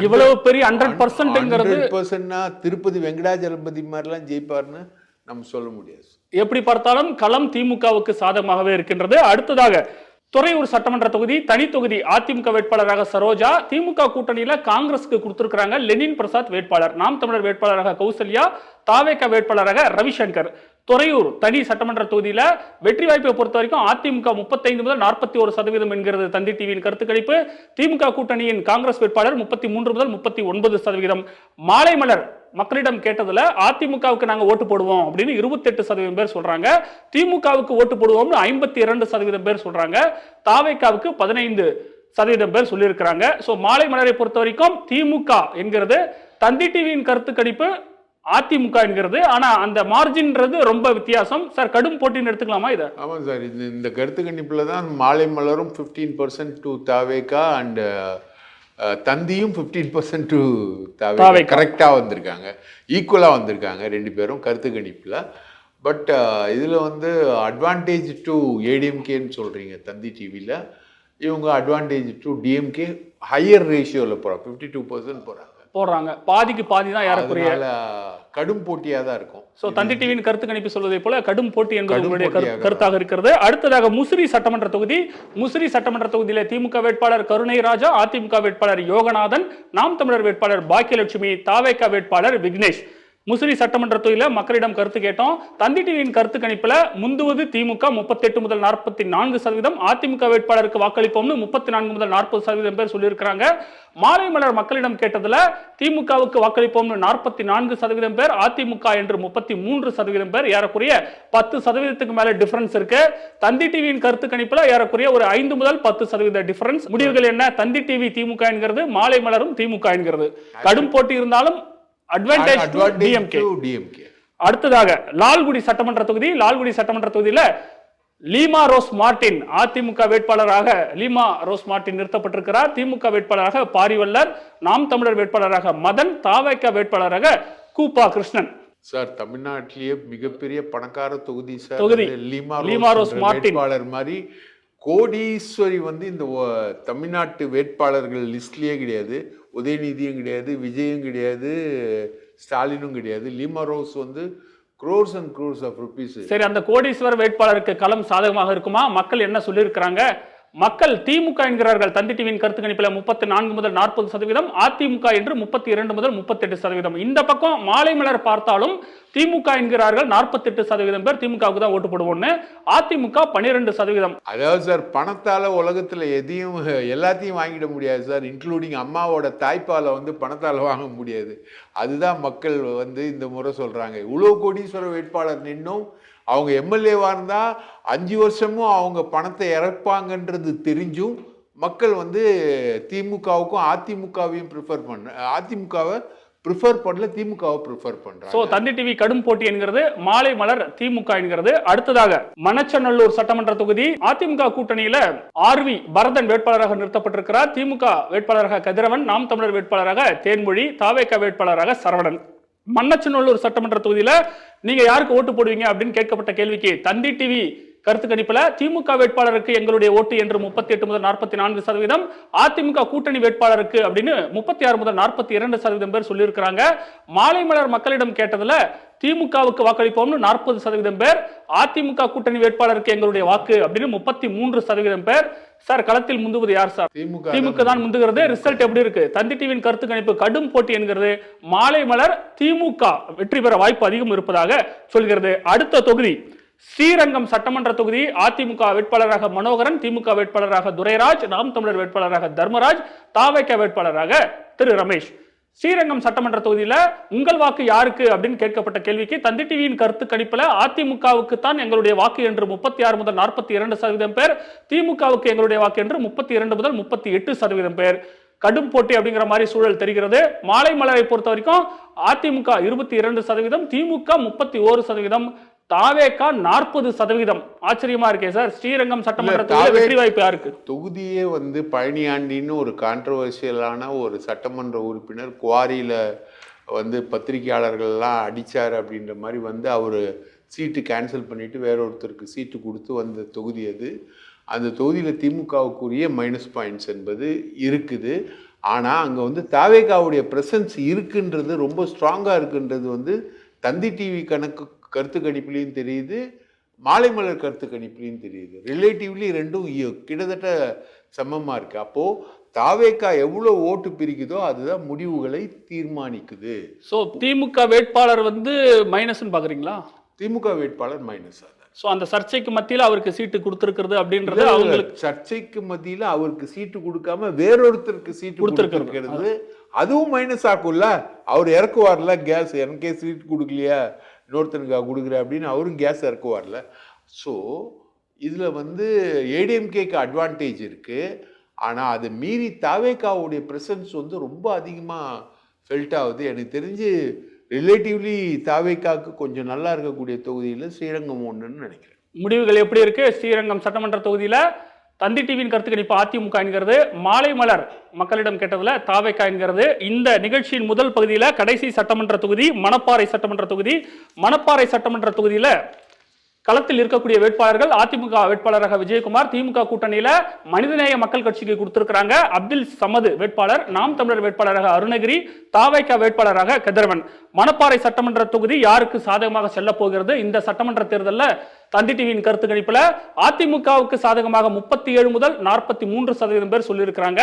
இவ்வளவு பெரிய 100%ங்கிறது 100%னா திருப்பதி வெங்கடாஜலபதி மாதிரிலாம் ஜெயிப்பார்னு நம்ம சொல்ல முடியாது. எப்படி பார்த்தாலும் களம் திமுகவுக்கு சாதகமாகவே இருக்கின்றது. அடுத்ததாக துறையூர் சட்டமன்ற தொகுதி தனி தொகுதி அதிமுக வேட்பாளராக சரோஜா, திமுக கூட்டணியில காங்கிரஸுக்கு கொடுத்திருக்கிறாங்க லெனின் பிரசாத் வேட்பாளர், நாம் தமிழர் வேட்பாளராக கௌசல்யா, தாவேக வேட்பாளராக ரவிசங்கர். துறையூர் தனி சட்டமன்ற தொகுதியில வெற்றி வாய்ப்பை பொறுத்த வரைக்கும் அதிமுக 35 முதல் 41% என்கிறது தந்தி டிவியின் கருத்து கணிப்பு. திமுக கூட்டணியின் காங்கிரஸ் வேட்பாளர் 33 முதல் 39%. மாலை மலர் மக்களிடம் கேட்டதுல அதிமுகவுக்கு நாங்க ஓட்டு போடுவோம் அப்படின்னு 28% பேர் சொல்றாங்க. திமுகவுக்கு ஓட்டு போடுவோம்னு 52% பேர் சொல்றாங்க. தாவேகாவுக்கு 15% பேர் சொல்லியிருக்கிறாங்க. சோ மாலை மலரை பொறுத்த வரைக்கும் திமுக என்கிறது தந்தி டிவியின் கருத்து கணிப்பு, அதிமுக என்கிறது. ஆனா அந்த மார்ஜின்றது ரொம்ப வித்தியாசம். சார், கடும் போட்டின்னு எடுத்துக்கலாமா இதை? ஆமாம் சார், இந்த கருத்து கணிப்புல தான் மாலை மலரும் 15% டு தாவேகா அண்ட் தந்தியும் 15% டு தாவேகா கரெக்டாக வந்திருக்காங்க, ஈக்குவலாக வந்திருக்காங்க ரெண்டு பேரும் கருத்து கணிப்பில். பட் இதில் வந்து அட்வான்டேஜ் டு ஏடிஎம்கேன்னு சொல்கிறீங்க தந்தி டிவியில், இவங்க அட்வான்டேஜ் டு டிஎம்கே ஹையர் ரேஷியோவில் போகிறாங்க, 52% போடுறாங்க. பாதிக்கு பாதி தான் ஏறக்குறைய. கடும் போட்டியாக தான் இருக்கும். ஸோ தந்தி டிவியின் கருத்து கணிப்பு சொல்வதை போல கடும் போட்டி என்பது உங்களுடைய கருத்தாக இருக்கிறது. அடுத்ததாக முசிறி சட்டமன்ற தொகுதி. முசிறி சட்டமன்ற தொகுதியில திமுக வேட்பாளர் கருணை ராஜா, அதிமுக வேட்பாளர் யோகநாதன், நாம் தமிழர் வேட்பாளர் பாக்கியலட்சுமி, தாவேகா வேட்பாளர் விக்னேஷ். முசிறி சட்டமன்ற தொகுதியில மக்களிடம் கருத்து கேட்டோம். தந்தி டிவியின் கருத்து கணிப்புல முந்துவது திமுக 38 முதல் 44%, அதிமுக வேட்பாளருக்கு வாக்களிப்போம்னு 34 முதல் 40% பேர் சொல்லியிருக்கிறாங்க. மாலை மலர் மக்களிடம் கேட்டதுல திமுகவுக்கு வாக்களிப்போம்னு 44% பேர், அதிமுக என்று 33% பேர், ஏறக்குறைய 10% மேல டிஃபரன்ஸ் இருக்கு. தந்தி டிவியின் கருத்து கணிப்புல ஏறக்குறைய ஒரு 5 முதல் 10% டிஃபரன்ஸ். முடிவுகள் என்ன? தந்தி டிவி திமுக என்கிறது, மாலை மலரும் திமுக என்கிறது. கடும் போட்டி இருந்தாலும் அட்வான்டேஜ் டு டிஎம்கே. அடுத்ததாக லால்குடி சட்டமன்ற தொகுதி. லால்குடி சட்டமன்ற தொகுதியில லீமா ரோஸ் மார்டின் அதிமுக வேட்பாளராக லீமா ரோஸ் மார்டின் நிறுத்தப்பட்டிருக்கிறார். திமுக வேட்பாளராக பாரிவல்லர், நாம் தமிழர் வேட்பாளராக மதன், தாவேகா வேட்பாளராக கூப்பா கிருஷ்ணன். சார், தமிழ்நாட்டிலேயே மிகப்பெரிய பணக்கார தொகுதி சார் தொகுதி. லீமா ரோஸ் மார்டின் வேட்பாளர் மாதிரி கோடீஸ்வரி வந்து இந்த தமிழ்நாட்டு வேட்பாளர்கள் லிஸ்ட்லேயே கிடையாது. உதயநிதியும் கிடையாது, விஜயும் கிடையாது, ஸ்டாலினும் கிடையாது. லீமா ரோஸ் வந்து crores and crores of rupees. சரி, அந்த கோடீஸ்வர வேட்பாளருக்கு களம் சாதகமாக இருக்குமா? மக்கள் என்ன சொல்லியிருக்கிறாங்க? மக்கள் திமுக என்கிறார்கள். தந்தி டிவியின் கருத்து கணிப்பில் 34 முதல் 40%, அதிமுக என்று 32 முதல் 38%. இந்த பக்கம் மாலை மலர் பார்த்தாலும் திமுக என்கிறார்கள் 48% பேர் திமுகவுக்கு தான் ஓட்டு போடுவோம்னு, அதிமுக 12%. அதாவது சார், பணத்தால உலகத்துல எதையும் எல்லாத்தையும் வாங்கிட முடியாது சார். இன்க்ளூடிங் அம்மாவோட தாய்ப்பாலை வந்து பணத்தால வாங்க முடியாது. அதுதான் மக்கள் வந்து இந்த முறை சொல்றாங்க. இவ்வளோ கோடீஸ்வர வேட்பாளர் நின்னும் அவங்க எம்எல்ஏவாக இருந்தால் 5 வருஷமும் அவங்க பணத்தை இறப்பாங்கன்றது தெரிஞ்சும் மக்கள் வந்து திமுகவுக்கும் அதிமுகவையும் அதிமுகவை ப்ரிஃபர் பண்ணல, திமுகவை ப்ரிஃபர் பண்றாங்க. சோ தந்தி டிவி கடும் போட்டி என்கிறது, மாலை மலர் திமுக என்கிறது. அடுத்ததாக மணச்சநல்லூர் சட்டமன்ற தொகுதி அதிமுக கூட்டணியில ஆர்வி பரதன் வேட்பாளராக நிறுத்தப்பட்டிருக்கிறார். திமுக வேட்பாளராக கதிரவன், நாம் தமிழர் வேட்பாளராக தேன்மொழி, தாவேக வேட்பாளராக சரவணன். மண்ணச்சநல்லூர் சட்டமன்ற தொகுதியில நீங்க யாருக்கு ஓட்டு போடுவீங்க அப்படின்னு கேட்கப்பட்ட கேள்விக்கு தந்தி டிவி கருத்து கணிப்புல திமுக வேட்பாளருக்கு எங்களுடைய ஓட்டு என்று 38 முதல் 44%, அதிமுக கூட்டணி வேட்பாளருக்கு அப்படின்னு 36 முதல் 42% பேர் சொல்லியிருக்கிறாங்க. மாலை மலர் மக்களிடம் கேட்டதுல திமுகவுக்கு வாக்களிப்போம்னு 40% பேர், அதிமுக கூட்டணி வேட்பாளருக்கு எங்களுடைய வாக்கு அப்படின்னு 33% பேர். சார், களத்தில் முந்துவது யார் சார்? திமுக தான் முந்துகிறது. ரிசல்ட் எப்படி இருக்கு? தந்தி டிவியின் கருத்து கணிப்பு கடும் போட்டி என்கிறது. மாலை மலர் திமுக வெற்றி பெற வாய்ப்பு அதிகம் இருப்பதாக சொல்கிறது. அடுத்த தொகுதி ஸ்ரீரங்கம் சட்டமன்ற தொகுதி. அதிமுக வேட்பாளராக மனோகரன், திமுக வேட்பாளராக துரைராஜ், நாம் தமிழர் வேட்பாளராக தர்மராஜ், தாவேக வேட்பாளராக திரு ரமேஷ். ஸ்ரீரங்கம் சட்டமன்ற தொகுதியில உங்கள் வாக்கு யாருக்கு அப்படின்னு கேட்கப்பட்ட கேள்விக்கு தந்தி டிவியின் கருத்து கணிப்புல அதிமுகவுக்கு தான் எங்களுடைய வாக்கு என்று 36 முதல் 42% பேர், திமுகவுக்கு எங்களுடைய வாக்கு என்று 32 முதல் 38% பேர். கடும் போட்டி அப்படிங்கிற மாதிரி சூழல் தெரிகிறது. மாலை மலரை பொறுத்த வரைக்கும் அதிமுக 22%, திமுக 31%, தாவேகா 40%. ஆச்சரியமா இருக்கே சார். ஸ்ரீரங்கம் சட்டமன்றத்தில் வெற்றி வாய்ப்பு யாருக்கு? தொகுதியே வந்து பழனியாண்டின்னு ஒரு கான்ட்ரவர்சியலான ஒரு சட்டமன்ற உறுப்பினர் குவாரியில வந்து பத்திரிகையாளர்கள்லாம் அடிச்சார் அப்படின்ற மாதிரி வந்து அவர் சீட்டு கேன்சல் பண்ணிட்டு வேற ஒருத்தருக்கு சீட்டு கொடுத்து வந்த தொகுதி அது. அந்த தொகுதியில் திமுகவுக்குரிய மைனஸ் பாயிண்ட்ஸ் என்பது இருக்குது. ஆனால் அங்கே வந்து தாவேகாவுடைய ப்ரெசன்ஸ் இருக்குன்றது, ரொம்ப ஸ்ட்ராங்காக இருக்குன்றது வந்து தந்தி டிவி கருத்து கணிப்புலையும் தெரியுது, மாலை மலர் கருத்து கணிப்புலையும் தெரியுது. ரிலேட்டிவ்லி ரெண்டும் கிட்டத்தட்ட சமமாக இருக்குது. அப்போது தாவேகா எவ்வளோ ஓட்டு பிரிக்குதோ அதுதான் முடிவுகளை தீர்மானிக்குது. ஸோ திமுக வேட்பாளர் வந்து மைனஸ்ன்னு பார்க்குறீங்களா? திமுக வேட்பாளர் மைனஸ். ஸோ அந்த சர்ச்சைக்கு மத்தியில் அவருக்கு சீட்டு கொடுத்துருக்கிறது அப்படின்றது அவங்களுக்கு, சர்ச்சைக்கு மத்தியில் அவருக்கு சீட்டு கொடுக்காம வேறொருத்தருக்கு சீட்டு கொடுத்துருக்கிறது அதுவும் மைனஸ் ஆக்கும்ல. அவர் இறக்குவார்ல கேஸ், எனக்கே சீட்டு கொடுக்கலையா இன்னொருத்தனுக்கு கொடுக்குற அப்படின்னு அவரும் கேஸ் இறக்குவார்ல. ஸோ இதில் வந்து ஏடிஎம்கேக்கு அட்வான்டேஜ் இருக்குது. ஆனால் அதை மீறி தாவேகாவுடைய ப்ரெசன்ஸ் வந்து ரொம்ப அதிகமாக ஃபெல்ட் ஆகுது. எனக்கு தெரிஞ்சு ரிலேட்டிவ்லி தாவேகாவுக்கு கொஞ்சம் நல்லா இருக்கக்கூடிய தொகுதியில் ஸ்ரீரங்கம் ஒன்றுன்னு நினைக்கிறேன். முடிவுகள் எப்படி இருக்கு? ஸ்ரீரங்கம் சட்டமன்ற தொகுதியில் தந்தி டிவியின் கருத்து கணிப்பு அதிமுக என்கிறது, மாலை மலர் மக்களிடம் கேட்டதுல தாவேகா என்கிறது. இந்த நிகழ்ச்சியின் முதல் பகுதியில் கடைசி சட்டமன்ற தொகுதி மணப்பாறை சட்டமன்ற தொகுதி. மணப்பாறை சட்டமன்ற தொகுதியில் களத்தில் இருக்கக்கூடிய வேட்பாளர்கள் அதிமுக வேட்பாளராக விஜயகுமார், திமுக கூட்டணியில மனிதநேய மக்கள் கட்சிக்கு கொடுத்திருக்கிறாங்க அப்துல் சமது வேட்பாளர், நாம் தமிழர் வேட்பாளராக அருணகிரி, தாவேகா வேட்பாளராக கதிரவன். மணப்பாறை சட்டமன்ற தொகுதி யாருக்கு சாதகமாக செல்ல போகிறது? இந்த சட்டமன்ற தேர்தலில் தந்தி டிவியின் கருத்து கணிப்புல அதிமுகவுக்கு சாதகமாக 37 முதல் 43% பேர் சொல்லியிருக்கிறாங்க.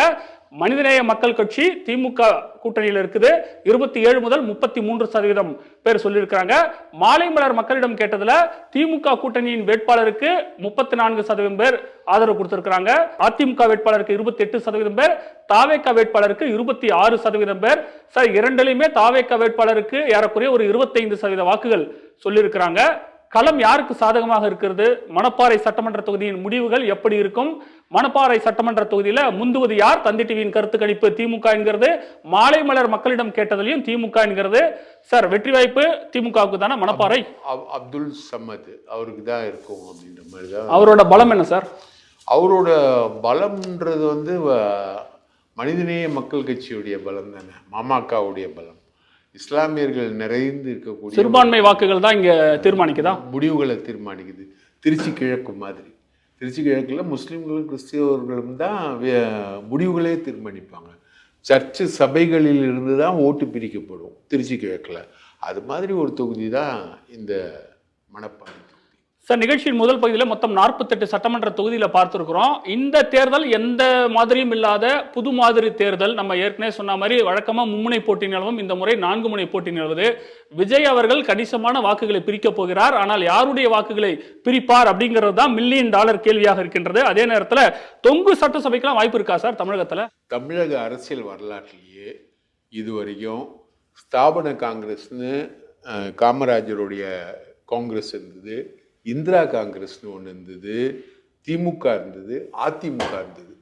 மனிதநேய மக்கள் கட்சி திமுக கூட்டணியில் இருக்குது, 27 முதல் 33% பேர் சொல்லியிருக்கிறாங்க. மாலை மலர் மக்களிடம் கேட்டதுல திமுக கூட்டணியின் வேட்பாளருக்கு 34% பேர் ஆதரவு கொடுத்திருக்கிறாங்க. அதிமுக வேட்பாளருக்கு 28% பேர், தாவேகா வேட்பாளருக்கு 26% பேர். சார், இரண்டிலுமே தாவேகா வேட்பாளருக்கு ஏறக்குறைய ஒரு 25% வாக்குகள் சொல்லியிருக்கிறாங்க. களம் யாருக்கு சாதகமாக இருக்கிறது? மணப்பாறை சட்டமன்ற தொகுதியின் முடிவுகள் எப்படி இருக்கும்? மணப்பாறை சட்டமன்ற தொகுதியில முந்துவது யார்? தந்தி டிவியின் கருத்து கணிப்பு திமுக என்கிறது, மாலை மலர் மக்களிடம் கேட்டதிலையும் திமுக என்கிறது. சார், வெற்றி வாய்ப்பு திமுகவுக்கு தானே மணப்பாறை? அப்துல் சமத் அவருக்கு தான் இருக்கும் அப்படின்ற மாதிரி தான். அவரோட பலம் என்ன சார்? அவரோட பலம்ன்றது வந்து மனிதநேய மக்கள் கட்சியுடைய பலம் தானே, மாமாக்காவுடைய பலம். இஸ்லாமியர்கள் நிறைந்து இருக்கக்கூடிய சிறுபான்மை வாக்குகள் தான் இங்க தீர்மானிக்குதா? முடிவுகளை தீர்மானிக்குது. திருச்சி கிழக்கு மாதிரி திருச்சி கிழக்கில் முஸ்லீம்களும் கிறிஸ்தவர்களும் தான் முடிவுகளே தீர்மானிப்பாங்க. சர்ச்சு சபைகளில் இருந்து தான் ஓட்டு பிரிக்கப்படும் திருச்சி கிழக்கில். அது மாதிரி ஒரு தொகுதி தான் இந்த மணப்பாறை தொகுதி. சார், நிகழ்ச்சியின் முதல் பகுதியில் மொத்தம் 48 சட்டமன்ற தொகுதியில் பார்த்துருக்குறோம். இந்த தேர்தல் எந்த மாதிரியும் இல்லாத புது மாதிரி தேர்தல். நம்ம ஏற்கனவே சொன்ன மாதிரி வழக்கமாக மும்முனை போட்டி நிலவும், இந்த முறை 4 முனை போட்டி நிலவுது. விஜய் அவர்கள் கணிசமான வாக்குகளை பிரிக்கப் போகிறார். ஆனால் யாருடைய வாக்குகளை பிரிப்பார் அப்படிங்கிறது தான் $1 மில்லியன் கேள்வியாக இருக்கின்றது. அதே நேரத்தில் தொங்கு சட்டசபைக்கெல்லாம் வாய்ப்பு இருக்கா சார் தமிழகத்தில்? தமிழக அரசியல் வரலாற்றிலேயே இதுவரைக்கும் ஸ்தாபன காங்கிரஸ்னு காமராஜருடைய காங்கிரஸ் இருந்தது, இந்திரா காங்கிரஸ்னு ஒன்று இருந்தது, திமுக இருந்தது, அதிமுக இருந்தது.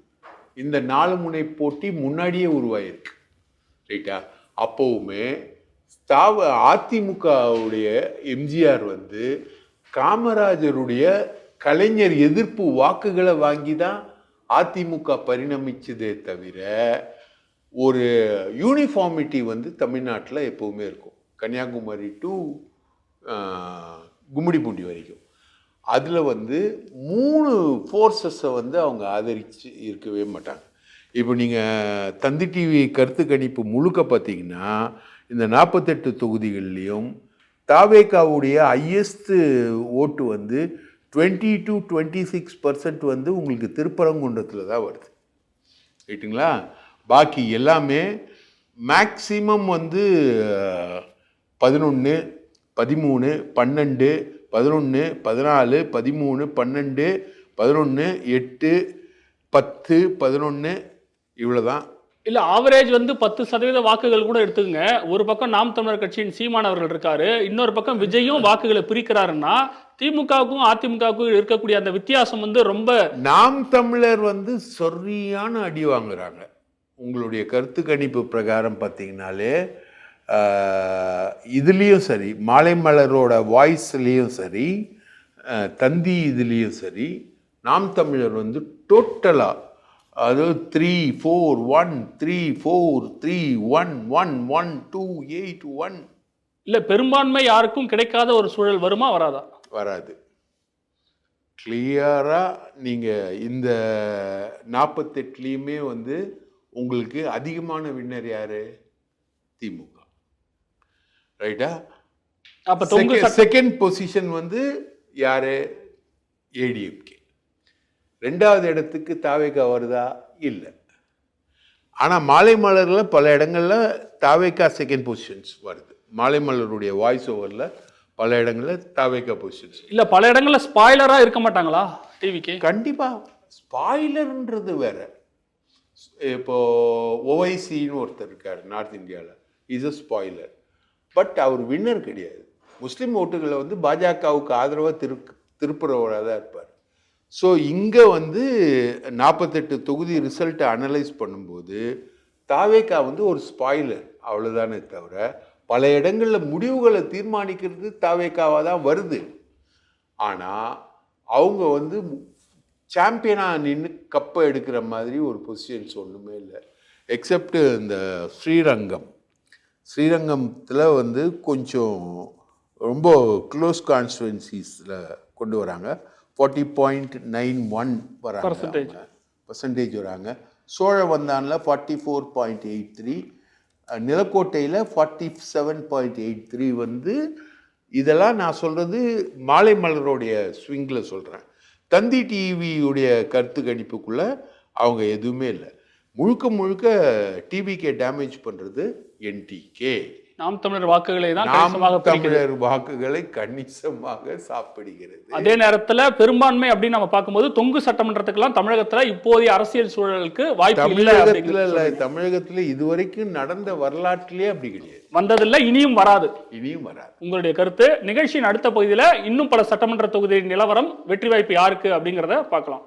இந்த 4 முனை போட்டி முன்னாடியே உருவாயிருக்கு. ரைட்டா? அப்போவுமே அதிமுகவுடைய எம்ஜிஆர் வந்து காமராஜருடைய கலைஞர் எதிர்ப்பு வாக்குகளை வாங்கி தான் அதிமுக பரிணமிச்சதே தவிர ஒரு யூனிஃபார்மிட்டி வந்து தமிழ்நாட்டில் எப்போவுமே இருக்கும். கன்னியாகுமரி டு கும்மிடிப்பூண்டி வரைக்கும். அதில் வந்து 3 ஃபோர்ஸஸை வந்து அவங்க ஆதரித்து இருக்கவே மாட்டாங்க. இப்போ நீங்கள் தந்தி டிவி கருத்து கணிப்பு முழுக்க பார்த்தீங்கன்னா இந்த 48 தொகுதிகள்லேயும் தாவேகாவுடைய ஹையஸ்ட்டு ஓட்டு வந்து 20 to 26% வந்து உங்களுக்கு திருப்பரங்குன்றத்தில் தான் வருது. ரைட்டுங்களா? பாக்கி எல்லாமே மேக்சிமம் வந்து 11, 13, 12, 11, 14, 13, 12, 11, 8, 10, 11 இவ்வளோதான். இல்ல, ஆவரேஜ் வந்து 10% வாக்குகள் கூட எடுத்துக்கங்க. ஒரு பக்கம் நாம் தமிழர் கட்சியின் சீமான் அவர்கள் இருக்காரு, இன்னொரு பக்கம் விஜயும் வாக்குகளை பிரிக்கிறாருன்னா திமுகவுக்கும் அதிமுகவுக்கும் இருக்கக்கூடிய அந்த வித்தியாசம் வந்து ரொம்ப. நாம் தமிழர் வந்து சரியான அடி வாங்குறாங்க. உங்களுடைய கருத்து கணிப்பு பிரகாரம் பார்த்தீங்கன்னாலே இதுலேயும் சரி, மாலை மலரோட வாய்ஸ்லேயும் சரி, தந்தி இதுலேயும் சரி, நாம் தமிழர் வந்து டோட்டலாக அது 3-4-1 3-4-3-1 1-1-2-8-1. இல்லை, பெரும்பான்மை யாருக்கும் கிடைக்காத ஒரு சூழல் வருமா வராதா? வராது. கிளியராக நீங்கள் இந்த 48லேயுமே வந்து உங்களுக்கு அதிகமான வின்னர் யாரு? திமுக. ரைட்டா? அப்போ செகண்ட் பொசிஷன் வந்து யாரு? ஏடிஎம்கே. 2வது இடத்துக்கு தாவேகா வருதா? இல்லை. ஆனால் மாலை மலரில் பல இடங்களில் தாவேகா செகண்ட் பொசிஷன்ஸ் வருது. மாலை மலருடைய வாய்ஸ் ஓவரில் பல இடங்களில் தாவேகா பொசிஷன்ஸ். இல்லை, பல இடங்களில் ஸ்பாய்லராக இருக்க மாட்டாங்களா டிவிக்கு? கண்டிப்பாக. ஸ்பாய்லர்ன்றது வேற. இப்போ ஓவைசின்னு ஒருத்தர் இருக்கார் நார்த் இந்தியாவில், இஸ் அ ஸ்பாய்லர். பட் அவர் வின்னர் கிடையாது. முஸ்லீம் ஓட்டுகளை வந்து பாஜகவுக்கு ஆதரவாக திருப்புறவராக தான் இருப்பார். ஸோ இங்கே வந்து 48 தொகுதி ரிசல்ட்டை அனலைஸ் பண்ணும்போது தாவேகா வந்து ஒரு ஸ்பாய்லர், அவ்வளோதானே தவிர பல இடங்களில் முடிவுகளை தீர்மானிக்கிறது தாவேகாவாக தான் வருது. ஆனால் அவங்க வந்து சாம்பியனாக நின்று கப்பை எடுக்கிற மாதிரி ஒரு பொசிஷன்ஸ் ஒன்றுமே இல்லை. எக்ஸப்ட் இந்த ஸ்ரீரங்கத்தில் வந்து கொஞ்சம் ரொம்ப க்ளோஸ் கான்ஸ்டுவன்சிஸில் கொண்டு வராங்க. 40.91 வராங்க பர்சன்டேஜ் வராங்க. சோழவந்தானில் 44.83, நிலக்கோட்டையில் 47.83 வந்து. இதெல்லாம் நான் சொல்கிறது மாலை மலருடைய ஸ்விங்கில் சொல்கிறேன். தந்தி டிவியுடைய கருத்து கணிப்புக்குள்ளே அவங்க எதுவுமே இல்லை. முழுக்க டிவிக்கே டேமேஜ் பண்ணுறது என்டிகே. நாம் தமிழர் வாக்குகளை தான் தமிழர் வாக்குகளை கணிசமாக சாப்பிடுகிறது. அதே நேரத்தில் பெரும்பான்மை அப்படின்னு நம்ம பார்க்கும்போது தொங்கு சட்டமன்றத்துக்கெல்லாம் தமிழகத்தில் இப்போதைய அரசியல் சூழலுக்கு வாய்ப்பு இல்லை. தமிழகத்தில் இதுவரைக்கும் நடந்த வரலாற்றிலே அப்படி கிடையாது, வந்ததில்லை, இனியும் வராது. உங்களுடைய கருத்து. நிகழ்ச்சியின் அடுத்த பகுதியில் இன்னும் பல சட்டமன்ற தொகுதி நிலவரம், வெற்றி வாய்ப்பு யாருக்கு அப்படிங்கிறத பார்க்கலாம்.